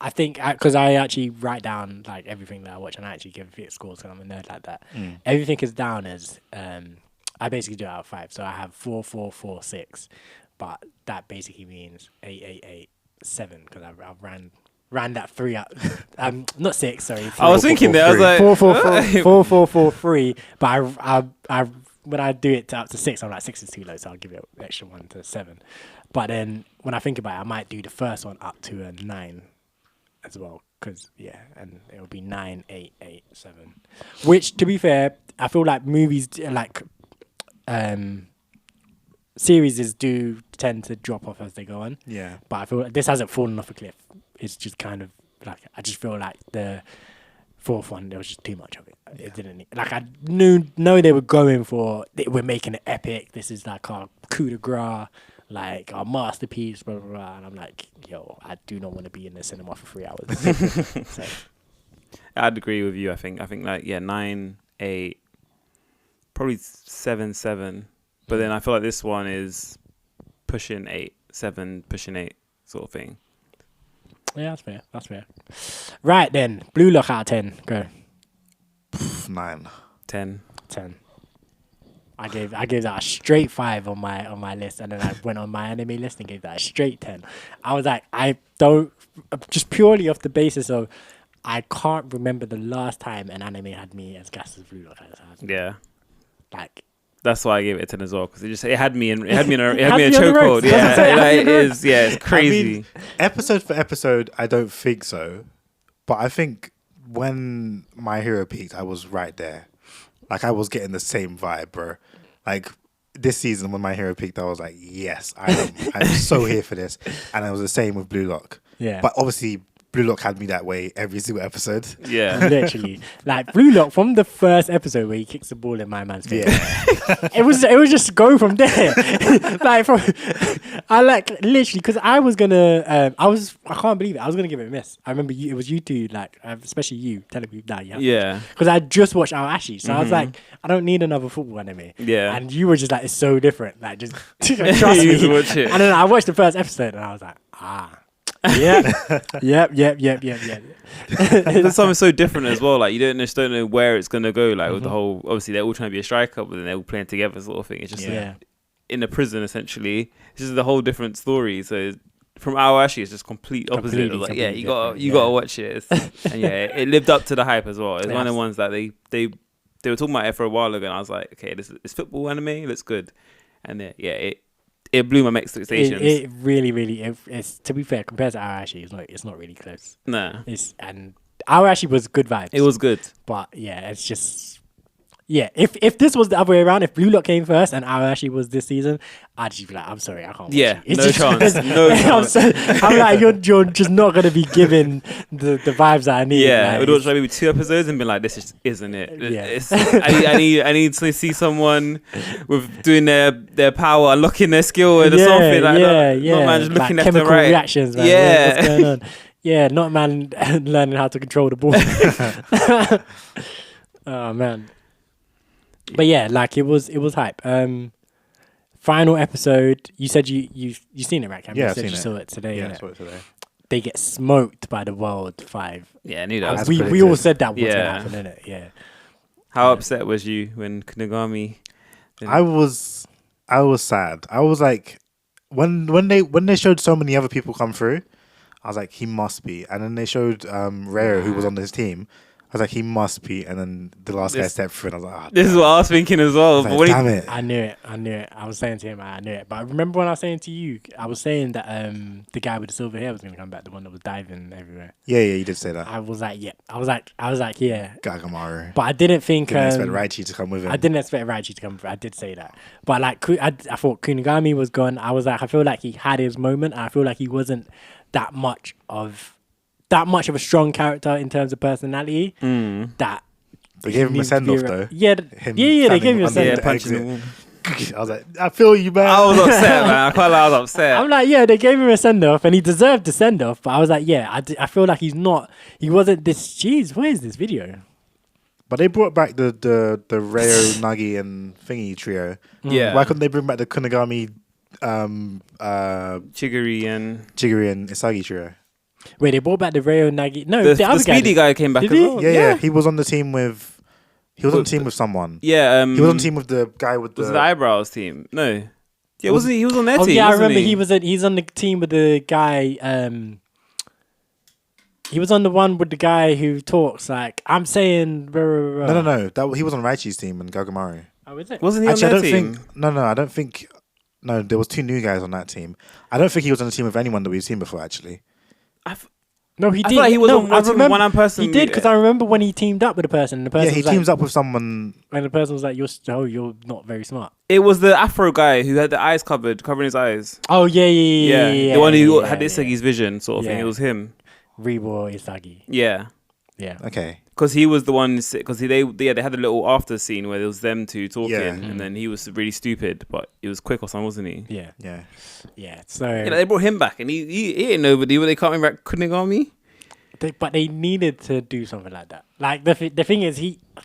I think because I actually write down like everything that I watch and I actually give it scores because I'm a nerd like that. Everything is down as I basically do it out of 5. So I have 4, 4, 4, 6, but that basically means 8, 8, 8, 7 because I ran that 3 out. Not 6, sorry. 4, I was thinking that. I was like 4, 4, 4, 4, 4, 4, 3. But I when I do it up to 6, I'm like 6 is too low, so I'll give it an extra 1 to 7. But then when I think about it, I might do the first one up to a 9 as well, because and it'll be 9, 8, 8, 7. Which, to be fair, I feel like movies like series do tend to drop off as they go on. Yeah. But I feel like this hasn't fallen off a cliff. It's just kind of like I just feel like the fourth one there was just too much of it. It didn't like I know they were going for we're making it epic. This is like our coup de grace, like our masterpiece, blah blah blah. And I'm like, yo, I do not want to be in the cinema for 3 hours. So. I'd agree with you. I think like 9, 8, probably 7, 7. But then I feel like this one is pushing 8, 7, pushing 8 sort of thing. Yeah, that's fair. Right then, Blue Lock out of 10. Go. 9. 10. 10. I gave that a straight 5 on my list, and then I went on my anime list and gave that a straight 10. I was like, I don't, just purely off the basis of I can't remember the last time an anime had me as gassed as Blue Lock. Yeah. Like. That's why I gave it a 10 as well, because it had me in a the chokehold. ropes. Yeah, it is. Yeah, it's crazy. I mean, episode for episode, I don't think so, but I think when My Hero peaked, I was right there. Like I was getting the same vibe, bro. Like this season when My Hero peaked, I was like, yes, I'm so here for this. And it was the same with Blue Lock. Yeah. But obviously Blue Lock had me that way every single episode. Yeah. Literally, like Blue Lock from the first episode where he kicks the ball in my man's face. Yeah. it was just go from there. Like from, I like literally because I was gonna I can't believe it. I was gonna give it a miss. I remember it was you two, like especially you telling me that. Yeah. Because I just watched Our Ashy, so I was like, I don't need another football anime. Yeah. And you were just like, it's so different. Like just trust You me. just watch it. And then I watched the first episode and I was like, yep. There's something so different as well. Like you just don't know where it's gonna go. Like with the whole, obviously they're all trying to be a striker, but then they're all playing together, sort of thing. It's just in a prison essentially. It's just a whole different story. So from Our Ashy, it's just complete opposite. Completely, Like completely you gotta watch it. And it lived up to the hype as well. It's one of the ones that they were talking about it for a while ago, and I was like, okay, this is football anime. It looks good, and it blew my expectations. It really it's, to be fair, compared to Our Ashy, it's not really close. Nah, And Our Ashy was good vibes. it was good. But yeah, it's just if this was the other way around, if Blue Lock came first and Our Ashy was this season, I'd just be like, I'm sorry, I can't watch Yeah, it. It's no just- chance. No chance. I'm like, you're just not gonna be given the vibes that I need. Yeah, like, we'd watch maybe 2 episodes and be like, "This just isn't it." Yeah. I need to see someone with doing their power, unlocking their skill or something like that. Not man just looking like left and chemical right. reactions, man. Yeah. What's going on? Yeah, not man learning how to control the ball. Oh man. But yeah, like it was hype. Final episode. You said you seen it, right, Cam? Yeah, you I've said seen you it. saw it today. Yeah, I innit? saw it today. They get smoked by the World 5. Yeah, I knew that. And Was we predicted. all said that was Yeah. gonna happen, innit? Yeah. How upset was you when Kunigami? I was sad. I was like, when they showed so many other people come through, I was like, he must be. And then they showed Rayo, who was on his team. I was like, he must be. And then the last guy stepped through, and I was like, This is what I was thinking as well. But like, when damn it. I knew it. I was saying to him, I knew it. But I remember when I was saying to you, I was saying that the guy with the silver hair was going to come back, the one that was diving everywhere. Yeah, you did say that. I was like, yeah. I was like, yeah. Gagamaru. But I didn't think. Didn't expect Raichi to come with him. I didn't expect Raichi to come through. I did say that. But like, I thought Kunigami was gone. I was like, I feel like he had his moment. And I feel like he wasn't that much of a strong character in terms of personality. That They gave him a needs to send be off around. though. Yeah, Him they gave him a standing send under off. the punching the exit. wall. I was like, I feel you, man. I was upset, man. I can't lie, I was upset. I'm like, yeah, they gave him a send off, and he deserved the send off. But I was like, yeah, I feel like he wasn't this. Jeez, where is this video? But they brought back the Rayo, Nagi, and Thingy trio. Yeah. Why couldn't they bring back the Kunigami, Chigiri and Jigiri, and Isagi trio? Wait, they brought back the Rayo Nagi. No, the other Speedy guy came back Did as he? well. Yeah, he was on the team with. He was on the team with someone. Yeah, He was on the team with the guy with was it the eyebrows team? No. Yeah, wasn't he? He was on their Oh team. yeah, I wasn't remember he's on the team with the guy. He was on the one with the guy who talks like I'm saying. No. He was on Raichi's team and Gagamaru. Oh, is it? Wasn't he Actually, I on don't their team? think. No, I don't think. No, there was 2 new guys on that team. I don't think he was on the team with anyone that we've seen before. Actually, No, he I did. feel like he was no, on I one team with remember one person. he did because I remember when he teamed up with a person. And the person yeah, he was like, teams up with someone. and the person was like, "You're not very smart." It was the Afro guy who had the eyes covering his eyes. Oh yeah. The one who had Isagi's vision, sort of thing. Yeah. It was him. Rebo Isagi. Yeah, Yeah. Okay, because he was the one. Because they had a little after scene where it was them two talking, Yeah. and then he was really stupid, but it was quick or something, wasn't he? Yeah. yeah. Yeah. So, Yeah, they brought him back, and he ain't nobody. But they can't bring back Kunigami. but they needed to do something like that. Like the thing is,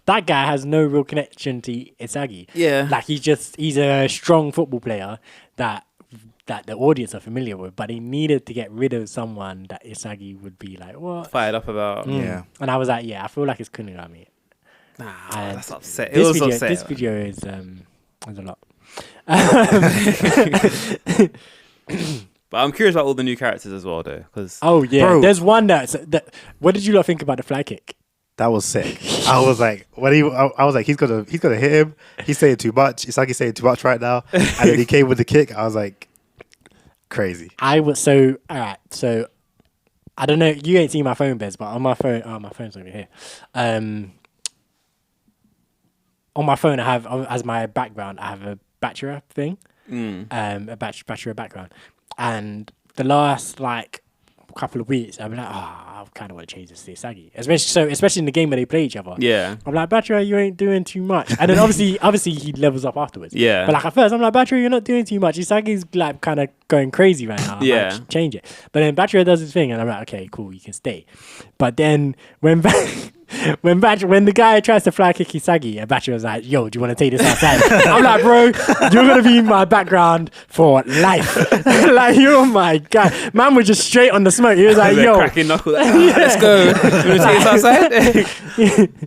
that guy has no real connection to Isagi. Yeah. Like he's a strong football player that the audience are familiar with, but he needed to get rid of someone that Isagi would be like, what? Fired up about. Yeah. And I was like, yeah, I feel like it's Kunigami. Nah, And that's upset. It This was video, upset. this video is a lot. But I'm curious about all the new characters as well, though, because Oh yeah, Bro. there's one that. What did you lot think about the fly kick? That was sick. I was like, I was like, he's gonna hit him. He's saying too much. Isagi's saying too much right now. And then he came with the kick. I was like, crazy. I was so alright. So I don't know. You ain't seen my phone, Bez, but on my phone, my phone's over here. On my phone, I have as my background, I have a Bachelor thing, a Bachelor background, and the last couple of weeks, I'll be like, I kind of want to change this to Isagi. Especially in the game where they play each other. Yeah. I'm like, Batra, you ain't doing too much. And then obviously he levels up afterwards. Yeah. But like at first, I'm like, Batra, you're not doing too much. Isagi's like kind of going crazy right now. Yeah. Like, change it. But then Batra does his thing, and I'm like, okay, cool, you can stay. But then when the guy tries to fly kick Isagi, and Batra was like, yo, do you want to take this outside? I'm like, bro, you're going to be in my background for life. Like, you're my guy. Man was just straight on the smoke. He was like, yo. Cracking knuckle. Like, let's go. You want to take this outside?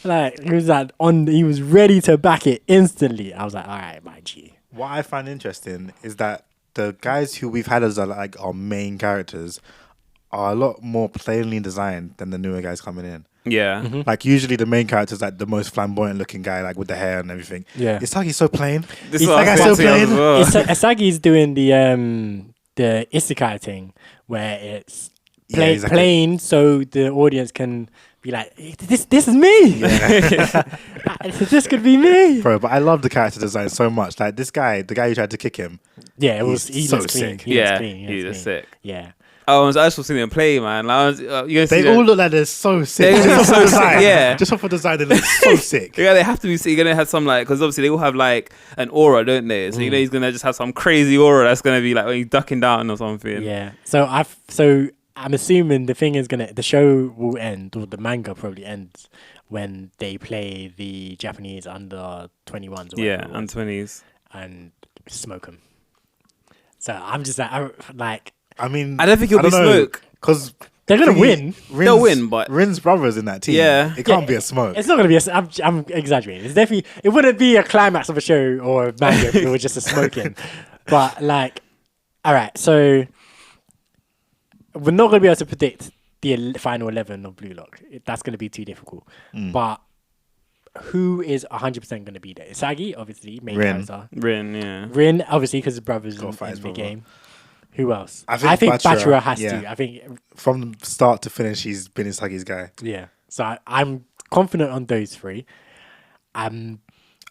Like, he was ready to back it instantly. I was like, all right, my G. What I find interesting is that the guys who we've had as our main characters are a lot more plainly designed than the newer guys coming in. Yeah. Mm-hmm. Like usually the main character is like the most flamboyant looking guy, like with the hair and everything. Yeah. Isagi's so plain. This is what That I guy's was so saying as plain. well. Isagi's doing the isekai thing where it's Yeah, exactly. plain so the audience can be like, this is me. This could be me. Bro, but I love the character design so much. Like this guy, the guy who tried to kick him. Yeah, he He's looks so clean. sick. He looks clean. He was sick. Yeah. I was actually seeing them play, man. They all look like they're so sick. They're Just off so the sick, design. yeah. Just off the design, they look so sick. Yeah, they have to be. So you're gonna have some like, because obviously they all have like an aura, don't they? So you know he's gonna just have some crazy aura that's gonna be like when he's ducking down or something. Yeah. So I'm assuming the show will end, or the manga probably ends when they play the Japanese under 21s. Or Yeah, whatever it and was, 20s. and smoke them. So I'm just like, I mean, I don't think it'll be smoke. because they're gonna win. They'll win, but Rin's brother's in that team. Yeah. It can't be a smoke. It's not gonna be I'm exaggerating. It's definitely. It wouldn't be a climax of a show or a manga if it was just a smoking. But like, all right. So we're not gonna be able to predict the final 11 of Blue Lock. That's gonna be too difficult. But who is 100% gonna be there? Isagi, obviously, main Rin. character. Rin, yeah. Rin, obviously, because his brother's Gotta in fight his the brother. game. Who else? I think Bachira Bachira, has yeah. to. I think From start to finish, he's been Isagi's guy. yeah. So I'm confident on those three. I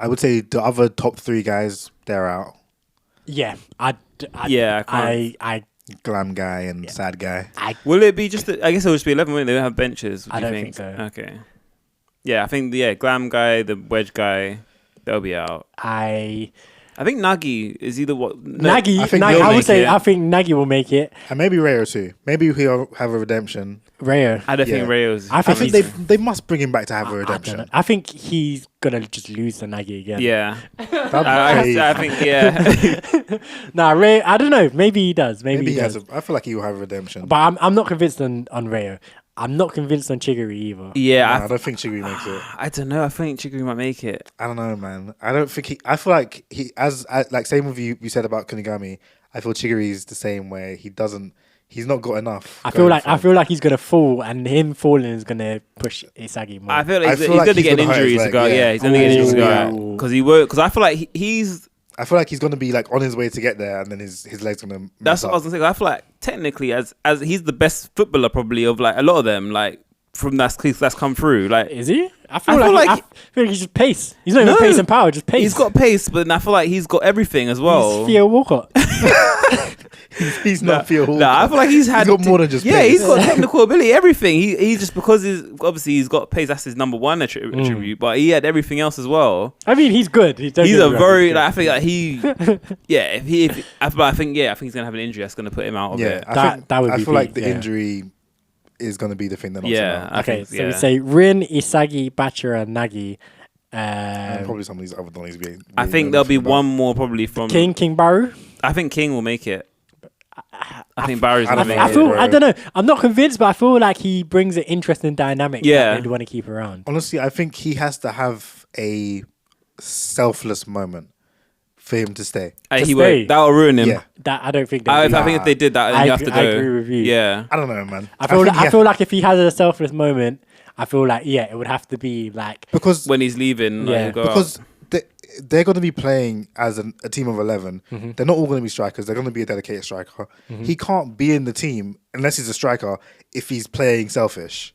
would say the other top three guys, they're out. Yeah, Yeah, I I Glam guy and sad guy. Will it be just? I guess it will just be 11. Won't they? They don't have benches. I don't think so. Okay. Yeah, I think glam guy, the wedge guy, they'll be out. I think Nagi is either what Nagi. I think Nagi he'll I would make say it. I think Nagi will make it. And maybe Rayo too. Maybe he'll have a redemption. Rayo. I don't Yeah. think Rayo's. I I think he's- they must bring him back to have a I don't redemption. know. I think he's gonna just lose to Nagi again. Yeah, That'd be I crazy. think yeah. Nah, Rayo. I don't know. Maybe he does. Maybe Maybe he he does. has. I feel like he will have a redemption. But I'm not convinced on Rayo. I'm not convinced on Chigiri either. Yeah, I don't think Chiguri makes it. I don't know. I think Chiguri might make it. I don't know, man. I don't think he. I feel like he, like same with you said about Kunigami. I feel Chiguri is the same way. He doesn't. He's not got enough. I feel like he's gonna fall, and him falling is gonna push Isagi more. I feel like I he's feel going like to he's get gonna hurt his injuries. leg, Yeah, yeah. he's going to get injuries. Ooh. Because he won't. Because I feel like he's. I feel like he's gonna be like on his way to get there, and then his leg's gonna. That's what I was gonna say. I feel like technically, as he's the best footballer probably of like a lot of them, like from that's come through. Like Is he? I feel like- I feel like he's just pace. He's not even No. pace and power, just pace. he's got pace, but then I feel like he's got everything as well. He's Theo Walcott. He's not Theo Walcott. Nah, I feel like he's got more than just yeah. pace. He's got technical ability, everything. He's just because he's got pace. That's his number one attribute. But he had everything else as well. I mean, he's good. He's a very like, I think like he yeah. I think he's gonna have an injury that's gonna put him out of Yeah, it. That would I be feel like big, the yeah. injury is gonna be the thing that knocks Yeah, him out. I Okay, think, so we yeah. say Rin, Isagi, Bachira, Nagi. And probably some of these other ones be. I think there'll be one more probably from King Baru. I think King will make it. I think Barry's I gonna don't make know. I it. feel. bro. I don't know. I'm not convinced, but I feel like he brings an interesting dynamic. Yeah. that they'd want to keep around. Honestly, I think he has to have a selfless moment for him to stay. He stay. won't. That'll ruin him. Yeah, That I don't think. I they'd do. think if they did that, then I you have to agree- go. I agree with you. Yeah. I don't know, man. I feel. think I he feel like if he has a selfless moment, I feel like it would have to be like because When he's leaving, Yeah. he'll go because out. they're going to be playing as a team of 11. Mm-hmm. They're not all going to be strikers. They're going to be a dedicated striker. He can't be in the team unless he's a striker if he's playing selfish.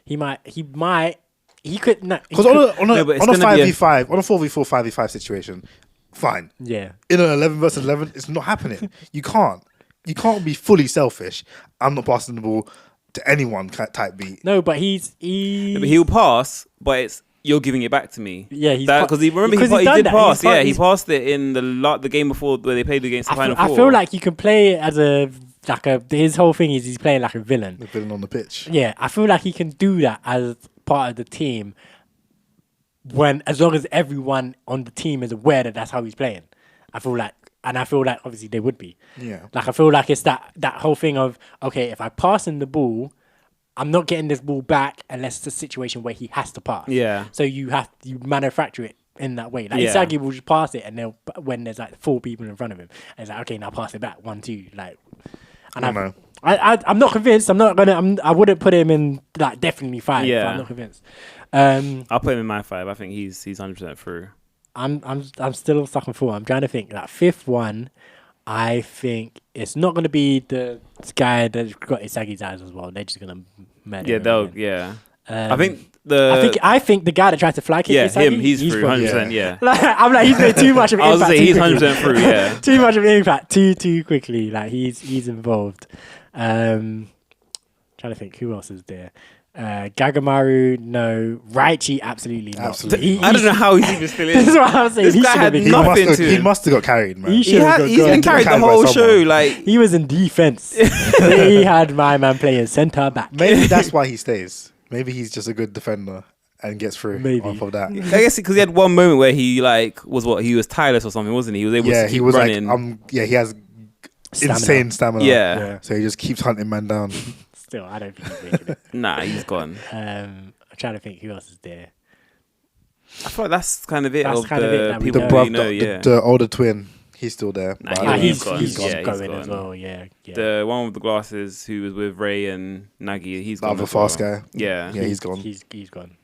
he might. He could. No, he Because could- on No, but a it's gonna be 5v5, on a 4v4, 5v5 situation, fine. yeah. In an 11 versus 11, it's not happening. You can't. you can't be fully selfish. I'm not passing the ball to anyone type beat. No, but But he'll pass, but you're giving it back to me. Yeah, he's because he did pass. He passed it in the game before where they played against the final four. I feel like you can play it as his whole thing is he's playing like a villain. The villain on the pitch. Yeah, I feel like he can do that as part of the team as long as everyone on the team is aware that that's how he's playing. I feel like obviously they would be. Yeah. Like I feel like it's that whole thing of, okay, if I pass in the ball, I'm not getting this ball back unless it's a situation where he has to pass. Yeah. So you manufacture it in that way. Like Yeah. Isagi will just pass it, and when there's like 4 people in front of him, and it's like, okay, now pass it back, 1, 2, like. And I'm not convinced. I wouldn't put him in like definitely 5. Yeah. But I'm not convinced. I'll put him in my 5. I think he's 100% through. I'm still stuck on 4. I'm trying to think. That 5th one, I think it's not going to be the guy that's got Isagi's eyes as well. They're just going to murder him. Yeah. I think the guy that tried to fly kick Isagi, he's through 100%. Yeah. I'm like, he's made too much of an impact. I was gonna say he's 100% through. Yeah. Too much of an impact too quickly. Like he's involved. Trying to think who else is there. Gagamaru, no. Raichi, absolutely not. Absolutely. I don't know how he's even still in. This is what I'm saying. This guy had nothing to He him. must have got carried, man. He He's been carried the whole show. Like He was in defense. He had my man playing centre back. Maybe that's why he stays. Maybe he's just a good defender and gets through Maybe. off of that. I guess because he had one moment where he was tireless or something, wasn't he? He was able to keep running. He has insane stamina. Yeah. So he just keeps hunting man down. Still, I don't think he's making it. Nah, he's gone. I'm trying to think who else is there. I feel like that's kind of it. That's Of kind of it the that we people know. The we brother, know. Yeah. the older twin, he's still there. Nah, but I Yeah, don't know. he's gone. He's Yeah, he's going gone. as well. Yeah. The one with the glasses who was with Ray and Nagi, he's The gone. other as well. fast guy. Yeah. Yeah, he's gone. He's gone.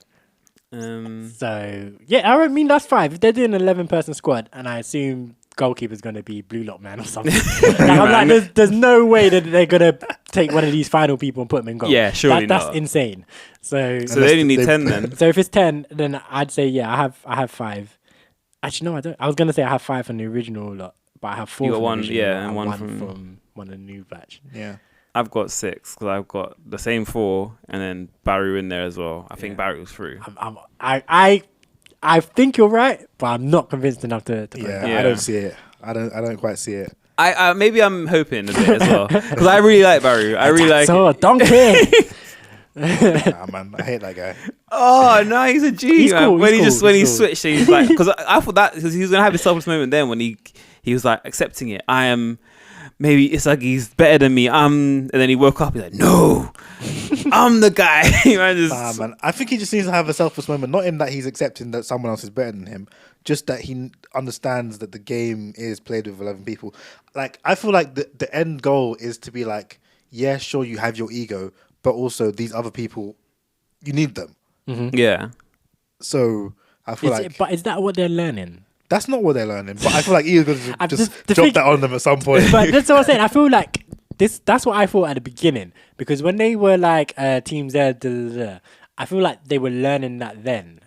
Um, So yeah, I mean that's 5. If they're doing an 11-person squad, and I assume goalkeeper's going to be Blue Lock Man or something. I'm like, there's no way that they're going to take one of these final people and put them in goal. Yeah, surely That's not. insane. So they only need 10 then. So if it's 10, then I'd say I have 5. Actually, no, I don't. I was gonna say I have 5 from the original lot, but I have 4. You got from the one, original yeah, lot and one from one of the new batch. Yeah. I've got 6 because I've got the same 4 and then Baru in there as well. I think Baru's through. I think you're right, but I'm not convinced enough to put Yeah, it. Yeah. I don't see it. I don't quite see it. I maybe I'm hoping a bit as well because I really like Baru. I really like. So donkey. Nah, man, I hate that guy. Oh no, he's a G. He's man. cool, When he's he cool, just when he he's cool. switched, he's like because I thought that because he was gonna have his selfless moment then when he was like accepting it. I am maybe Isagi's better than me. And then he woke up. He's like, no, I'm the guy. Nah, man. I think he just needs to have a selfless moment, not in that he's accepting that someone else is better than him, just that he understands that the game is played with 11 people. Like, I feel like the end goal is to be like, yeah, sure, you have your ego, but also these other people, you need them. Yeah. So I feel But is that what they're learning? that's not what they're learning. But I feel like Ego's going to just the drop thing- that on them at some point. But that's what I'm saying. I feel like that's what I thought at the beginning. Because when they were like Team Z, I feel like they were learning that then.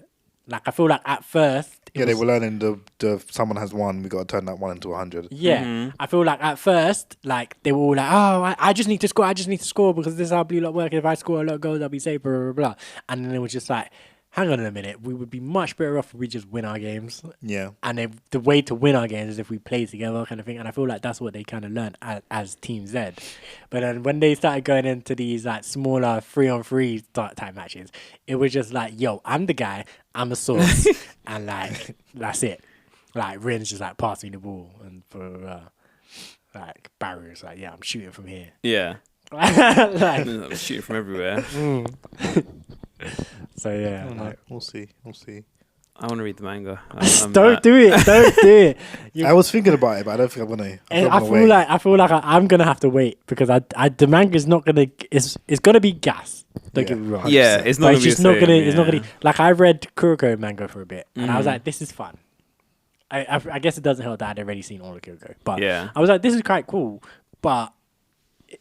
Like I feel like at first they were learning the someone has 1, we got to turn that 1 into 100. Yeah, I feel like at first, like they were all like, "Oh, I just need to score because this is how Blue Lock work. If I score a lot of goals, I'll be safe." Blah blah blah. And then it was just like, "Hang on a minute, we would be much better off if we just win our games." Yeah. And then the way to win our games is if we play together, kind of thing. And I feel like that's what they kind of learned as Team Z. But then when they started going into these like smaller 3-on-3 type matches, it was just like, "Yo, I'm the guy. I'm a source," and like that's it. Like Rin's just like passing the ball, and for like Barry's like, "Yeah, I'm shooting from here." Yeah. Like, I'm shooting from everywhere. so yeah, I don't know. like, We'll see. I want to read the manga. don't do it. Don't do it. You- I was thinking about it, but I don't think I'm gonna. And I feel like I'm gonna have to wait because the manga's not gonna. It's gonna be gas. Don't get me wrong. Yeah, it's not But gonna it's be just the not same, gonna. It's not yeah. gonna. Like I read Kuroko manga for a bit, and I was like, this is fun. I guess it doesn't help that I'd already seen all of Kuroko, but Yeah. I was like, this is quite cool, but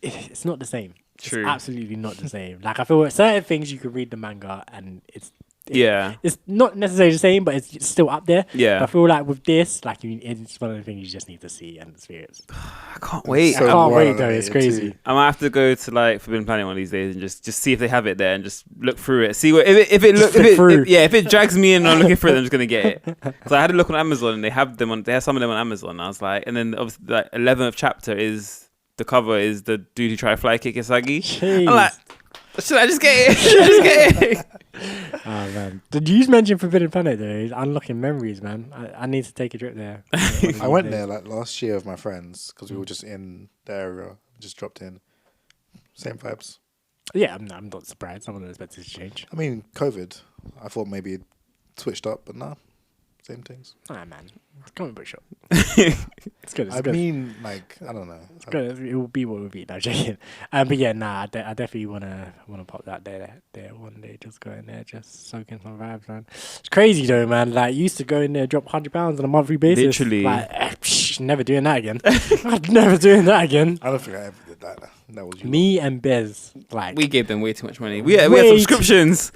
it's not the same. True. It's absolutely not the same. Like I feel like certain things you could read the manga and It's not necessarily the same, but it's still up there. Yeah. But I feel like with this, like it's one of the things you just need to see and experience. I can't wait. I can't wait wild, though. It's yeah, crazy. too. I might have to go to like Forbidden Planet one of these days and just see if they have it there and just look through it. See what if it drags me in and I'm looking for it, I'm just gonna get it. So I had a look on Amazon and they have some of them on Amazon. I was like, and then obviously like 11th chapter is the cover is the dude who tried to fly kick Isagi. I'm like, should I just get it? Should I just get it? Oh man, did you mention Forbidden Planet though? It's unlocking memories, man. I need to take a trip there. I went there like last year with my friends because we were just in the area. Just dropped in. Same vibes. Yeah, I'm not surprised. I wasn't expecting to change. I mean, COVID. I thought maybe it switched up, but nah, same things. Ah man, comic book shop. It's good. It's good. mean, like, I don't know. It's good. It will be what it will be. No, joking. But yeah, nah. I definitely wanna pop that there one day. Just go in there, just soak in some vibes, man. It's crazy though, man. Like, you used to go in there, drop £100 on a monthly basis. Literally. Like, never doing that again. I'm never doing that again. I don't think I ever did that. That was you. Me and Bez, like, We gave them way too much money. We had subscriptions.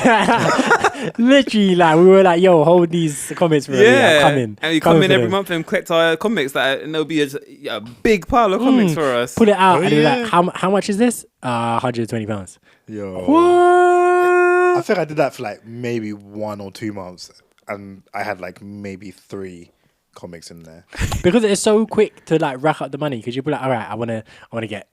yeah, literally, like, we were like, "Yo, hold these comics for me. Like, come in." And we come in every month and collect our comics and there'll be a big pile of comics for us. Put it out, Oh, and you're yeah. like, "How much is this?" £120. Yo. What? I think I did that for like maybe 1 or 2 months, and I had like maybe 3 comics in there. Because it's so quick to like rack up the money. Because you'll be like, "All right, I want to get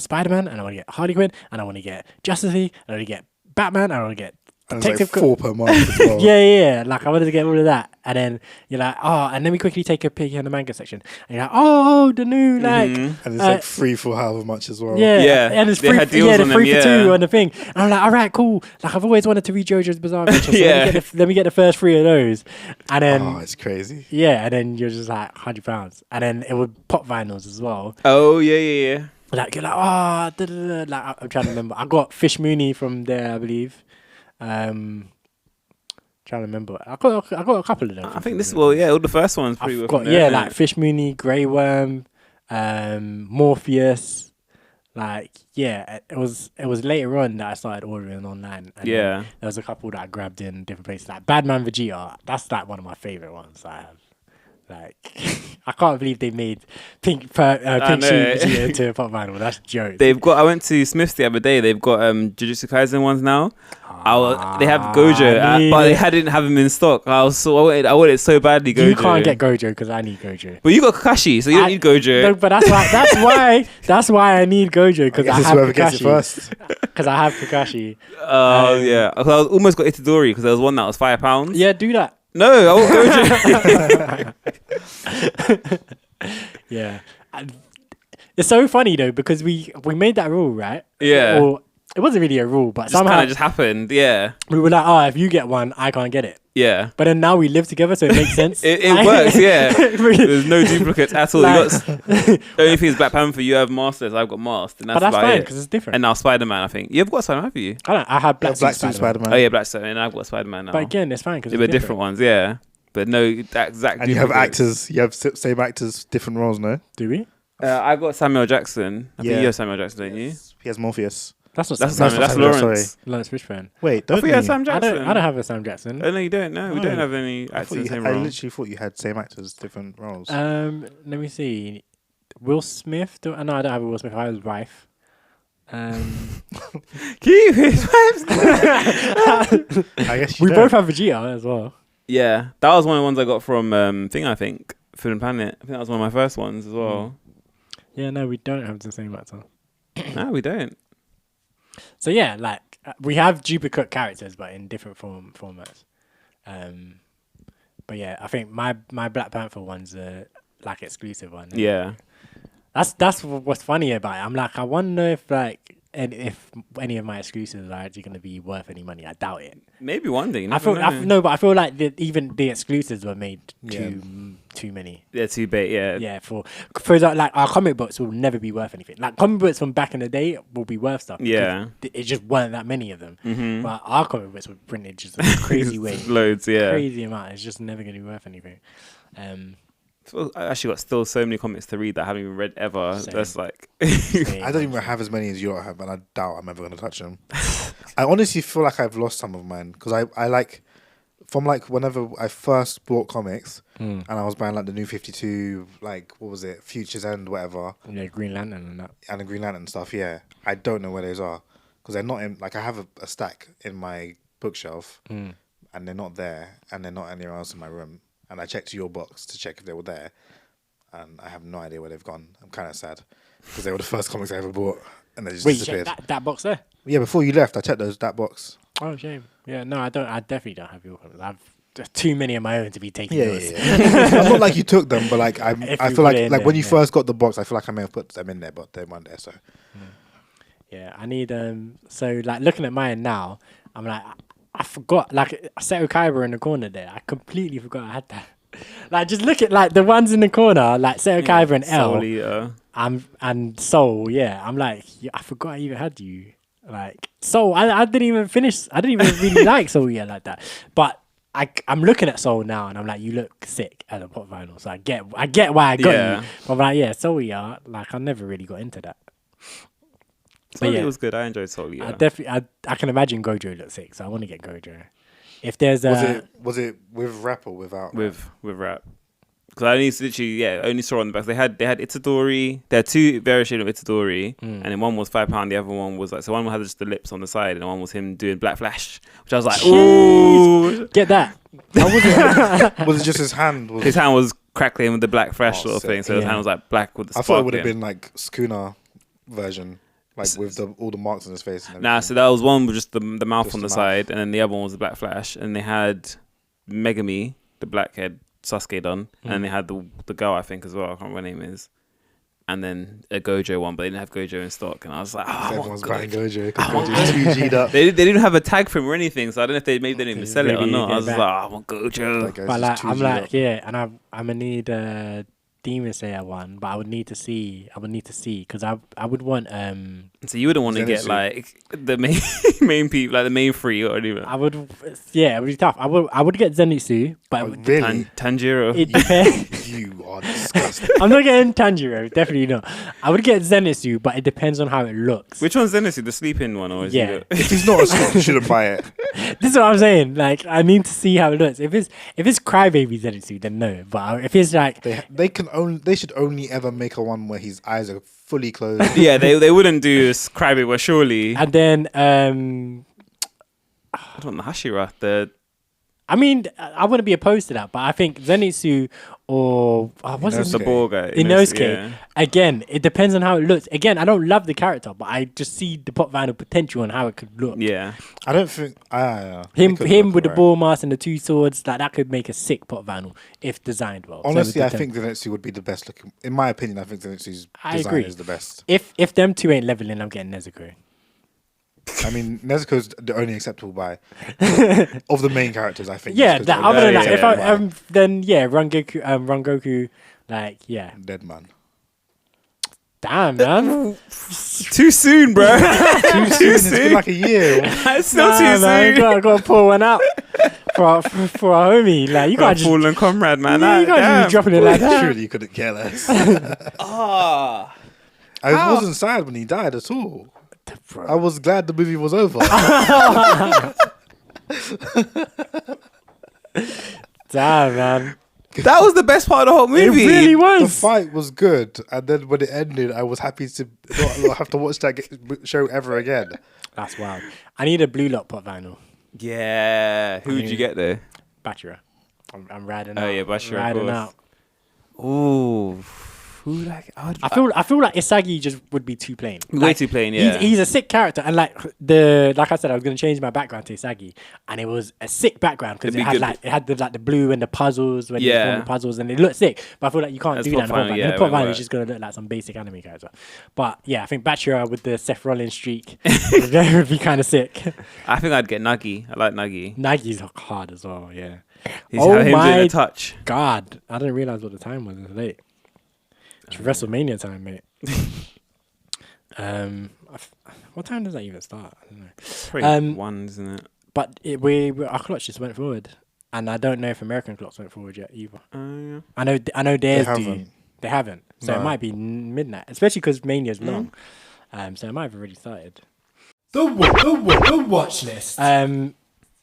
Spider-Man, and I want to get Harley Quinn, and I want to get Justice League, and I want to get Batman, and I want to get." And it's like 4 per month as well. Yeah. Like, I wanted to get all of that, and then you're like, "Oh," and then we quickly take a peek in the manga section, and you're like, "Oh, the new like." And it's like free for however much as well. Yeah, and it's they free. had deals on them, free for 2 yeah. on the thing. And I'm like, all right, cool. Like, I've always wanted to read JoJo's Bizarre Adventure. So Yeah. let me get the first 3 of those, and then Oh, it's crazy. yeah, and then you're just like £100, and then it would pop vinyls as well. Oh yeah. Like, you're like, oh, da, da, da. Like, I'm trying to remember. I got Fish Mooney from there, I believe. Trying to remember. I got a couple of them. I think all the first ones pretty I've well. got from there, like Fish Mooney, Grey Worm, Morpheus. Like, yeah, it was later on that I started ordering online. And Yeah. there was a couple that I grabbed in different places. Like Badman Vegeta, that's like one of my favorite ones I have. Like, I can't believe they made Pink Shoe Vegeta into a pop vinyl. That's a joke. I went to Smith's the other day. They've got Jujutsu Kaisen ones now. They have Gojo, but they didn't have them in stock. I wanted so badly Gojo. You can't get Gojo because I need Gojo. But you got Kakashi, so you don't need Gojo. No, but that's why I need Gojo, because I have whoever gets it Kakashi. first. Because I have Kakashi. Oh yeah, I almost got Itadori because there was one that was £5. Yeah, do that. No, I want Gojo. Yeah. It's so funny though, because we made that rule, right? Yeah. Or it wasn't really a rule, but Just somehow kind of just happened. Yeah, we were like, oh, if you get one, I can't get it. yeah. But then now we live together, so it makes sense. It works. Yeah, there's no duplicates at all. The only thing is Black Panther. You have Masters. I've got Masked, and But that's about fine it. because it's different. And now Spider-Man. I think you've got Spider-Man, have you? I have Black Black Suit Suit Spider-Man. Spider-Man. Oh yeah, Black Spider-Man. And I've got Spider-Man now. But again, it's fine because They were different ones. Yeah, but no that exact. And you have duplicates. actors. You have same actors, different roles, no? Do we? I got Samuel Jackson. I think Yeah. you have Samuel Jackson, don't you? He has Morpheus. That's not That's Sam. Samuel. That's Samuel, Lawrence. Lawrence Fishburne. Wait, I don't thought you had you? Sam Jackson. I don't have a Sam Jackson. Oh no, you don't. No, we No. don't have any I, actors thought in the you same had, I role. literally thought you had same actors, different roles. Let me see. Will Smith? No, I don't have a Will Smith. I have Rife. Keep his vibes. I guess you We don't. both have Vegeta as well. Yeah, that was one of the ones I got from I think Food and Planet. I think that was one of my first ones as well. Yeah, no, we don't have the same actor. No, we don't. So yeah, like we have duplicate characters, but in different formats. But yeah, I think my Black Panther one's like exclusive one. Yeah. That's what's funny about it. I'm like, I wonder if if any of my exclusives are actually going to be worth any money. I doubt it. Maybe one day. I feel like even the exclusives were made Yeah. too many. They're too big. Yeah. Yeah, for like our comic books will never be worth anything. Like comic books from back in the day will be worth stuff. Yeah. It just weren't that many of them. Mm-hmm. But our comic books were printed just a crazy way, Loads. Yeah. crazy amount. It's just never going to be worth anything. So I actually got still so many comics to read that I haven't even read ever. Same. That's like. I don't even have as many as you lot have, and I doubt I'm ever going to touch them. I honestly feel like I've lost some of mine because I like from like whenever I first bought comics and I was buying like the New 52, like what was it, Future's End, whatever. Yeah, Green Lantern and that. And the Green Lantern stuff. Yeah, I don't know where those are because they're not in. Like I have a stack in my bookshelf, and they're not there, and they're not anywhere else in my room. And I checked your box to check if they were there, and I have no idea where they've gone. I'm kind of sad because they were the first comics I ever bought, and they just Wait, you disappeared. checked that box there? Yeah, before you left, I checked that box. Oh, shame. Yeah, no, I don't. I definitely don't have your comics. I've too many of my own to be taking Yeah, yours. yeah. Not like you took them, but like I you feel put it in like there, when you yeah. first got the box, I feel like I may have put them in there, but they weren't there. So Yeah, I need so like looking at mine now, I'm like I forgot like Seto Kaiba in the corner there. I completely forgot I had that. Like just look at like the ones in the corner, like Seto Kaiba and L. Soul Eater. And Soul, yeah. I'm like, yeah, I forgot I even had you. Like Soul, I didn't even finish. I didn't even really like Soul yet like that. But I'm looking at Soul now, and I'm like, you look sick at the pop vinyl. So I get why I got you. But I'm like, yeah, Soul, yeah. Like I never really got into that. Soul yeah. Eater was good. I enjoyed Soul Eater. I definitely, I can imagine Gojo looks sick, so I want to get Gojo. If there's was it with rap or without? with rap. Because I only saw on the back. They had Itadori. They had two variations of Itadori, and then one was £5. The other one was like, so one had just the lips on the side, and one was him doing Black Flash, which I was like, ooh, get that. Was it just his hand? his hand was crackling with the Black Flash sort of sick. thing. So his hand was like black with the I spark. thought it would have been like Schooner version, like with all the marks on his face. And Nah, so that was one with just the mouth Just on the the mouth. side, and then the other one was the Black Flash, and they had Megami, the blackhead Sasuke done, and they had the girl I think as well. I can't remember what her name is, and then a Gojo one, but they didn't have Gojo in stock, and I was like, everyone's buying Gojo because Gojo's too G'd up. They didn't have a tag for him or anything, so I don't know if they didn't even sell it or Really not. I get was back. like, I want Gojo. That guy's But just like, too I'm G'd like, up. yeah, and I'm gonna need a Demon Slayer one, but I would need to see because I would want So you wouldn't want to get Zenitsu. like the main people, like the main three, or even I would it would be tough. I would get Zenitsu, but Oh, it would really? Tanjiro. it depends. You are disgusting. I'm not getting Tanjiro, definitely not. I would get Zenitsu, but it depends on how it looks. Which one's Zenitsu? The sleeping one, or is Yeah. he If he's not asleep, you shouldn't buy it. This is what I'm saying. Like, I need to see how it looks. If it's Crybaby Zenitsu, then no. But if it's like, They should only ever make a one where his eyes are fully closed. Yeah, they wouldn't do Crybaby, well, surely. and then I don't know, Hashira, I mean, I wouldn't be opposed to that, but I think Zenitsu or what's his the Okay. ball guy. Inosuke. Yeah. Again, it depends on how it looks. Again, I don't love the character, but I just see the pop vinyl potential and how it could look. Yeah. I don't think Him with the ball mask and the two swords, that could make a sick pop vinyl if designed well. So Honestly, it I depends. think Zenitsu would be the best looking. In my opinion, I think Zenitsu's I design agree. is the best. If them two ain't leveling, I'm getting Nezuko. I mean, Nezuko's the only acceptable buy of the main characters. I think. Yeah, Nezuko's that, the other only than that, if I acceptable buy. then yeah, Rangoku, like yeah, Dead man. damn man, Too soon, bro. Too soon. It's been like a year. It's still Nah, too man, soon. gotta pull one out for our homie. Like you Got can't a just fallen comrade, man. you can't just Damn. be dropping it like that. Surely you couldn't care less. Ah. I wasn't sad when he died at all. I was glad the movie was over. Damn man, That was the best part of the whole it movie. really The was. fight was good, and then when it ended, I was happy to not have to watch that show ever again. That's wild. I need a blue lock pop vinyl. Yeah. Who would you get there? Bachira. I'm riding out. Oh, yeah, Bachira, of Riding course. out. Ooh. Who like? I feel like Isagi just would be too plain. Way Like, too plain, yeah. He's a sick character, and like I said, I was gonna change my background to Isagi, and it was a sick background because It'd it be had good. the blue and the puzzles when you Yeah. form the puzzles, and it looked sick. But I feel like you can't As do that in the pop pop vinyl, vinyl. yeah, The it pop won't vinyl work. is just gonna look like some basic anime character. But yeah, I think Bachira with the Seth Rollins streak would be kind of sick. I think I'd get Nagi. I like Nagi. Nagi's hard as well. Yeah. He's Oh him doing my a touch. God, I didn't realize what the time was. It's late. It's WrestleMania time, mate. What time does that even start? I don't know. Probably one, isn't it? But our clock just went forward, and I don't know if American clocks went forward yet either. Yeah. I know theirs do. haven't. They haven't, so it No. might be midnight, especially because Mania's long. So it might have already started. The watch list.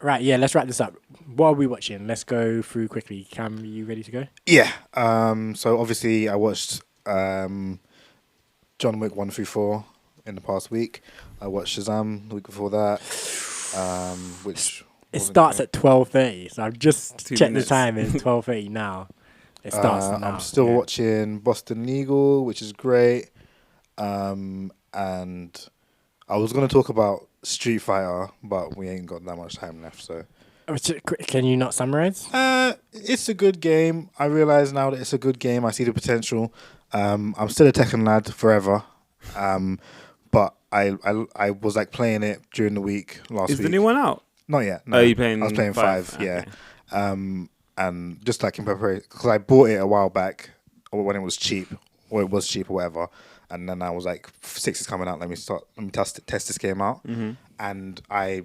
Right, yeah, let's wrap this up. What are we watching? Let's go through quickly. Cam, you ready to go? Yeah. So obviously I watched John Wick 1 through 4 in the past week. I watched Shazam the week before that. Which It wasn't starts great. at 12:30, so I've just 2 checked minutes. the time. It's 12:30 now. It starts now. I'm still yeah. watching Boston Legal, which is great. And I was going to talk about Street Fighter, but we ain't got that much time left. So Can you not summarize? it's a good game. I realize now that it's a good game. I see the potential. I'm still a Tekken lad forever. But I was like playing it during the week last week. Is the new one out? Not yet. No. Oh, you playing? I was playing 5. Yeah. Okay. And just like in preparation, because I bought it a while back, or when it was cheap, or it was cheap or whatever. And then I was like, 6 is coming out. Let me test this game out. Mm-hmm. And I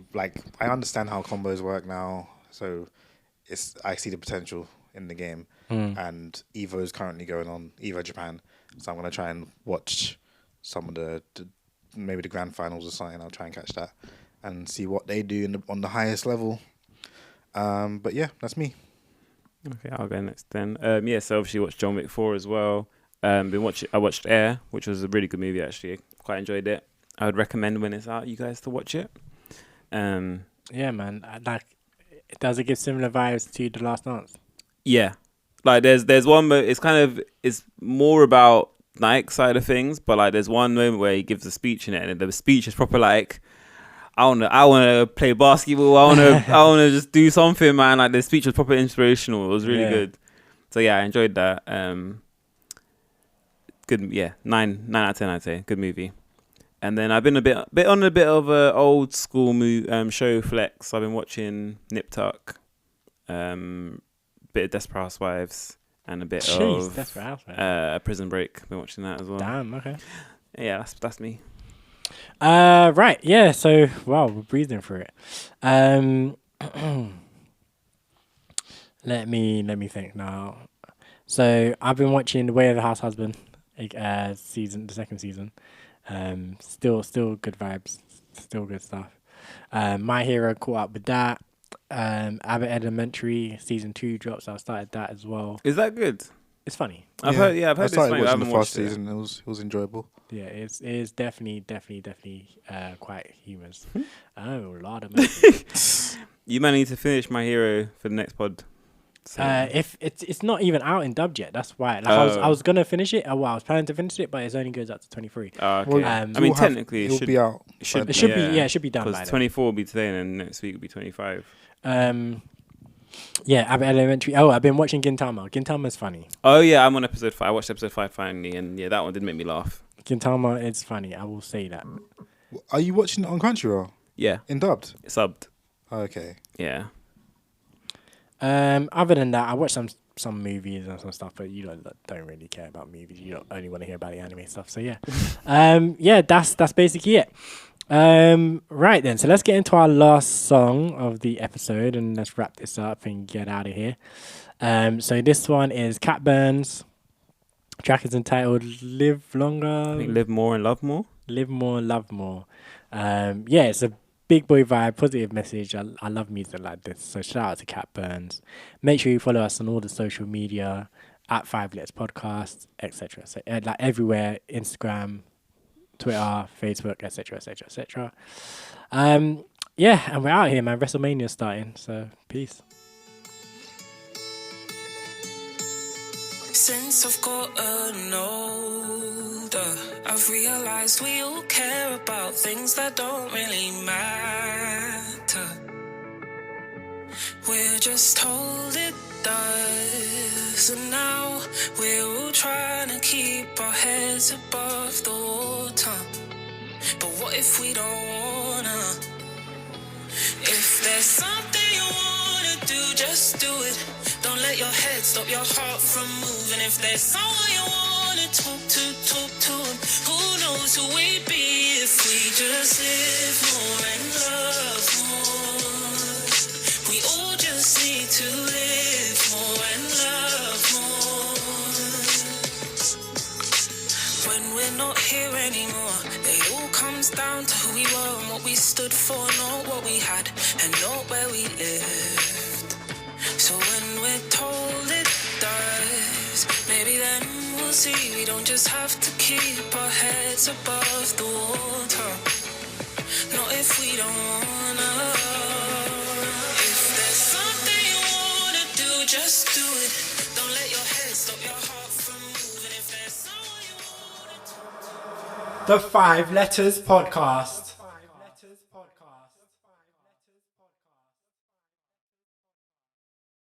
understand how combos work now. So I see the potential in the game. And Evo is currently going on, Evo Japan. So I'm gonna try and watch some of the maybe the grand finals or something. I'll try and catch that and see what they do on the highest level. But yeah, that's me. Okay, I'll go next then. Yeah, so obviously watched John Wick 4 as well. I watched Air, which was a really good movie actually. Quite enjoyed it. I would recommend when it's out, you guys to watch it. Yeah, man. Does it give similar vibes to The Last Dance? Yeah, like there's one. It's more about Nike side of things, but like there's one moment where he gives a speech in it, and the speech is proper like, I want to play basketball. I want to just do something, man. Like the speech was proper inspirational. It was really good. So yeah, I enjoyed that. Good, yeah, 9 out of 10, I'd say. Good movie. And then I've been a bit of a old school show flex. I've been watching Nip Tuck, bit of Desperate Housewives, and a bit of Desperate Housewives. Prison Break. Been watching that as well. Damn. Okay. Yeah, that's me. Right. Yeah. So wow, we're breathing through it. Let me think now. So I've been watching The Way of the House Husband, the second season. Still good vibes, still good stuff. My Hero caught up with that. Abbott Elementary season 2 drops. I started that as well. Is that good? It's funny. I've heard I this started funny. I watching haven't the first watched it. season. It was enjoyable. Yeah, it's definitely quite humorous. Oh, Lord of mercy. You might need to finish My Hero for the next pod. So. If it's not even out in dubbed yet, that's why. Like I was gonna finish it. I was planning to finish it, but it only goes up to 23. Okay. Well, I mean, technically, it'll be out. It should be done by because then. 24 will be today, and then next week will be 25. Yeah, Abbott Elementary. Oh, I've been watching Gintama. Gintama's funny. Oh yeah, I'm on episode 5. I watched episode 5 finally, and yeah, that one did make me laugh. Gintama is funny. I will say that. Are you watching it on Crunchyroll Yeah, in dubbed? subbed. Okay. Yeah. Other than that, I watched some movies and some stuff, but you don't really care about movies. You don't only want to hear about the anime stuff. So yeah, yeah, that's basically it. Right then, so let's get into our last song of the episode and let's wrap this up and get out of here. So this one is Cat Burns. Track is entitled "Live Longer." I think Live More and Love More. Live More, Love More. Yeah, it's a big boy vibe, positive message. I love music like this. So shout out to Cat Burns. Make sure you follow us on all the social media at 5 Letters Podcast, etc. So like everywhere, Instagram, Twitter, Facebook, etc., etc., etc. Yeah, and we're out here, man. WrestleMania's starting, so peace. Since I've gotten older, I've realized we all care about things that don't really matter. We're just told it does, and now we're all trying to keep our heads above the water. But what if we don't wanna? If there's something you wanna do, just do it. Don't let your head stop your heart from moving. If there's someone you wanna talk to, and who knows who we'd be if we just live more and love more. We all just need to live more and love more. When we're not here anymore, they all come comes down to who we were and what we stood for, not what we had and not where we lived. So when we're told it does, maybe then we'll see we don't just have to keep our heads above the water. Not if we don't wanna. If there's something you wanna do, just do it. Don't let your head stop your heart from moving. If there's someone you wanna talk to. The 5 Letters Podcast.